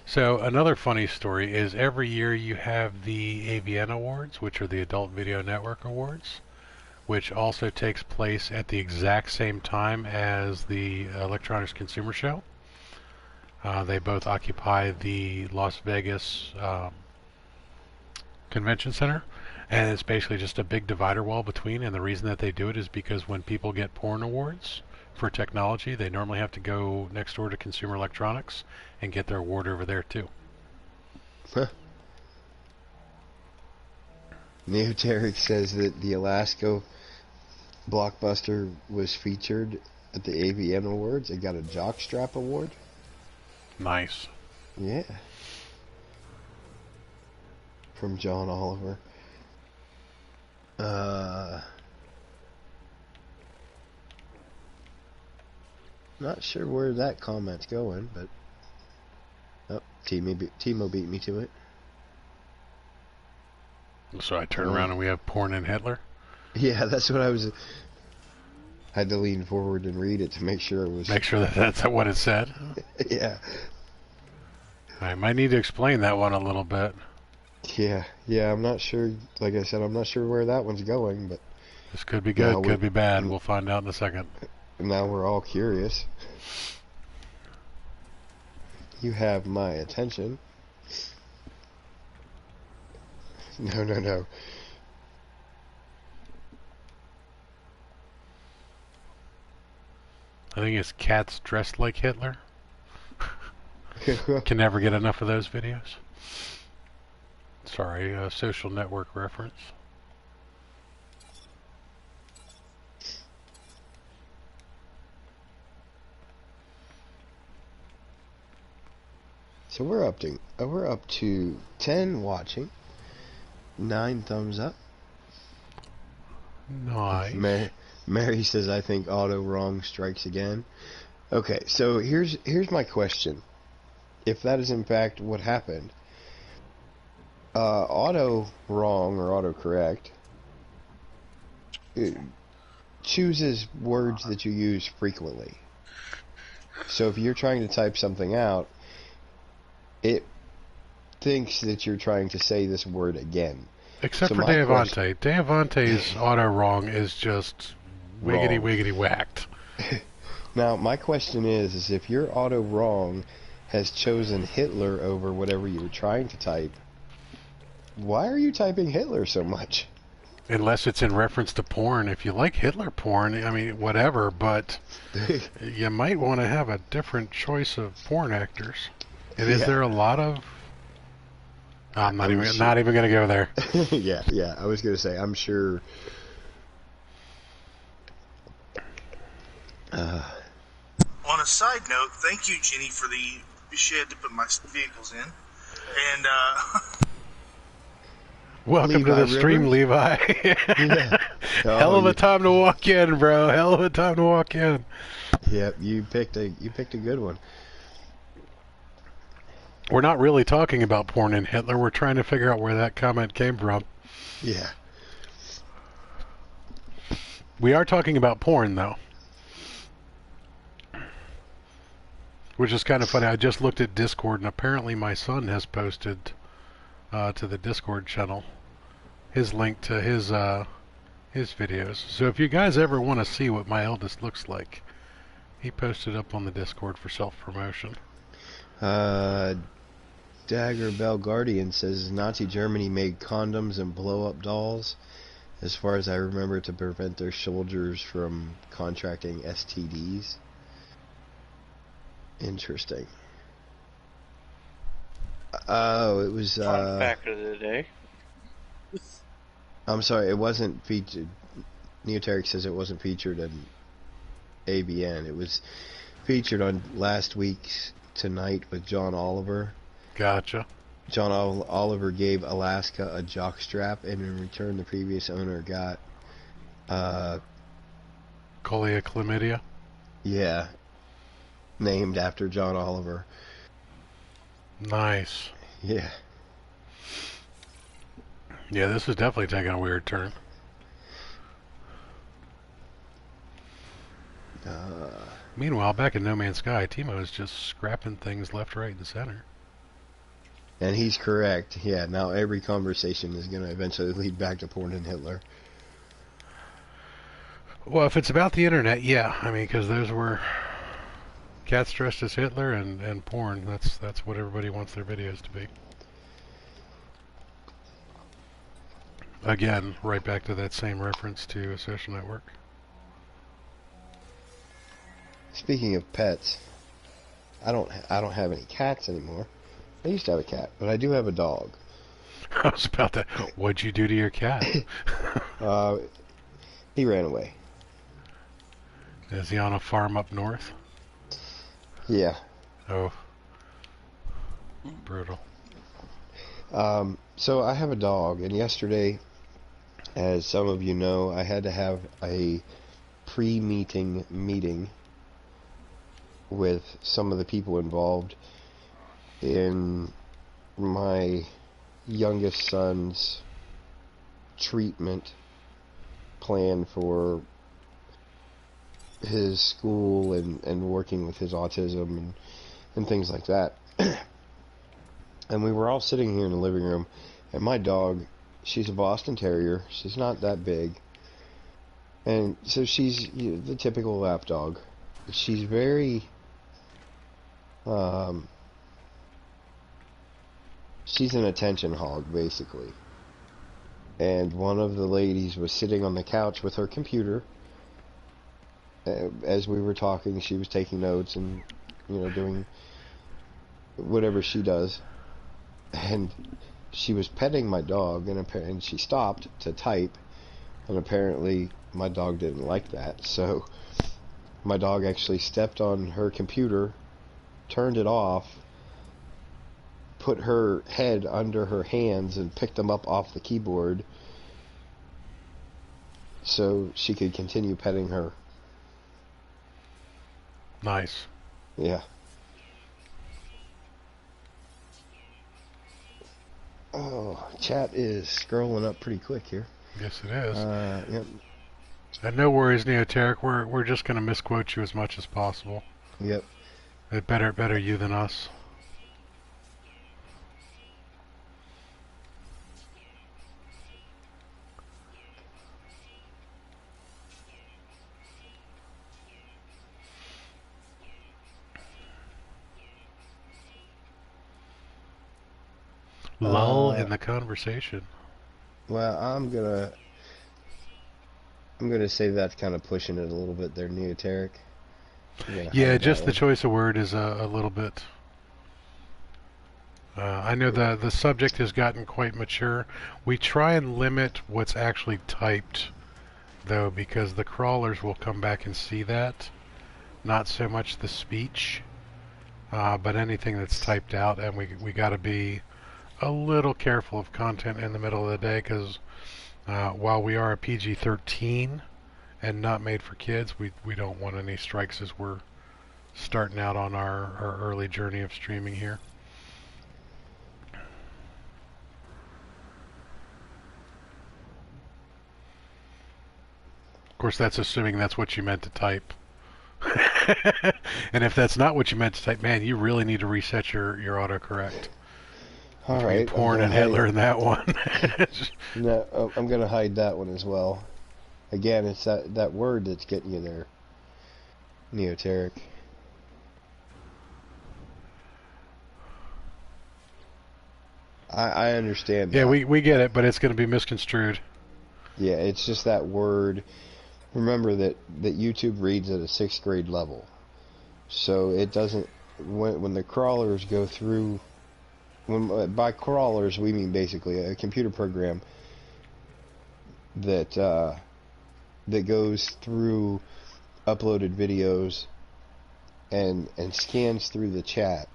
So another funny story is every year you have the AVN Awards, which are the Adult Video Network Awards, which also takes place at the exact same time as the Electronics Consumer Show. They both occupy the Las Vegas Convention Center, and it's basically just a big divider wall between, and the reason that they do it is because when people get porn awards for technology, they normally have to go next door to Consumer Electronics and get their award over there too. Huh. Neoteric says that the Alaska Blockbuster was featured at the AVN Awards. It got a Jockstrap Award. Nice. Yeah. From John Oliver. Not sure where that comment's going, but Timo beat me to it. So I turn around and we have porn and Hitler. Yeah, that's what I was. Had to lean forward and read it to make sure it was. Make sure that that's what it said. Yeah. I might need to explain that one a little bit. Yeah, I'm not sure. Like I said, I'm not sure where that one's going, but this could be good, could be bad. We'll find out in a second. Now we're all curious. You have my attention. No. I think it's cats dressed like Hitler. Can never get enough of those videos. Sorry, social network reference. So we're up to 10 watching, 9 thumbs up. Nice. Mary says, I think auto wrong strikes again. Okay, so here's my question. If that is in fact what happened, auto wrong or auto correct chooses words that you use frequently. So if you're trying to type something out, it thinks that you're trying to say this word again. Except So for my Deavante. Deavante's auto wrong is just wiggity Wrong. wiggity whacked. Now, my question is if your auto wrong has chosen Hitler over whatever you were trying to type, why are you typing Hitler so much? Unless it's in reference to porn. If you like Hitler porn, I mean, whatever, but you might want to have a different choice of porn actors. And is Yeah. there a lot of... I'm not I'm even sure. not even going to go there. yeah, I was going to say, I'm sure... On a side note, thank you, Jenny, for the shed to put my vehicles in. And, Welcome to Levi the stream, Rivers? Levi. Yeah. Hell of Oh, a time to walk in, bro. Hell of a time to walk in. Yep, you picked a good one. We're not really talking about porn and Hitler. We're trying to figure out where that comment came from. Yeah. We are talking about porn, though. Which is kind of funny. I just looked at Discord, and apparently my son has posted to the Discord channel his link to his videos. So if you guys ever want to see what my eldest looks like, he posted up on the Discord for self-promotion. Dagger Bell Guardian says Nazi Germany made condoms and blow-up dolls, as far as I remember, to prevent their soldiers from contracting STDs. Interesting. Oh, it was... Fun fact of the day. I'm sorry, it wasn't featured... Neoteric says it wasn't featured in ABN. It was featured on last week's Tonight with John Oliver. Gotcha. John Oliver gave Alaska a jockstrap, and in return the previous owner got... Colia chlamydia. Yeah. Named after John Oliver. Nice. Yeah. Yeah, this is definitely taking a weird turn. Meanwhile, back in No Man's Sky, Timo is just scrapping things left, right, and center. And he's correct. Yeah, now every conversation is going to eventually lead back to porn and Hitler. Well, if it's about the internet, yeah. I mean, because those were cats dressed as Hitler and porn. That's what everybody wants their videos to be. Again, right back to that same reference to a social network. Speaking of pets, I don't have any cats anymore. I used to have a cat, but I do have a dog. I was about to... What'd you do to your cat? He ran away. Is he on a farm up north? Yeah. Oh. Brutal. So I have a dog, and yesterday, as some of you know, I had to have a pre-meeting meeting with some of the people involved in my youngest son's treatment plan for his school and working with his autism and things like that. And we were all sitting here in the living room, and my dog, she's a Boston Terrier. She's not that big. And so she's the typical lap dog. She's very... she's an attention hog, basically. And one of the ladies was sitting on the couch with her computer. As we were talking, she was taking notes and, doing whatever she does. And she was petting my dog, and she stopped to type. And apparently my dog didn't like that. So my dog actually stepped on her computer, turned it off, put her head under her hands and picked them up off the keyboard so she could continue petting her. Nice. Yeah. Oh, chat is scrolling up pretty quick here. Yes, it is. Yep. And no worries, Neoteric. We're just going to misquote you as much as possible. Yep. Better you than us. Lull in the conversation. Well, I'm gonna say that's kind of pushing it a little bit there, Neoteric. Yeah, just the choice of word is a little bit. I know the subject has gotten quite mature. We try and limit what's actually typed, though, because the crawlers will come back and see that. Not so much the speech, but anything that's typed out, and we got to be a little careful of content in the middle of the day, because while we are a PG-13 and not made for kids, we don't want any strikes as we're starting out on our early journey of streaming here. Of course, that's assuming that's what you meant to type. And if that's not what you meant to type, man, you really need to reset your autocorrect. All right. Porn and Hitler in that one. No, I'm gonna hide that one as well. Again, it's that word that's getting you there, Neoteric. I understand that. Yeah, we get it, but it's going to be misconstrued. Yeah, it's just that word. Remember that YouTube reads at a 6th grade level, so it doesn't. When the crawlers go through, by crawlers we mean basically a computer program that goes through uploaded videos and scans through the chat.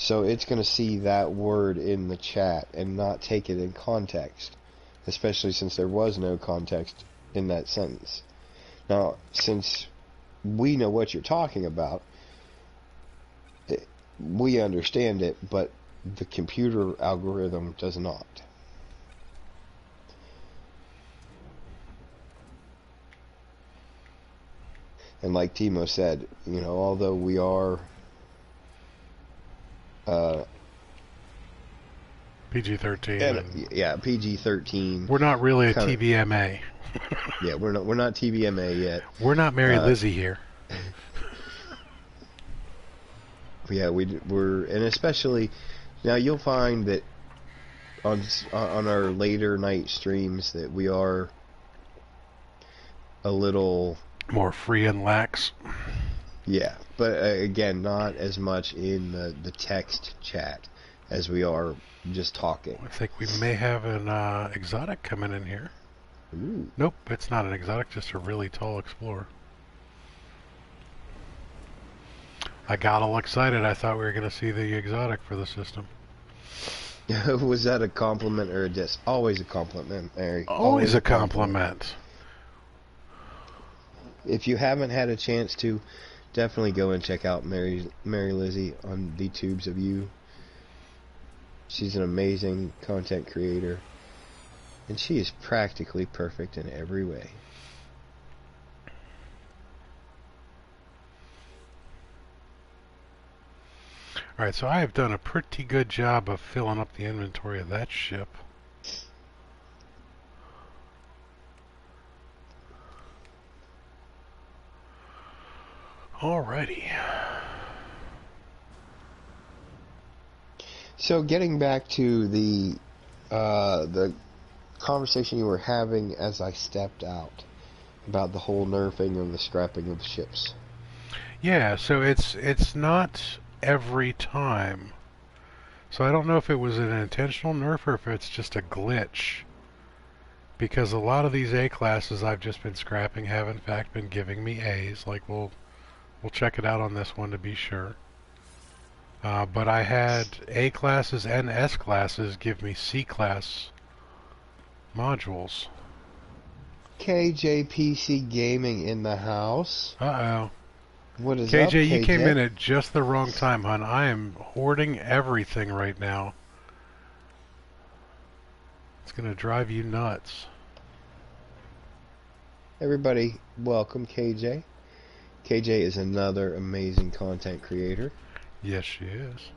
So it's going to see that word in the chat and not take it in context, especially since there was no context in that sentence. Now, since we know what you're talking about, we understand it, but the computer algorithm does not. And like Timo said, although we are PG-13. Yeah, PG-13. We're not really a TVMA. Yeah, we're not TVMA yet. We're not Mary Lizzie here. Yeah, we're, and especially now you'll find that on our later night streams that we are a little more free and lax. Yeah, but again, not as much in the text chat as we are just talking. I think we may have an exotic coming in here. Ooh. Nope, it's not an exotic, just a really tall explorer. I got all excited. I thought we were going to see the exotic for the system. Was that a compliment or a diss? Always a compliment, Mary. Always a compliment. If you haven't had a chance to, definitely go and check out Mary Lizzie on the Tubes of You. She's an amazing content creator, and she is practically perfect in every way. Alright, so I have done a pretty good job of filling up the inventory of that ship. Alrighty. So getting back to the conversation you were having as I stepped out about the whole nerfing of the scrapping of ships. Yeah, so it's not every time. So I don't know if it was an intentional nerf or if it's just a glitch. Because a lot of these A classes I've just been scrapping have in fact been giving me A's. Like we'll check it out on this one to be sure. But I had A classes and S classes give me C class modules. KJPC Gaming in the house. Uh-oh. What is up, KJ, you KJ? came in at just the wrong time, hon. I am hoarding everything right now. It's going to drive you nuts. Everybody, welcome KJ. KJ is another amazing content creator. Yes, she is.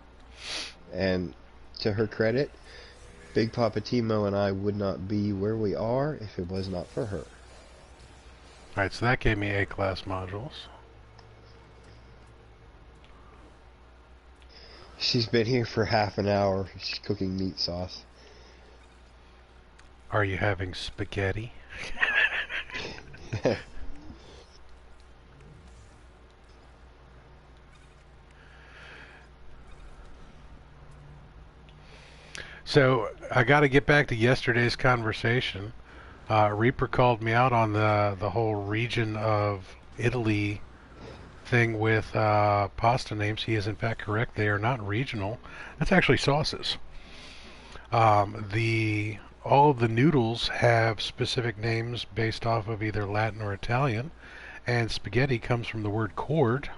And to her credit, Big Papa Timo and I would not be where we are if it was not for her. Alright, so that gave me A-class modules. She's been here for half an hour. She's cooking meat sauce. Are you having spaghetti? So, I got to get back to yesterday's conversation. Reaper called me out on the whole region of Italy thing with pasta names. He is in fact correct. They are not regional. That's actually sauces. All of the noodles have specific names based off of either Latin or Italian, and spaghetti comes from the word cord.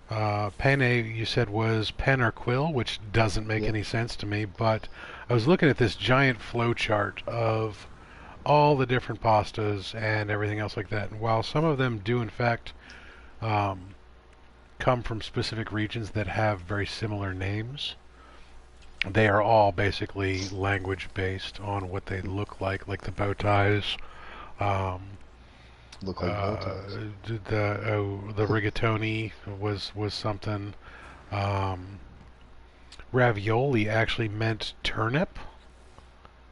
Penne, you said, was pen or quill, which doesn't make any sense to me, but I was looking at this giant flow chart of all the different pastas and everything else like that, and while some of them do in fact come from specific regions that have very similar names, they are all basically language based on what they look like the bow ties. Look like bow ties. The rigatoni was something. Ravioli actually meant turnip,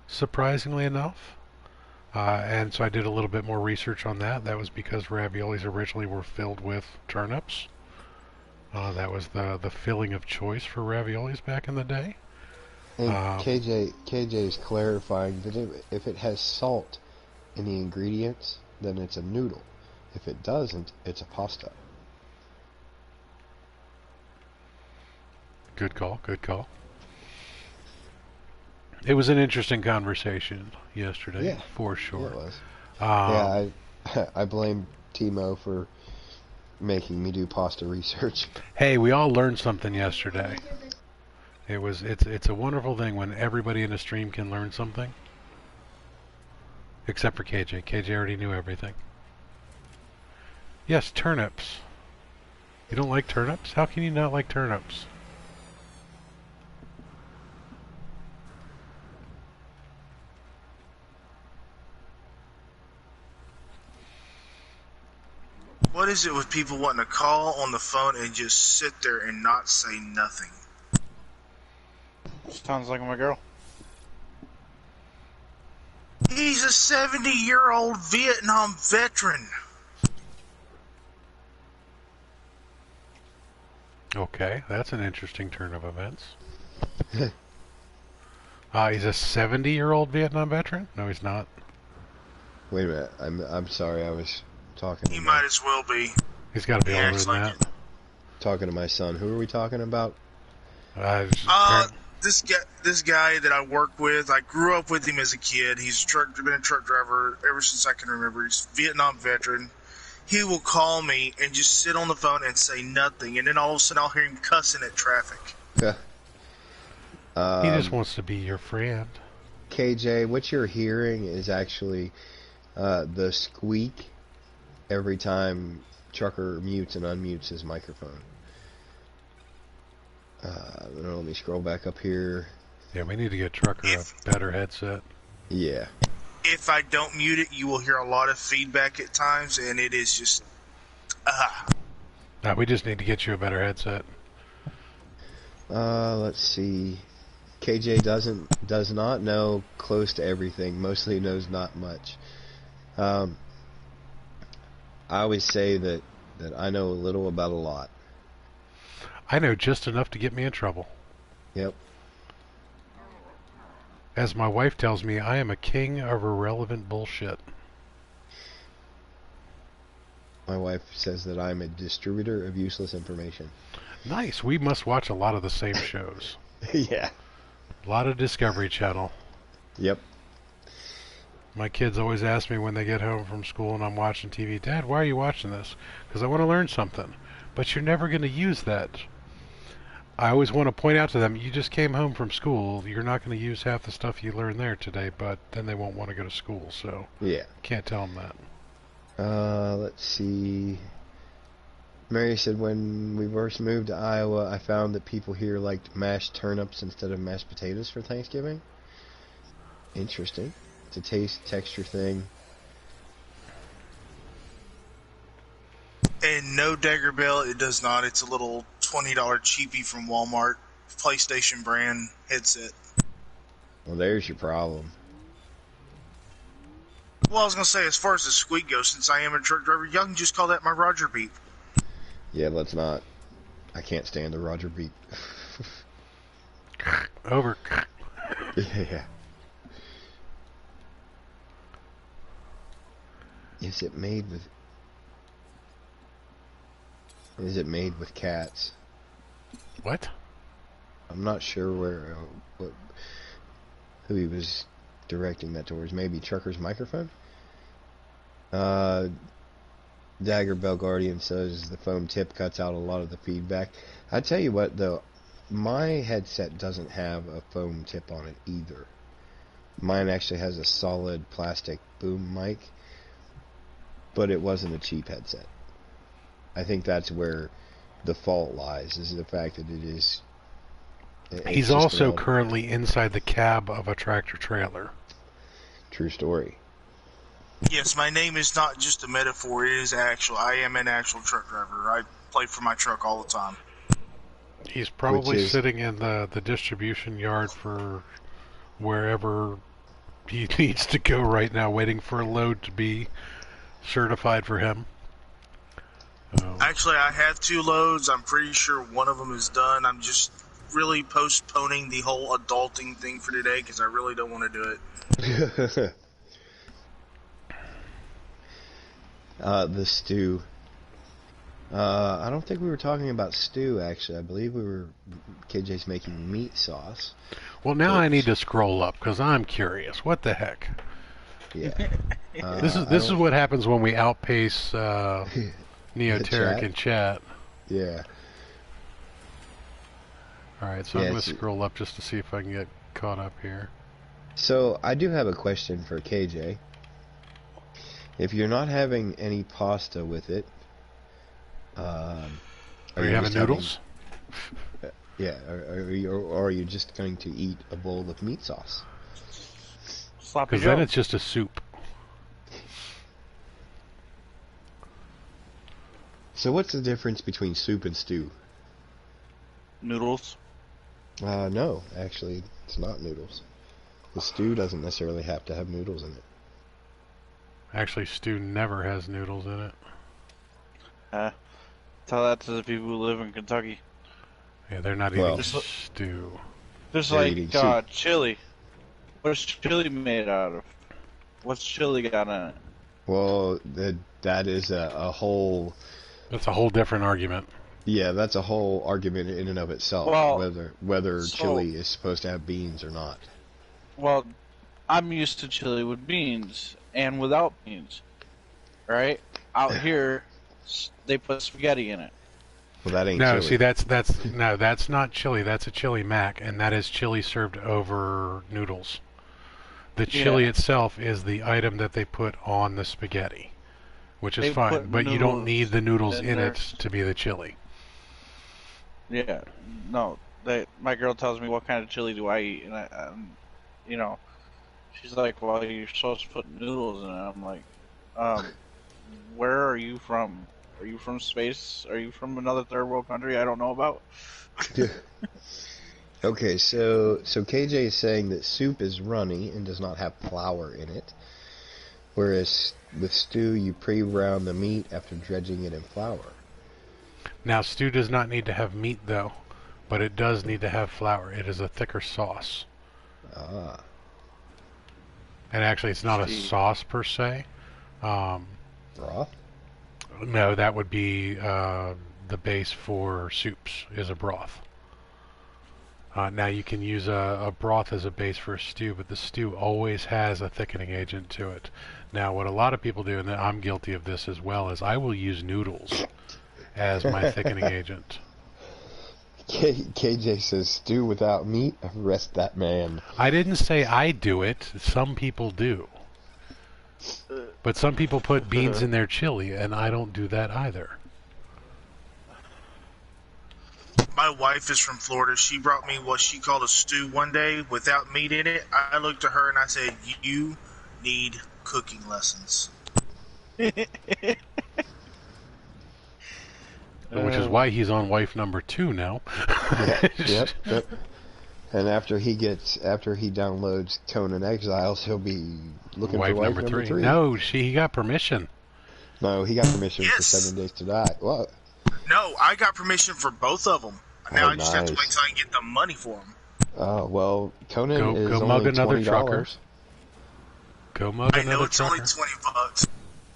surprisingly enough. And so I did a little bit more research on that. That was because raviolis originally were filled with turnips. That was the filling of choice for raviolis back in the day. And KJ is clarifying that if it has salt in the ingredients, then it's a noodle. If it doesn't, it's a pasta. Good call, good call. It was an interesting conversation yesterday, for sure. Yeah, it was. I blame Timo for making me do pasta research. Hey, we all learned something yesterday. It's a wonderful thing when everybody in a stream can learn something. Except for KJ. KJ already knew everything. Yes, turnips. You don't like turnips? How can you not like turnips? What is it with people wanting to call on the phone and just sit there and not say nothing? Sounds like my girl. He's a 70-year-old Vietnam veteran. Okay, that's an interesting turn of events. He's a 70-year-old Vietnam veteran? No, he's not. Wait a minute. I'm sorry. I was talking. He might as well be. He's got to be older than that. Talking to my son. Who are we talking about? This guy that I work with, I grew up with him as a kid. He's been a truck driver ever since I can remember. He's a Vietnam veteran. He will call me and just sit on the phone and say nothing, and then all of a sudden I'll hear him cussing at traffic. He just wants to be your friend. KJ, what you're hearing is actually the squeak every time Trucker mutes and unmutes his microphone. Let me scroll back up here. Yeah, we need to get Trucker a better headset. Yeah. If I don't mute it, you will hear a lot of feedback at times, and it is just... No, we just need to get you a better headset. Let's see. KJ does not know close to everything. Mostly knows not much. I always say that I know a little about a lot. I know just enough to get me in trouble. Yep. As my wife tells me, I am a king of irrelevant bullshit. My wife says that I'm a distributor of useless information. Nice. We must watch a lot of the same shows. Yeah. A lot of Discovery Channel. Yep. My kids always ask me when they get home from school and I'm watching TV, Dad, why are you watching this? Because I want to learn something. But you're never going to use that. I always want to point out to them, you just came home from school. You're not going to use half the stuff you learned there today, but then they won't want to go to school. So Yeah. can't tell them that. Let's see. Mary said, when we first moved to Iowa, I found that people here liked mashed turnips instead of mashed potatoes for Thanksgiving. Interesting. It's a taste, texture thing. And no, Dagger Bell, it does not. It's a little $20 cheapie from Walmart, PlayStation brand headset. Well, there's your problem. Well, I was going to say, as far as the squeak goes, since I am a truck driver, y'all can just call that my Roger beep. Yeah, let's not. I can't stand the Roger beep. Over. Yeah. Is it made with cats? What? I'm not sure who he was directing that towards. Maybe Trucker's microphone? Dagger Bell Guardian says the foam tip cuts out a lot of the feedback. I tell you what, though, my headset doesn't have a foam tip on it either. Mine actually has a solid plastic boom mic, but it wasn't a cheap headset. I think that's where the fault lies, is the fact that it is... He's also currently inside the cab of a tractor trailer. True story. Yes, my name is not just a metaphor, it is actual. I am an actual truck driver. I play for my truck all the time. He's probably sitting in the distribution yard for wherever he needs to go right now, waiting for a load to be certified for him. Actually, I have 2 loads. I'm pretty sure one of them is done. I'm just really postponing the whole adulting thing for today because I really don't want to do it. The stew. I don't think we were talking about stew, actually. I believe KJ's making meat sauce. Well, now I need to scroll up because I'm curious. What the heck? Yeah. This is what happens when we outpace Neoteric in chat. Yeah. Alright, so I'm going to scroll up just to see if I can get caught up here. So, I do have a question for KJ. If you're not having any pasta with it, are you having noodles? Yeah, or are you just going to eat a bowl of meat sauce? Because then it's just a soup. So what's the difference between soup and stew? Noodles. No, actually, it's not noodles. The stew doesn't necessarily have to have noodles in it. Actually, stew never has noodles in it. Tell that to the people who live in Kentucky. Yeah, they're not eating stew. Just like chili. What's chili made out of? What's chili got in it? Well, that is a whole... That's a whole different argument. Yeah, that's a whole argument in and of itself, well, whether chili is supposed to have beans or not. Well, I'm used to chili with beans and without beans, right? Out here, they put spaghetti in it. Well, that ain't chili. See, that's not chili. That's a chili mac, and that is chili served over noodles. The chili itself is the item that they put on the spaghetti, which is fine, but you don't need the noodles in it to be the chili. Yeah, no. My girl tells me, what kind of chili do I eat? And you know, she's like, well, you're supposed to put noodles in it. I'm like, where are you from? Are you from space? Are you from another third world country I don't know about? Okay, so KJ is saying that soup is runny and does not have flour in it, whereas with stew you pre-brown the meat after dredging it in flour. Now, stew does not need to have meat, though, but it does need to have flour. It is a thicker sauce. Ah. And actually, it's not a sauce, per se. Broth? No, that would be the base for soups is a broth. Now you can use a broth as a base for a stew, but the stew always has a thickening agent to it. Now what a lot of people do, and I'm guilty of this as well, is I will use noodles as my thickening agent. KJ says, stew without meat? Arrest that man. I didn't say I do it. Some people do. But some people put beans in their chili, and I don't do that either. My wife is from Florida. She brought me what she called a stew one day without meat in it. I looked at her and I said, "You need cooking lessons." Which is why he's on wife number 2 now. Yep. And after he downloads Conan Exiles, he'll be looking wife for wife number 3. 3. No, he got permission. No, he got permission for Yes. 7 Days to Die. What? No, I got permission for both of them. Now Oh, I just have to nice. wait till I can get the money for them. Oh, well, Conan is Go only mug another $20. trucker. Go mug I know another it's trucker. only $20.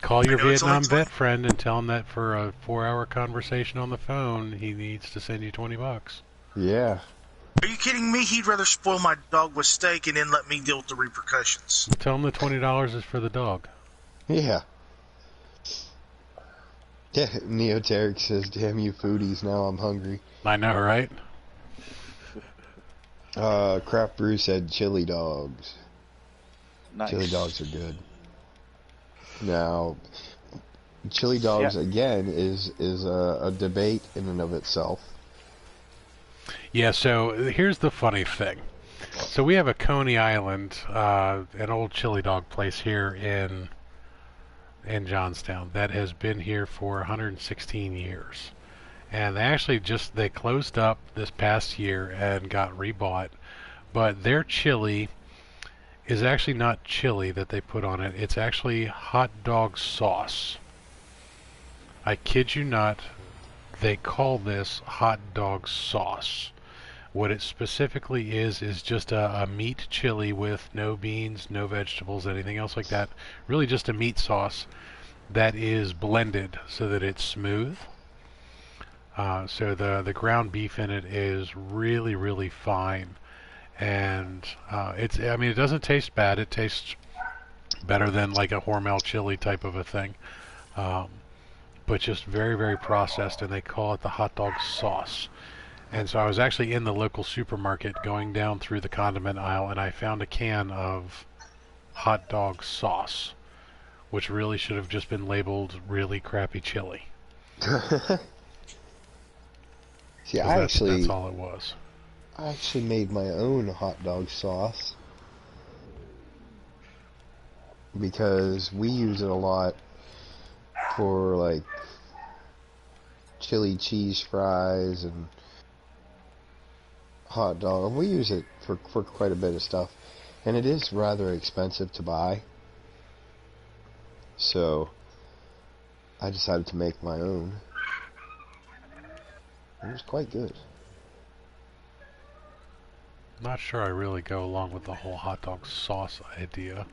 Call your I know it's only Vietnam 20. vet friend and tell him that for a 4-hour conversation on the phone, he needs to send you $20. Yeah. Are you kidding me? He'd rather spoil my dog with steak and then let me deal with the repercussions. Tell him the $20 is for the dog. Yeah. Yeah, Neoteric says, damn you foodies, now I'm hungry. I know, right? Craft Brew said chili dogs. Nice. Chili dogs are good. Now, chili dogs, again, is a debate in and of itself. Yeah, so here's the funny thing. So we have a Coney Island, an old chili dog place here in Johnstown that has been here for 116 years. And they closed up this past year and got rebought. But their chili is actually not chili that they put on it. It's actually hot dog sauce. I kid you not, they call this hot dog sauce. What it specifically is just a meat chili with no beans, no vegetables, anything else like that. Really just a meat sauce that is blended so that it's smooth. So the ground beef in it is really, really fine. And it doesn't taste bad. It tastes better than like a Hormel chili type of a thing. But just very, very processed, and they call it the hot dog sauce. And so I was actually in the local supermarket going down through the condiment aisle, and I found a can of hot dog sauce, which really should have just been labeled really crappy chili. See, That's all it was. I actually made my own hot dog sauce because we use it a lot for like chili cheese fries and hot dog. We use it for quite a bit of stuff, and it is rather expensive to buy. So I decided to make my own. It was quite good. Not sure I really go along with the whole hot dog sauce idea,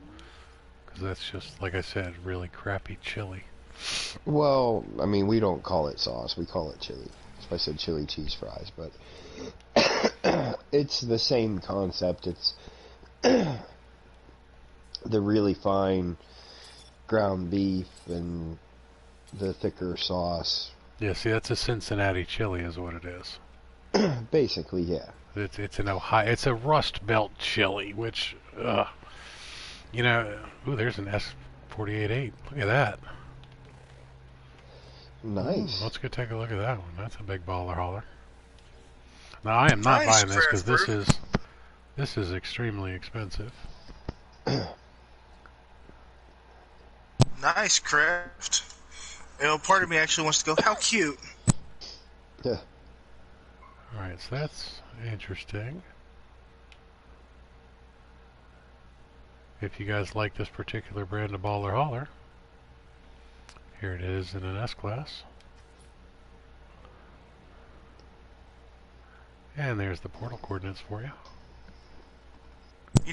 because that's just, like I said, really crappy chili. Well, I mean, we don't call it sauce, we call it chili. So I said chili cheese fries, but it's the same concept. It's the really fine ground beef and the thicker sauce. Yeah, see, that's a Cincinnati chili is what it is. Basically, yeah. It's an Ohio, it's a Rust Belt chili, which, ooh, there's an S48.8. Look at that. Nice. Let's go take a look at that one. That's a big baller hauler. Now I am not buying this because this is extremely expensive. Nice craft. Part of me actually wants to go, how cute. Yeah. Alright, so that's interesting. If you guys like this particular brand of baller hauler, here it is in an S-Class. And there's the portal coordinates for you.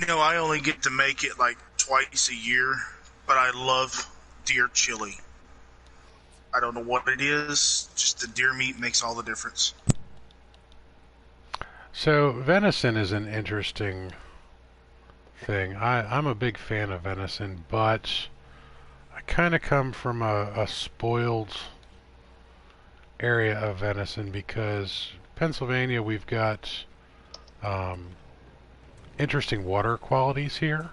I only get to make it like twice a year, but I love deer chili. I don't know what it is. Just the deer meat makes all the difference. So venison is an interesting thing. I'm a big fan of venison, but I kind of come from a spoiled area of venison because Pennsylvania, we've got interesting water qualities here.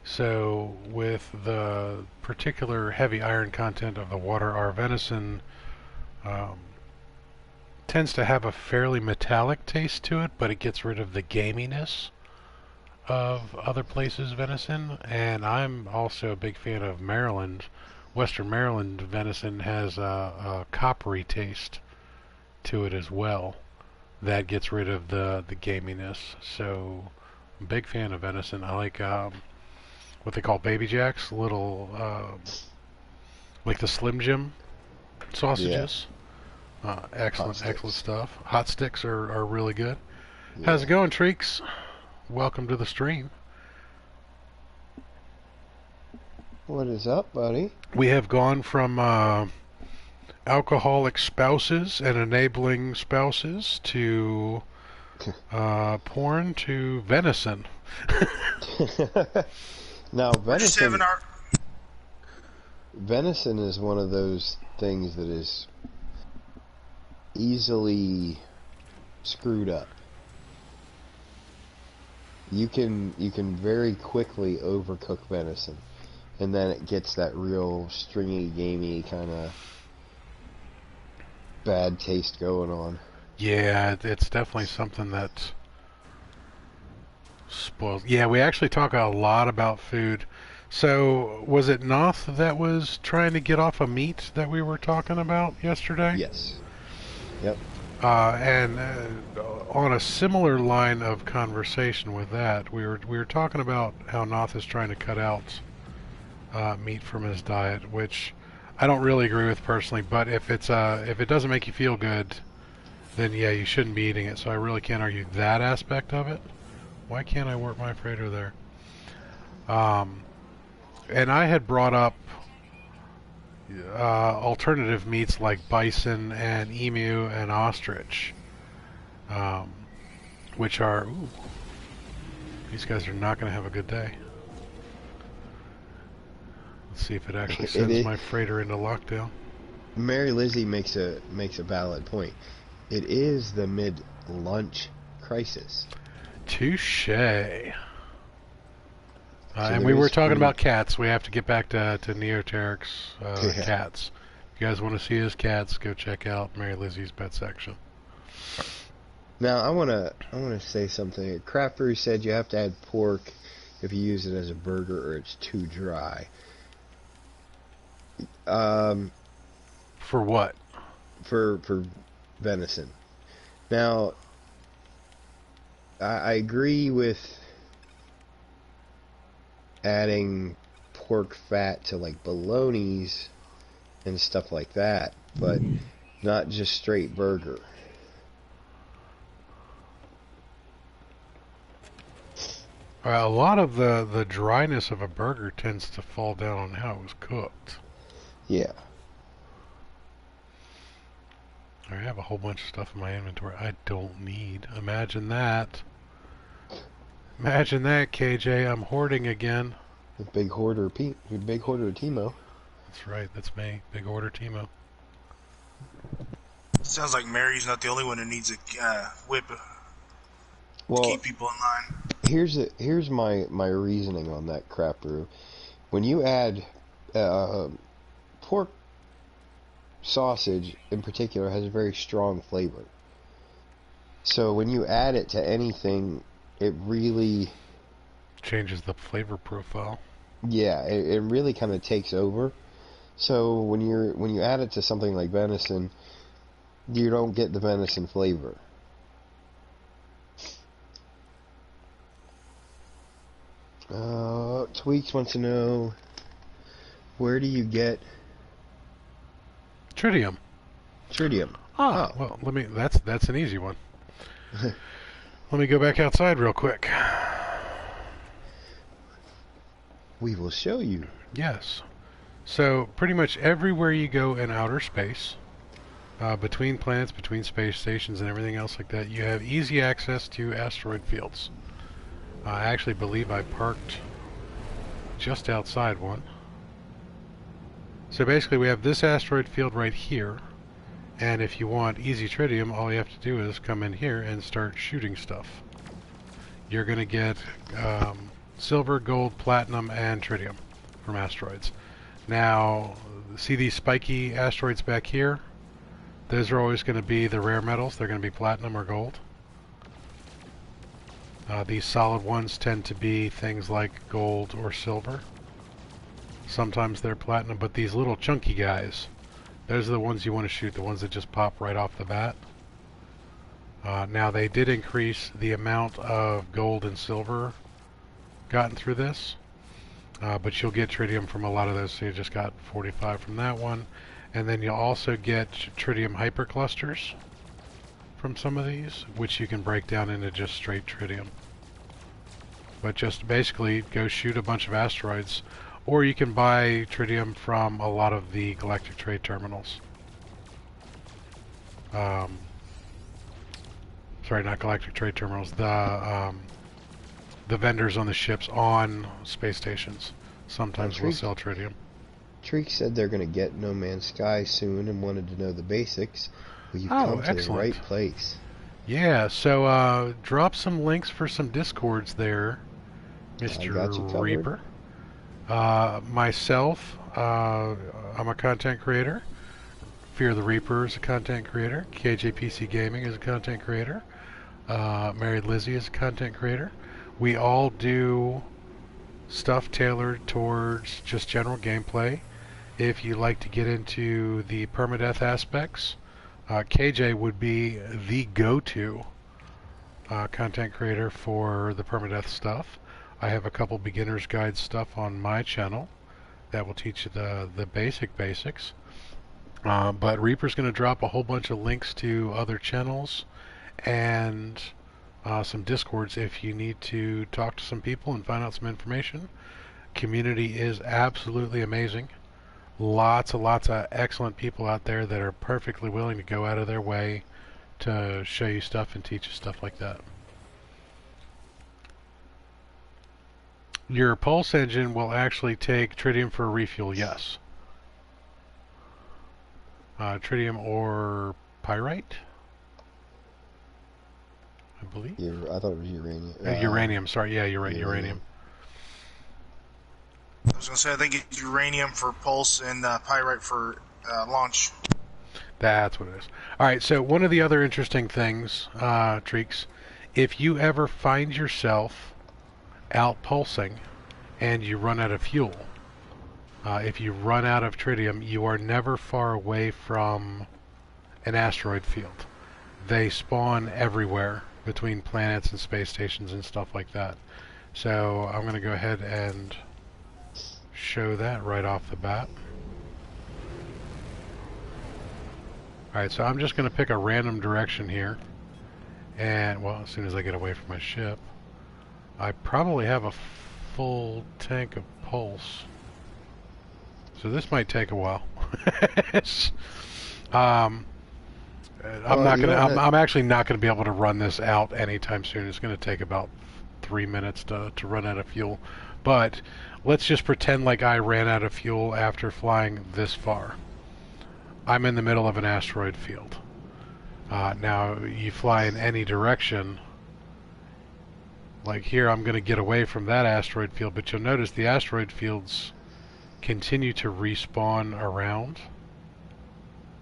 So with the particular heavy iron content of the water, our venison um, tends to have a fairly metallic taste to it, but it gets rid of the gaminess of other places' venison. And I'm also a big fan of Maryland. Western Maryland venison has a coppery taste to it as well. That gets rid of the gaminess. So, I'm a big fan of venison. I like what they call baby jacks, little like the Slim Jim sausages. Excellent, excellent stuff. Hot sticks are really good. Yeah. How's it going, Treeks? Welcome to the stream. What is up, buddy? We have gone from alcoholic spouses and enabling spouses to porn to venison. Now, We're just having our... venison is one of those things that is easily screwed up. You can very quickly overcook venison, and then it gets that real stringy, gamey kind of bad taste going on. Yeah, it's definitely something that spoils. Yeah, we actually talk a lot about food. So, was it Noth that was trying to get off a meat that we were talking about yesterday? Yes. Yep. And on a similar line of conversation with that, we were talking about how Noth is trying to cut out meat from his diet, which I don't really agree with personally. But if it doesn't make you feel good, then yeah, you shouldn't be eating it. So I really can't argue that aspect of it. Why can't I work my freighter there? And I had brought up alternative meats like bison and emu and ostrich, which are, ooh, these guys are not going to have a good day. Let's see if it actually sends my freighter into lockdown. Mary Lizzie makes a valid point. It is the mid-lunch crisis. Touche. And we were talking about cats. We have to get back to Neoteric's cats. If you guys want to see his cats, go check out Mary Lizzie's pet section. Now, I wanna say something. Craft Brew said you have to add pork if you use it as a burger or it's too dry. For what? For venison. Now, I agree with adding pork fat to like bolognas and stuff like that, but not just straight burger. A lot of the dryness of a burger tends to fall down on how it was cooked. Yeah. I have a whole bunch of stuff in my inventory I don't need. Imagine that. Imagine that, KJ. I'm hoarding again. Big hoarder Timo. That's right. That's me. Big order Timo. Sounds like Mary's not the only one who needs a whip Well, to keep people in line. here's my reasoning on that, Crap Brew. When you add pork sausage in particular has a very strong flavor. So when you add it to anything, it really changes the flavor profile. Yeah, it really kind of takes over. So when you add it to something like venison, you don't get the venison flavor. Tweaks wants to know, where do you get Tritium? Tritium. Ah, well, that's an easy one. Let me go back outside real quick. We will show you. Yes. So pretty much everywhere you go in outer space, between planets, between space stations, and everything else like that, you have easy access to asteroid fields. I actually believe I parked just outside one. So basically we have this asteroid field right here, and if you want easy tritium, all you have to do is come in here and start shooting stuff. You're going to get silver, gold, platinum, and tritium from asteroids. Now, see these spiky asteroids back here? Those are always going to be the rare metals. They're going to be platinum or gold. These solid ones tend to be things like gold or silver. Sometimes they're platinum, but these little chunky guys, those are the ones you want to shoot, the ones that just pop right off the bat. Now they did increase the amount of gold and silver gotten through this, but you'll get tritium from a lot of those, so you just got 45 from that one. And then you'll also get tritium hyperclusters from some of these, which you can break down into just straight tritium. But just basically go shoot a bunch of asteroids, or you can buy tritium from a lot of the galactic trade terminals. Sorry, not galactic trade terminals, the vendors on the ships on space stations sometimes will sell tritium. Treek said they're going to get No Man's Sky soon and wanted to know the basics. Well, you've come to the right place. Yeah, so drop some links for some Discords there, Mr. Reaper. Myself, I'm a content creator. Fear the Reaper is a content creator. KJPC Gaming is a content creator. Mary Lizzie is a content creator. We all do stuff tailored towards just general gameplay. If you like to get into the permadeath aspects, KJ would be the go-to content creator for the permadeath stuff. I have a couple beginner's guide stuff on my channel that will teach you the basics. But Reaper's going to drop a whole bunch of links to other channels and some Discords if you need to talk to some people and find out some information. Community is absolutely amazing. Lots of excellent people out there that are perfectly willing to go out of their way to show you stuff and teach you stuff like that. Your pulse engine will actually take tritium for a refuel, yes. Tritium or pyrite, I believe. I thought it was uranium. Uranium, sorry, yeah, you're right, uranium. I was going to say, I think it's uranium for pulse and pyrite for launch. That's what it is. Alright, so one of the other interesting things, Treeks, if you ever find yourself out pulsing and you run out of fuel, if you run out of tritium, you are never far away from an asteroid field. They spawn everywhere between planets and space stations and stuff like that. So I'm going to go ahead and show that right off the bat. Alright, so I'm just going to pick a random direction here. And, well, as soon as I get away from my ship, I probably have a full tank of pulse. So this might take a while. I'm actually not going to be able to run this out anytime soon. It's going to take about 3 minutes to run out of fuel. But let's just pretend like I ran out of fuel after flying this far. I'm in the middle of an asteroid field. Now, you fly in any direction. Like here, I'm going to get away from that asteroid field, but you'll notice the asteroid fields continue to respawn around.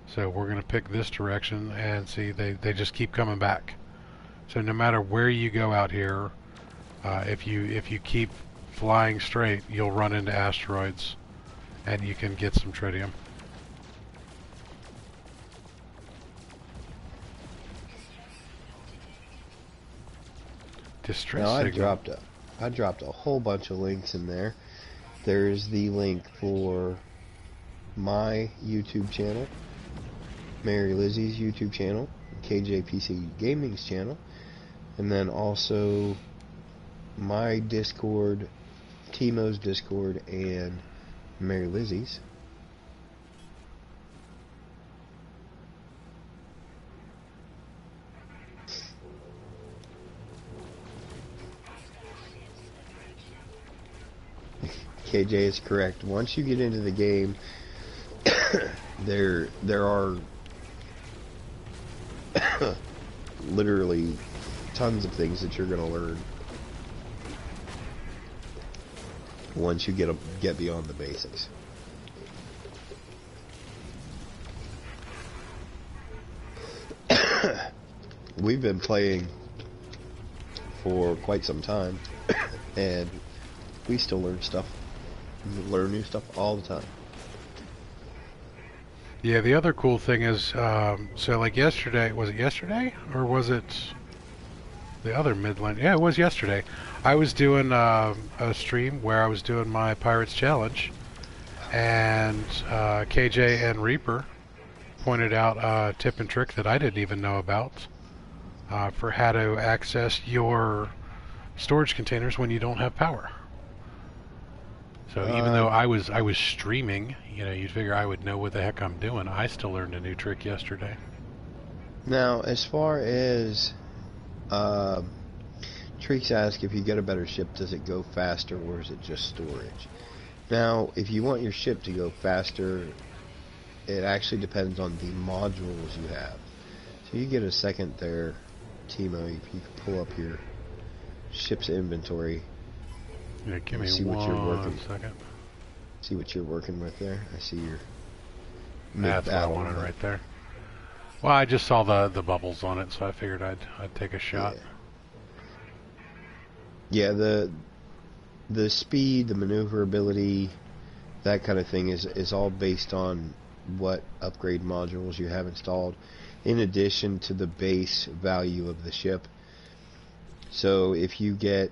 So we're going to pick this direction and see they just keep coming back. So no matter where you go out here, if you keep flying straight, you'll run into asteroids and you can get some tritium. Distress signal. I dropped a whole bunch of links in there. There's the link for my YouTube channel, Mary Lizzie's YouTube channel, KJPC Gaming's channel, and then also my Discord, Timo's Discord, and Mary Lizzie's. KJ is correct. Once you get into the game, there are literally tons of things that you're going to learn once you get beyond the basics. We've been playing for quite some time, and we still learn stuff. We learn new stuff all the time. Yeah, the other cool thing is, so like yesterday, was it yesterday? Or was it the other Midland? Yeah, it was yesterday. I was doing a stream where I was doing my Pirates Challenge, and KJ and Reaper pointed out a tip and trick that I didn't even know about for how to access your storage containers when you don't have power. So even though I was streaming, you know, you'd figure I would know what the heck I'm doing. I still learned a new trick yesterday. Now, as far as Treeks ask, if you get a better ship, does it go faster or is it just storage? Now, if you want your ship to go faster, it actually depends on the modules you have. So you get a second there, Timo. If you can pull up your ship's inventory. Yeah, give me See what you're working. second. See what you're working with there. I see your That's what I wanted right there. Well, I just saw the bubbles on it, so I figured I'd take a shot. Yeah, the speed, the maneuverability, that kind of thing is all based on what upgrade modules you have installed, in addition to the base value of the ship. So if you get,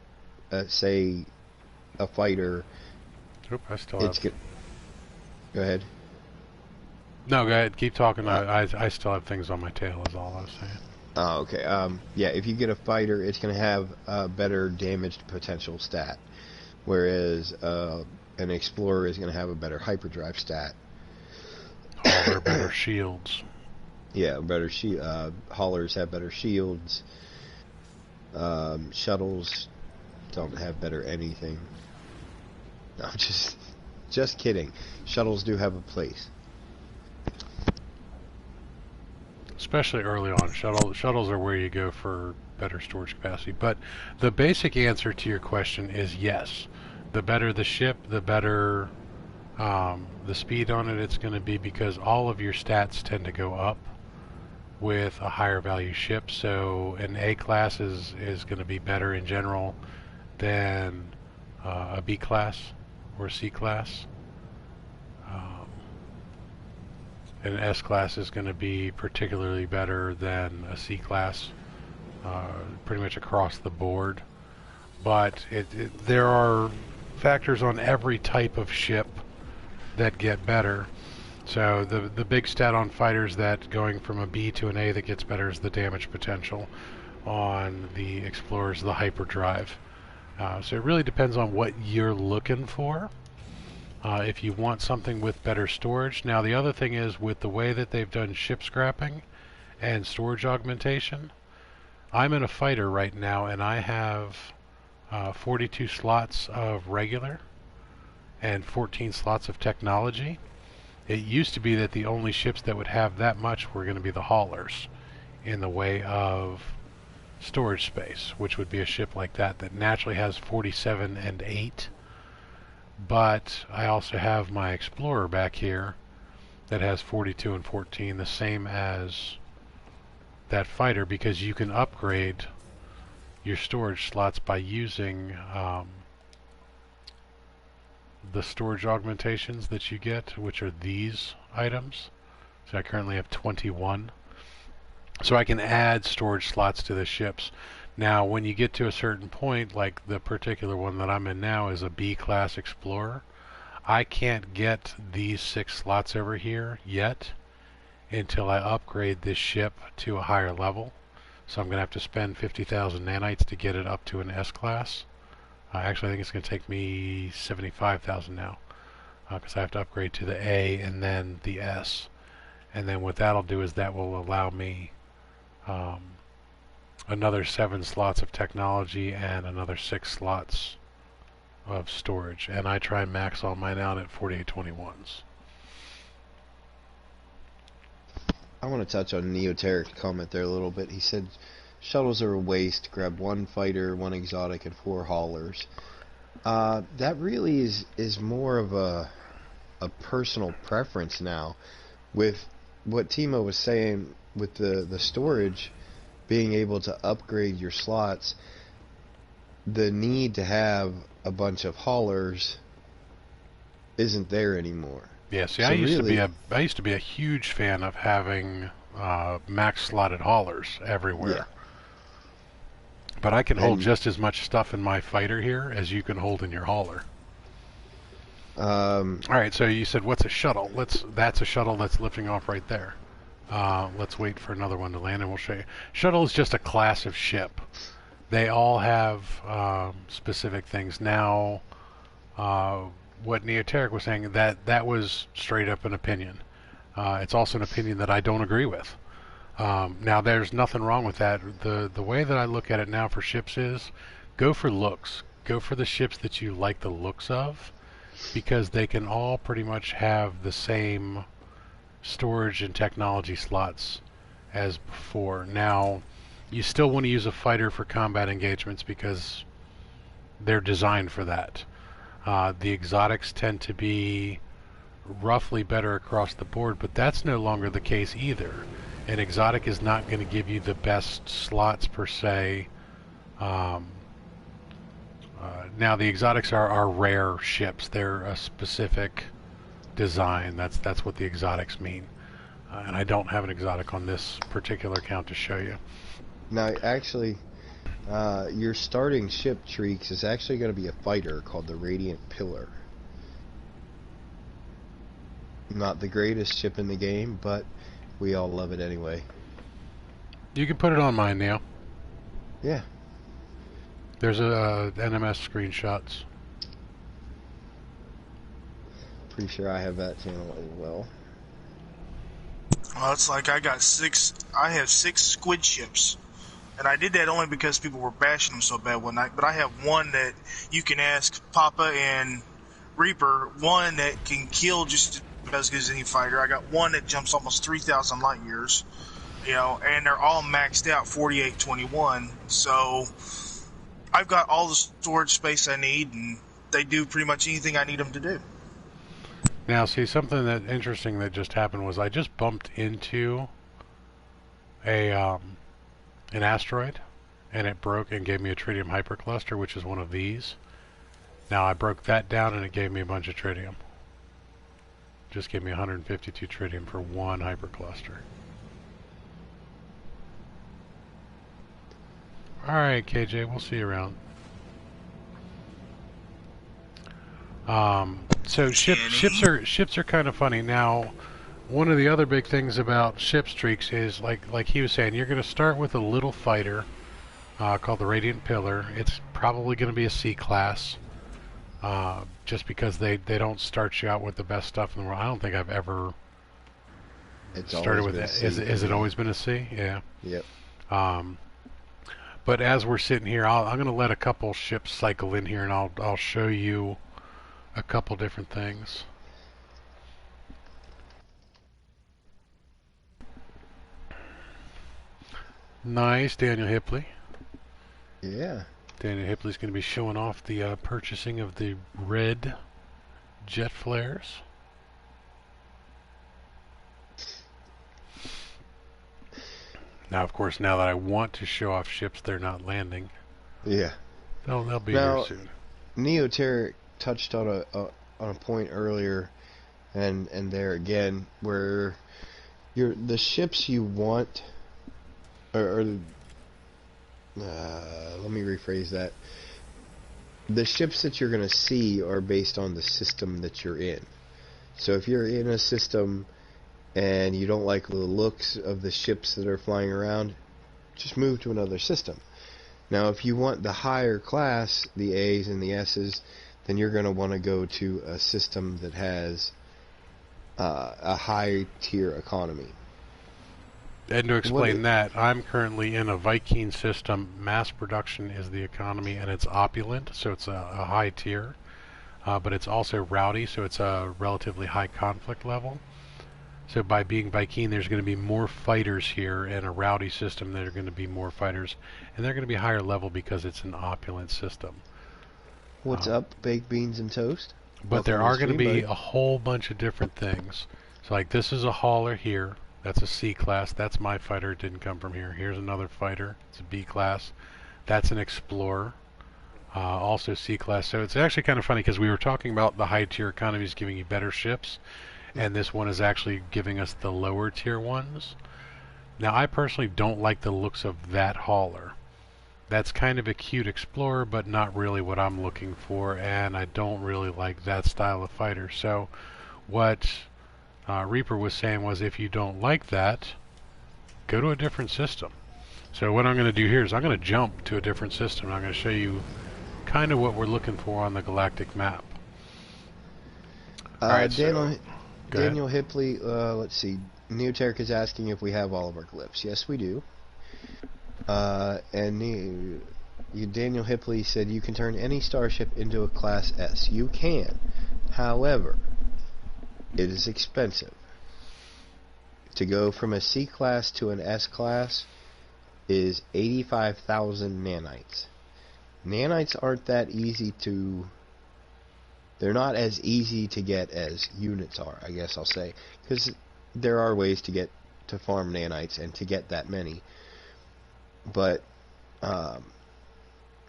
say, a fighter, I still have... Go ahead. No, go ahead. Keep talking. I still have things on my tail, is all I was saying. Oh, okay. Yeah, if you get a fighter, it's going to have a better damage potential stat, whereas an explorer is going to have a better hyperdrive stat. All their better shields. Yeah, better haulers have better shields. Shuttles don't have better anything. No, just kidding. Shuttles do have a place. Especially early on. Shuttles are where you go for better storage capacity. But the basic answer to your question is yes. The better the ship, the better the speed on it's going to be, because all of your stats tend to go up with a higher value ship. So an A class is going to be better in general than a B class or C class. An S class is going to be particularly better than a C class, pretty much across the board. But there are factors on every type of ship that get better. So the big stat on fighters that going from a B to an A that gets better is the damage potential. On the explorers, the hyperdrive. So it really depends on what you're looking for. If you want something with better storage. Now the other thing is, with the way that they've done ship scrapping and storage augmentation, I'm in a fighter right now and I have 42 slots of regular and 14 slots of technology. It used to be that the only ships that would have that much were going to be the haulers in the way of storage space, which would be a ship like that naturally has 47 and 8. But I also have my Explorer back here that has 42 and 14, the same as that fighter, because you can upgrade your storage slots by using the storage augmentations that you get, which are these items. So I currently have 21. So I can add storage slots to the ships. Now, when you get to a certain point, like the particular one that I'm in now is a B-class Explorer, I can't get these 6 slots over here yet until I upgrade this ship to a higher level. So I'm going to have to spend 50,000 nanites to get it up to an S-class. Actually, I think it's going to take me 75,000 now, because I have to upgrade to the A and then the S. And then what that'll do is that will allow me another 7 slots of technology and another 6 slots of storage, and I try and max all mine out at 4821s. I want to touch on Neoteric's comment there a little bit. He said, shuttles are a waste. Grab 1 fighter, 1 exotic, and 4 haulers. That really is more of a personal preference now. With what Timo was saying with the storage, being able to upgrade your slots, the need to have a bunch of haulers isn't there anymore. Yeah, see, So I used really, to be a huge fan of having max slotted haulers everywhere. yeah. But I can hold And just as much stuff in my fighter here as you can hold in your hauler. All right, so you said, what's a shuttle? That's a shuttle that's lifting off right there. Let's wait for another one to land, and we'll show you. Shuttle is just a class of ship. They all have specific things. Now, what Neoteric was saying, that was straight up an opinion. It's also an opinion that I don't agree with. Now, there's nothing wrong with that. The way that I look at it now for ships is, go for looks. Go for the ships that you like the looks of, because they can all pretty much have the same storage and technology slots as before. Now, you still want to use a fighter for combat engagements because they're designed for that. The exotics tend to be roughly better across the board, but that's no longer the case either. An exotic is not going to give you the best slots per se. Now the exotics are rare ships. They're a specific design. That's what the exotics mean. And I don't have an exotic on this particular account to show you. now, actually, your starting ship, Treeks, is actually going to be a fighter called the Radiant Pillar. Not the greatest ship in the game, but we all love it anyway. You can put it on mine, Neil. Yeah. There's a NMS screenshots. Pretty sure I have that channel as well. Well, it's like I have 6 squid ships. And I did that only because people were bashing them so bad one night. But I have one that you can ask Poppa and Reaper, one that can kill just as good as any fighter. I got one that jumps almost 3,000 light years, and they're all maxed out 4821. So I've got all the storage space I need, and they do pretty much anything I need them to do. Now, see, something that interesting that just happened was I just bumped into an asteroid, and it broke and gave me a tritium hypercluster, which is one of these. Now I broke that down, and it gave me a bunch of tritium. Just gave me 152 tritium for one hypercluster. All right, KJ, we'll see you around. So ships are kind of funny. Now, one of the other big things about ship streaks is like he was saying, you're going to start with a little fighter called the Radiant Pillar. It's probably going to be a C class, just because they don't start you out with the best stuff in the world. I don't think I've ever started with that. Is it always been a C? Yeah. Yep. But as we're sitting here, I'm going to let a couple ships cycle in here, and I'll show you a couple different things. Nice, Daniel Hipley. Yeah. Daniel Hipley's going to be showing off the purchasing of the red jet flares. Now, of course, now that I want to show off ships they're not landing, Yeah. they'll be Now, here soon. Neoteric touched on a point earlier, and there again, where the ships you want, or let me rephrase that. The ships that you're going to see are based on the system that you're in. So if you're in a system and you don't like the looks of the ships that are flying around, just move to another system. Now, if you want the higher class, the A's and the S's, then you're going to want to go to a system that has a high tier economy. And to explain What that, I'm currently in a Viking system. Mass production is the economy, and it's opulent, so it's a high tier. But it's also rowdy, so it's a relatively high conflict level. So by being Viking, there's going to be more fighters here. In a rowdy system, there are going to be more fighters, and they're going to be higher level because it's an opulent system. What's up, baked beans and toast? But Welcome there to the are going to stream, be buddy. a whole bunch of different things. So like this is a hauler here. That's a C class. That's my fighter. It didn't come from here. Here's another fighter. It's a B class. That's an explorer. Also C class. So it's actually kind of funny because we were talking about the high tier economies giving you better ships, and this one is actually giving us the lower tier ones. Now I personally don't like the looks of that hauler. That's kind of a cute explorer, but not really what I'm looking for, and I don't really like that style of fighter. So what Reaper was saying was, if you don't like that, go to a different system. So what I'm going to do here is I'm going to jump to a different system. I'm going to show you kind of what we're looking for on the galactic map. Alright, Daniel Hipley, let's see. Neoteric is asking if we have all of our glyphs. Yes, we do. And Daniel Hipley said you can turn any starship into a Class S. You can. However, it is expensive. To go from a C class to an S class is 85,000 nanites. Nanites aren't that easy to... They're not as easy to get as units are, I guess I'll say. Because there are ways to farm nanites and to get that many. But,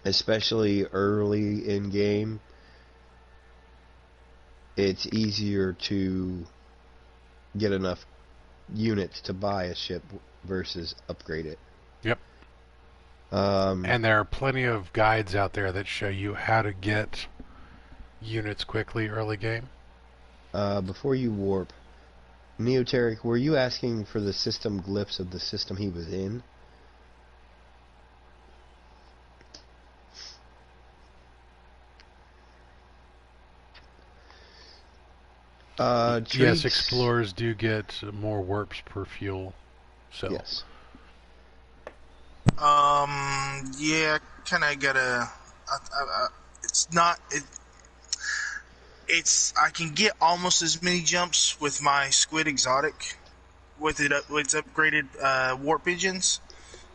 especially early in game, it's easier to get enough units to buy a ship versus upgrade it. Yep. And there are plenty of guides out there that show you how to get units quickly early game. Before you warp, Neoteric, were you asking for the system glyphs of the system he was in? Yes, explorers do get more warps per fuel cell. Yes. Yeah, kind of gotta. It's not. It's. I can get almost as many jumps with my Squid Exotic, with its upgraded warp engines.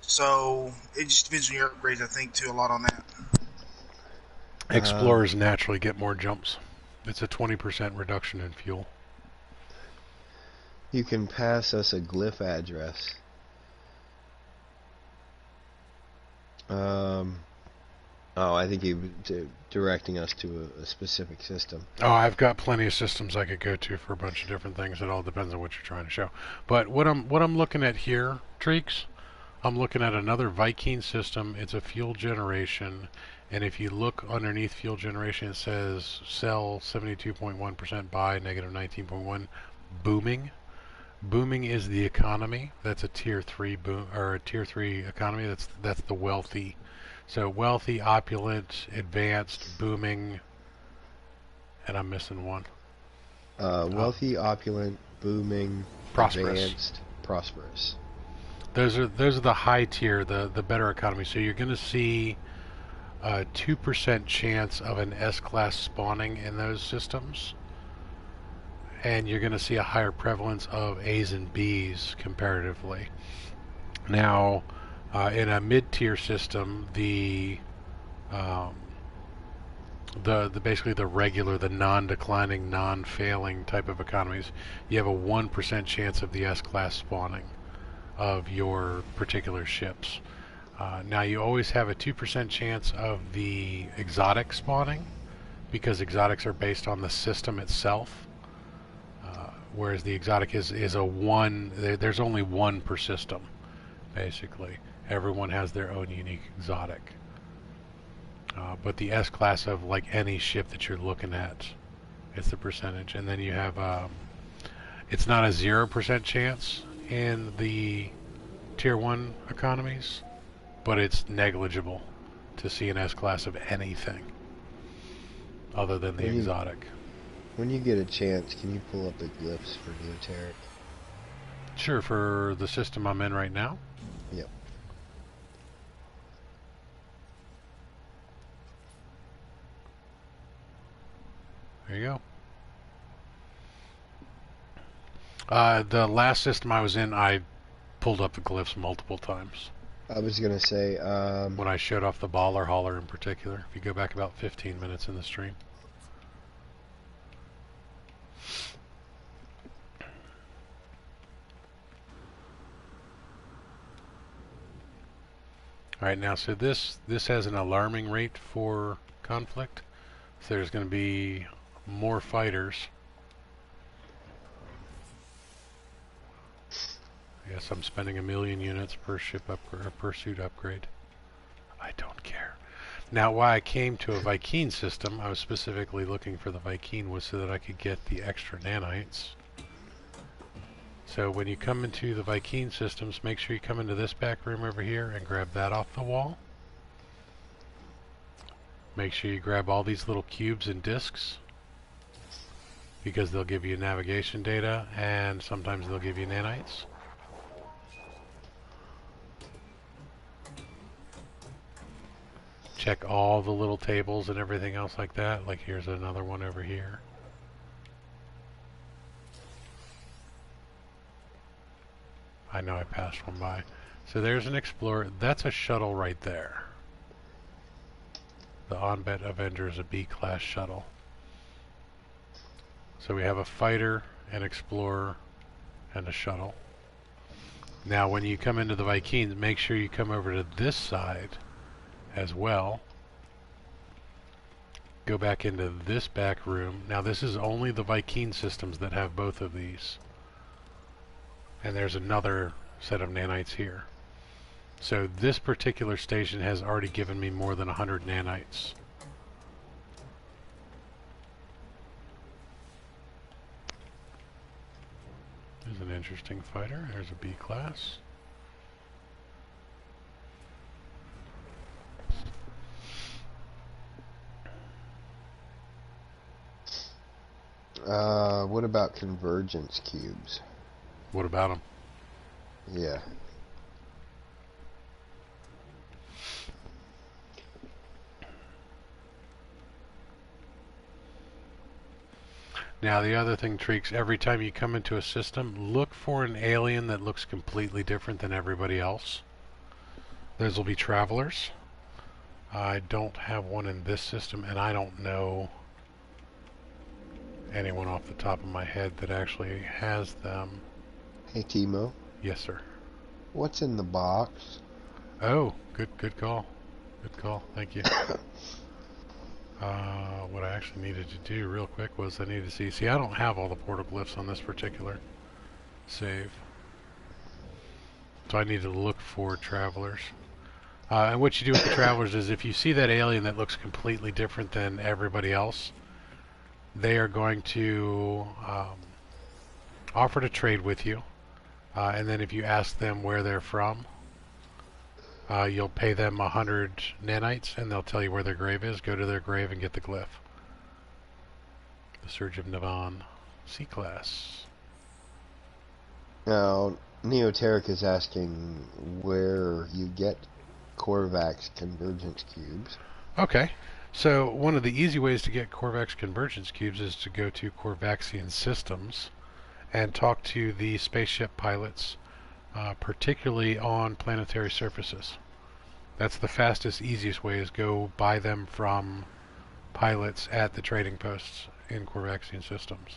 So it just depends on your upgrades. I think too a lot on that. Explorers naturally get more jumps. It's a 20% reduction in fuel. You can pass us a glyph address. I think he was directing us to a specific system. Oh, I've got plenty of systems I could go to for a bunch of different things. It all depends on what you're trying to show. But what I'm looking at here, Treeks, I'm looking at another Viking system. It's a fuel generation, and if you look underneath fuel generation, it says sell 72.1%, buy negative 19.1, booming. Booming is the economy. That's a tier 3 boom, or a tier 3 economy. That's the wealthy. So wealthy, opulent, advanced, booming, and I'm missing one. Wealthy, opulent, booming, prosperous. Advanced, prosperous. Those are the high tier, the better economy. So you're going to see a 2% chance of an S-class spawning in those systems, and you're going to see a higher prevalence of A's and B's comparatively. Now, in a mid-tier system, the basically the regular, the non-declining, non-failing type of economies, you have a 1% chance of the S-class spawning of your particular ships. Now you always have a 2% chance of the exotic spawning, because exotics are based on the system itself, whereas the exotic is a 1, there's only 1 per system, basically. Everyone has their own unique exotic. But the S-class of like any ship that you're looking at, it's the percentage. And then you have, it's not a 0% chance in the tier 1 economies, but it's negligible to see an S-class of anything other than the exotic. When you get a chance, can you pull up the glyphs for Neoteric? Sure, for the system I'm in right now. Yep. There you go. The last system I was in, I pulled up the glyphs multiple times. I was gonna say, When I showed off the baller hauler in particular, if you go back about 15 minutes in the stream. Alright, now so this has an alarming rate for conflict. So there's going to be more fighters. Yes, I'm spending 1 million units per ship upgrade, or per suit upgrade. I don't care. Now, why I came to a Vy'keen system, I was specifically looking for the Vy'keen, was so that I could get the extra nanites. So when you come into the Vy'keen systems, make sure you come into this back room over here and grab that off the wall. Make sure you grab all these little cubes and discs, because they'll give you navigation data, and sometimes they'll give you nanites. Check all the little tables and everything else like that. Like here's another one over here. I know I passed one by. So there's an Explorer. That's a shuttle right there. The Onbet Avenger is a B-class shuttle. So we have a fighter, an Explorer, and a shuttle. Now when you come into the Vy'keen, make sure you come over to this side as well. Go back into this back room. Now this is only the Vy'keen systems that have both of these. And there's another set of nanites here. So this particular station has already given me more than 100 nanites. There's an interesting fighter. There's a B class. What about convergence cubes? What about them? Yeah. Now the other thing, Treeks, every time you come into a system, look for an alien that looks completely different than everybody else. Those will be travelers. I don't have one in this system, and I don't know anyone off the top of my head that actually has them. Hey, Timo. Yes, sir. What's in the box? Oh, good call. Good call. Thank you. What I actually needed to do real quick was I needed to see, I don't have all the portal glyphs on this particular save. So I need to look for travelers. And what you do with the travelers is if you see that alien that looks completely different than everybody else, they are going to offer to trade with you. And then if you ask them where they're from, you'll pay them 100 nanites, and they'll tell you where their grave is. Go to their grave and get the glyph. The Surge of Navan, C-Class. Now, Neoteric is asking where you get Korvax convergence cubes. Okay, so one of the easy ways to get Korvax convergence cubes is to go to Korvaxian Systems and talk to the spaceship pilots, particularly on planetary surfaces. That's the fastest, easiest way, is go buy them from pilots at the trading posts in Korvaxian Systems.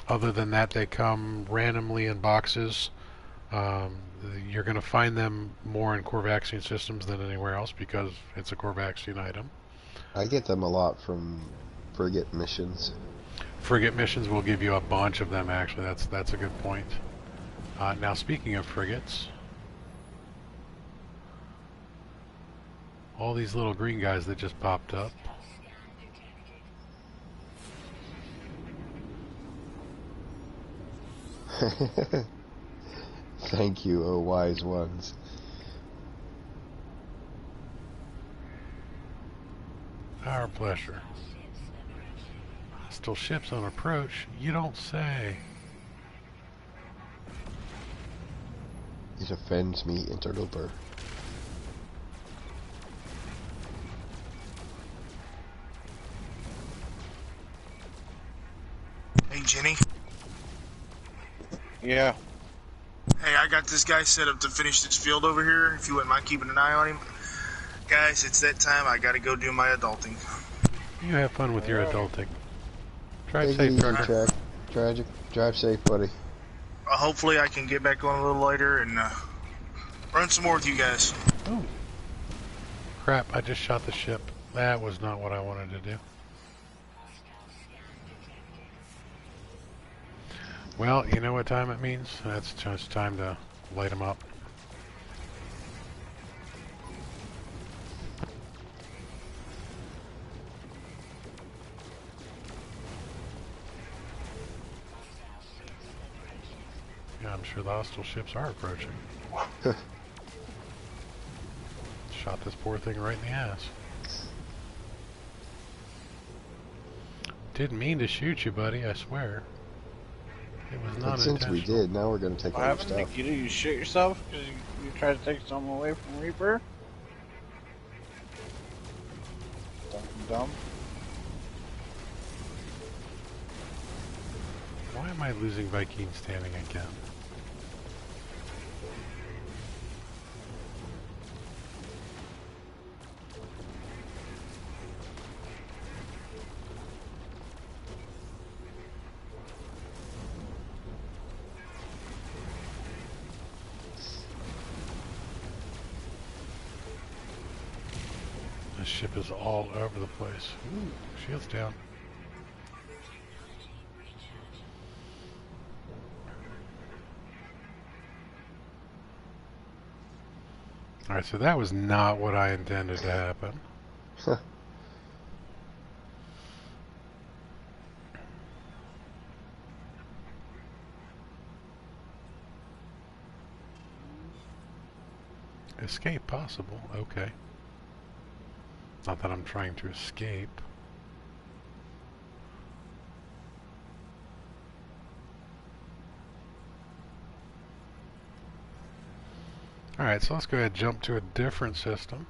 Other than that, they come randomly in boxes. You're going to find them more in Korvaxian Systems than anywhere else because it's a Korvaxian item. I get them a lot from frigate missions. Frigate missions will give you a bunch of them, actually. That's a good point. Now, speaking of frigates, all these little green guys that just popped up. Thank you, oh wise ones. Our pleasure. Let's hostile ships on approach. You don't say. It offends me, interloper. Hey, Jenny. Yeah. Hey, I got this guy set up to finish this field over here, if you wouldn't mind keeping an eye on him. Guys, it's that time. I gotta go do my adulting. You have fun with your adulting. Drive Take it safe, easy, trucker. Tragic. Drive safe, buddy. Hopefully I can get back on a little later and run some more with you guys. Oh. Crap, I just shot the ship. That was not what I wanted to do. Well, you know what time it means? That's just time to light them up. Yeah, I'm sure the hostile ships are approaching. Shot this poor thing right in the ass. Didn't mean to shoot you, buddy, I swear. It was not And since we intentional. did, now we're going to take What all the happened, stuff. Nikita? You shit yourself because you tried to take something away from Reaper? Dumb. Why am I losing Viking standing again? This ship is all over the place. Ooh, shield's down. Alright, so that was not what I intended to happen. Escape possible, okay. Not that I'm trying to escape. Alright, so let's go ahead and jump to a different system.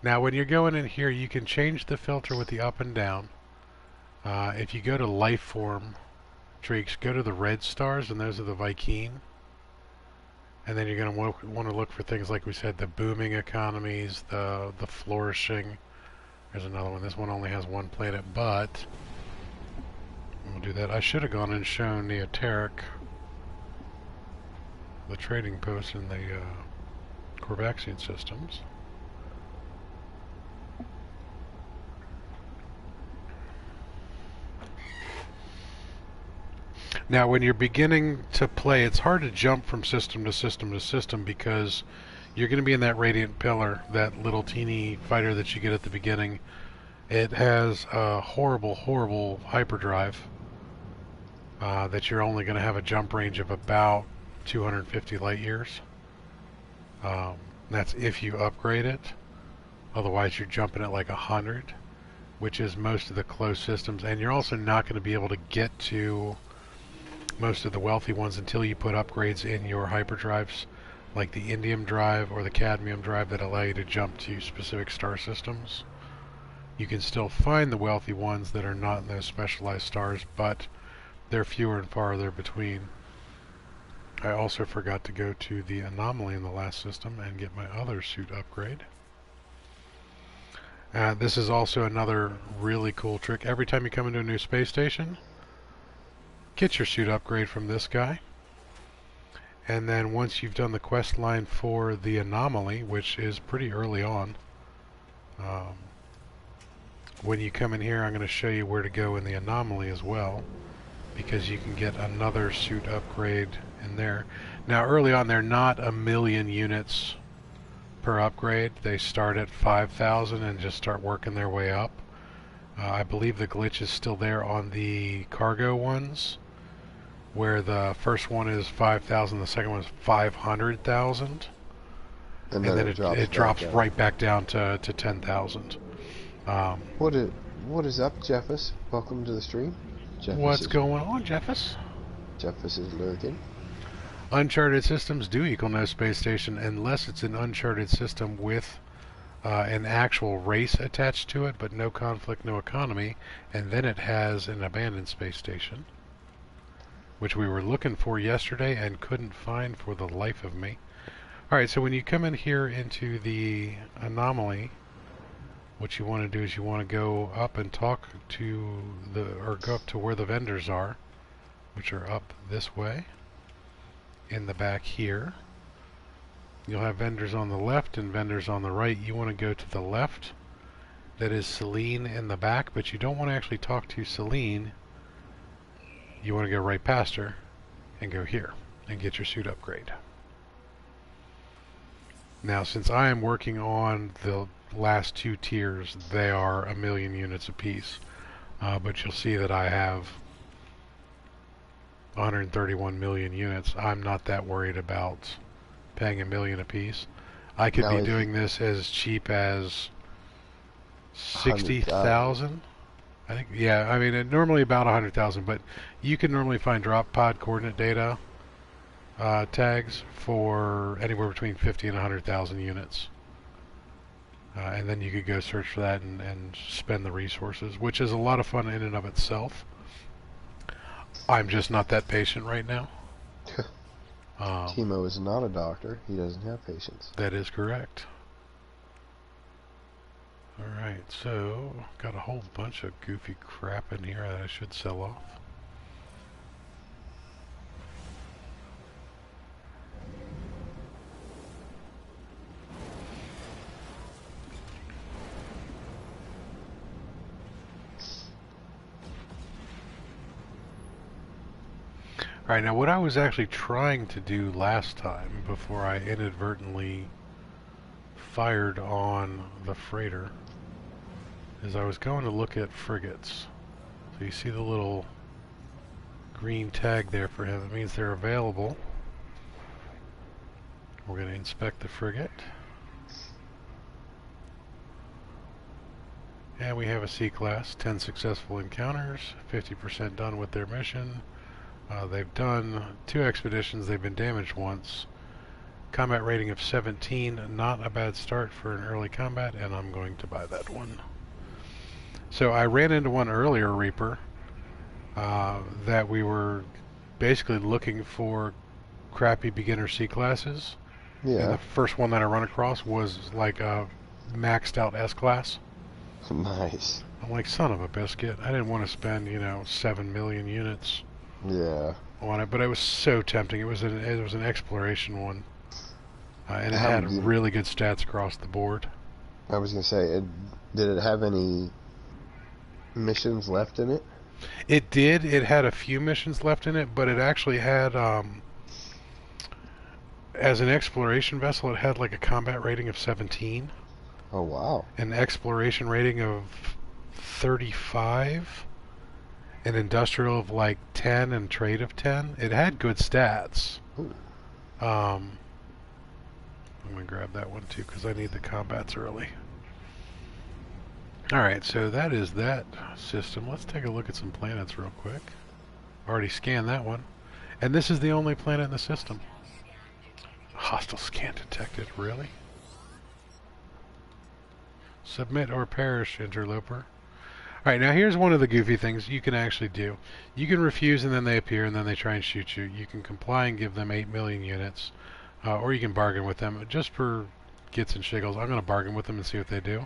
Now when you're going in here, you can change the filter with the up and down. If you go to life form streaks, go to the red stars, and those are the Viking. And then you're going to want to look for things like we said, the booming economies, the flourishing. There's another one. This one only has one planet, but we'll do that. I should have gone and shown the Eteric, the trading post in the Corvaxian systems. Now when you're beginning to play, it's hard to jump from system to system to system because you're going to be in that Radiant Pillar, that little teeny fighter that you get at the beginning. It has a horrible, horrible hyperdrive that you're only going to have a jump range of about 250 light years. That's if you upgrade it. Otherwise you're jumping at like 100, which is most of the closed systems. And you're also not going to be able to get to most of the wealthy ones until you put upgrades in your hyperdrives, like the indium drive or the cadmium drive that allow you to jump to specific star systems. You can still find the wealthy ones that are not in those specialized stars, but they're fewer and farther between. I also forgot to go to the anomaly in the last system and get my other suit upgrade. This is also another really cool trick. Every time you come into a new space station, get your suit upgrade from this guy, and then once you've done the quest line for the anomaly, which is pretty early on, when you come in here I'm going to show you where to go in the anomaly as well, because you can get another suit upgrade in there. Now early on they're not 1,000,000 units per upgrade. They start at 5,000 and just start working their way up. I believe the glitch is still there on the cargo ones, where the first one is 5,000, the second one is 500,000, and then it drops right back down to 10,000. What What is up, Jeffus? Welcome to the stream. What's going on, Jeffus? Jeffus is lurking. Uncharted systems do equal no space station unless it's an uncharted system with an actual race attached to it, but no conflict, no economy, and then it has an abandoned space station, which we were looking for yesterday and couldn't find for the life of me. Alright, so when you come in here into the anomaly, what you want to do is you want to go up and talk to go up to where the vendors are, which are up this way, in the back here. You'll have vendors on the left and vendors on the right. You want to go to the left. That is Celine in the back, but you don't want to actually talk to Celine. You want to go right past her and go here and get your suit upgrade. Now, since I am working on the last two tiers, they are 1,000,000 units apiece. But you'll see that I have 131 million units. I'm not that worried about paying 1,000,000 apiece. I could be doing this as cheap as 60,000. I think, yeah, I mean, normally about 100,000, but you can normally find drop pod coordinate data tags for anywhere between 50 and 100,000 units. And then you could go search for that and spend the resources, which is a lot of fun in and of itself. I'm just not that patient right now. Timo is not a doctor. He doesn't have patience. That is correct. Alright, so got a whole bunch of goofy crap in here that I should sell off. Alright, now what I was actually trying to do last time before I inadvertently fired on the freighter is I was going to look at frigates. So you see the little green tag there for him. It means they're available. We're going to inspect the frigate. And we have a C-class, 10 successful encounters, 50% done with their mission. They've done 2 expeditions, they've been damaged once. Combat rating of 17, not a bad start for an early combat, and I'm going to buy that one. So I ran into one earlier, Reaper, that we were basically looking for crappy beginner C-classes. Yeah. And the first one that I run across was like a maxed out S-class. Nice. I'm like, son of a biscuit. I didn't want to spend, 7 million units. Yeah. On it, but it was so tempting. It was an exploration one, and it had really good stats across the board. I was gonna say, did it have any missions left in it? It did. It had a few missions left in it, but it actually had, as an exploration vessel, it had like a combat rating of 17. Oh wow! An exploration rating of 35. An industrial of like 10 and trade of 10. It had good stats. Ooh. I'm going to grab that one too because I need the combats early. Alright, so that is that system. Let's take a look at some planets real quick. Already scanned that one. And this is the only planet in the system. Hostile scan detected, really? Submit or perish, interloper. Alright, now here's one of the goofy things you can actually do. You can refuse and then they appear and then they try and shoot you. You can comply and give them 8 million units. Or you can bargain with them. Just for gits and shiggles, I'm going to bargain with them and see what they do.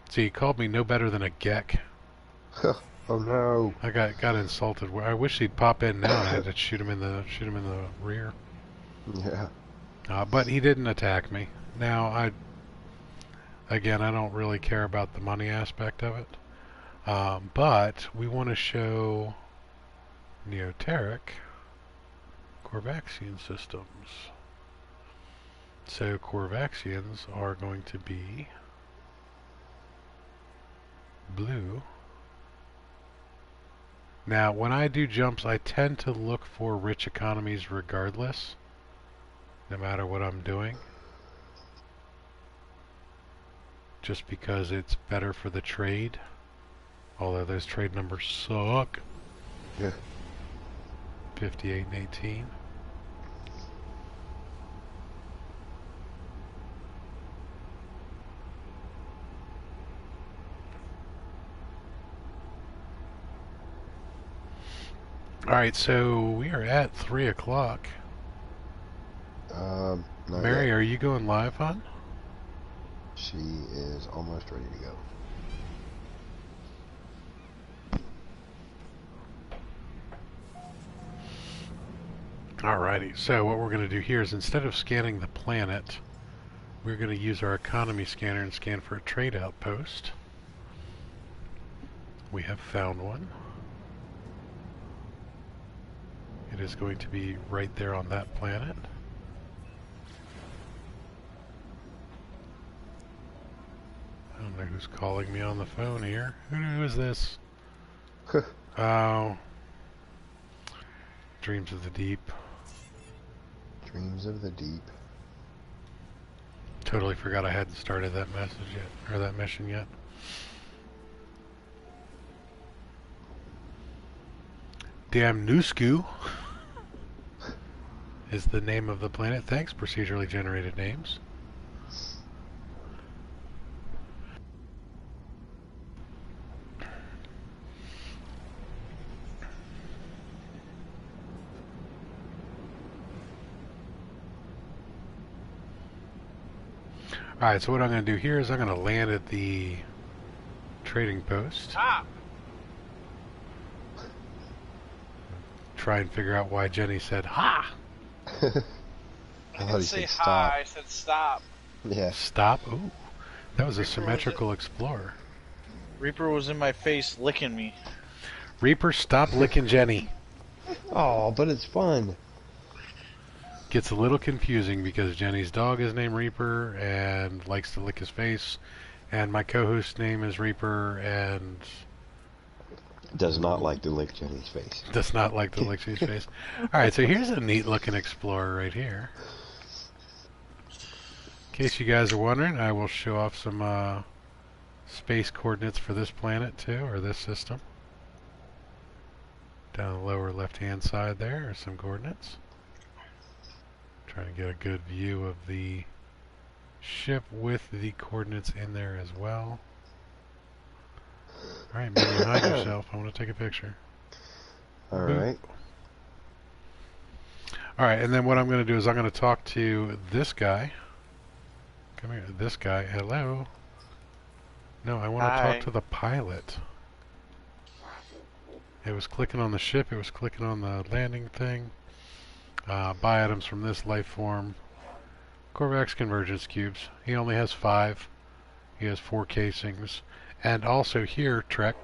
See, he called me no better than a geck. Oh no. I got insulted. I wish he'd pop in now and I had to shoot him in the rear. Yeah. But he didn't attack me. Now, Again, I don't really care about the money aspect of it. But we want to show Neoteric Corvaxian systems. So Corvaxians are going to be blue. Now, when I do jumps, I tend to look for rich economies regardless, no matter what I'm doing. just because it's better for the trade. Although those trade numbers suck. Yeah. 58 and 18. Alright, so we are at 3 o'clock. Not Mary, yet. are you going live, hon? She is almost ready to go. Alrighty, so what we're going to do here is instead of scanning the planet, we're going to use our economy scanner and scan for a trade outpost. We have found one. It is going to be right there on that planet. I don't know who's calling me on the phone here. Who is this? Oh. Dreams of the Deep. Dreams of the Deep. Totally forgot I hadn't started that message yet, or that mission yet. Damnusku is the name of the planet. Thanks, procedurally generated names. Alright, so what I'm going to do here is I'm going to land at the trading post. Stop! Try and figure out why Jenny said, ha! I I thought didn't he say said hi, stop. I said stop. Yeah. Stop. Ooh, that was a Reaper was symmetrical explorer. Reaper was in my face licking me. Reaper, stop licking Jenny. Oh, but it's fun. Gets a little confusing because Jenny's dog is named Reaper and likes to lick his face, and my co-host's name is Reaper and Does not like to lick Jenny's face. does not like to lick his face. Alright, so here's a neat looking explorer right here. In case you guys are wondering, I will show off some space coordinates for this planet too, or this system. Down the lower left hand side there are some coordinates. Trying to get a good view of the ship with the coordinates in there as well. Alright, maybe hide yourself. I want to take a picture. Alright. Alright, and then what I'm going to do is I'm going to talk to this guy. Come here, this guy. Hello. No, I want to Hi. talk to the pilot. It was clicking on the ship, it was clicking on the landing thing. Buy items from this life form. Corvax convergence cubes. He only has 5. He has 4 casings. And also here, Treek,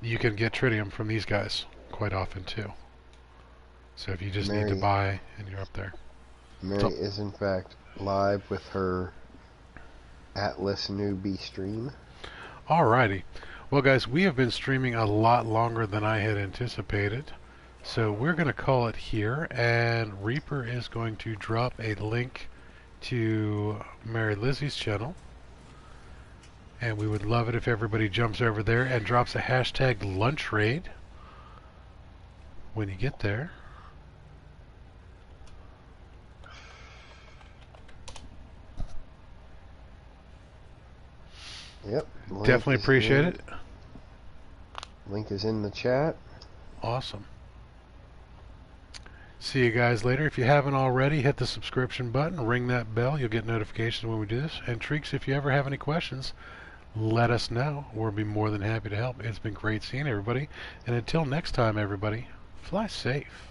you can get tritium from these guys quite often too. So if you just need to Mary. buy, and you're up there. Mary is in fact live with her Atlas newbie stream. Alrighty. Well guys, we have been streaming a lot longer than I had anticipated. So we're going to call it here, and Reaper is going to drop a link to Mary Lizzie's channel. And we would love it if everybody jumps over there and drops a hashtag lunch raid when you get there. Yep. link Definitely is appreciate in- it. Link is in the chat. Awesome. See you guys later. If you haven't already, hit the subscription button, ring that bell. You'll get notifications when we do this. And Treeks, if you ever have any questions, let us know. We'll be more than happy to help. It's been great seeing everybody. And until next time, everybody, fly safe.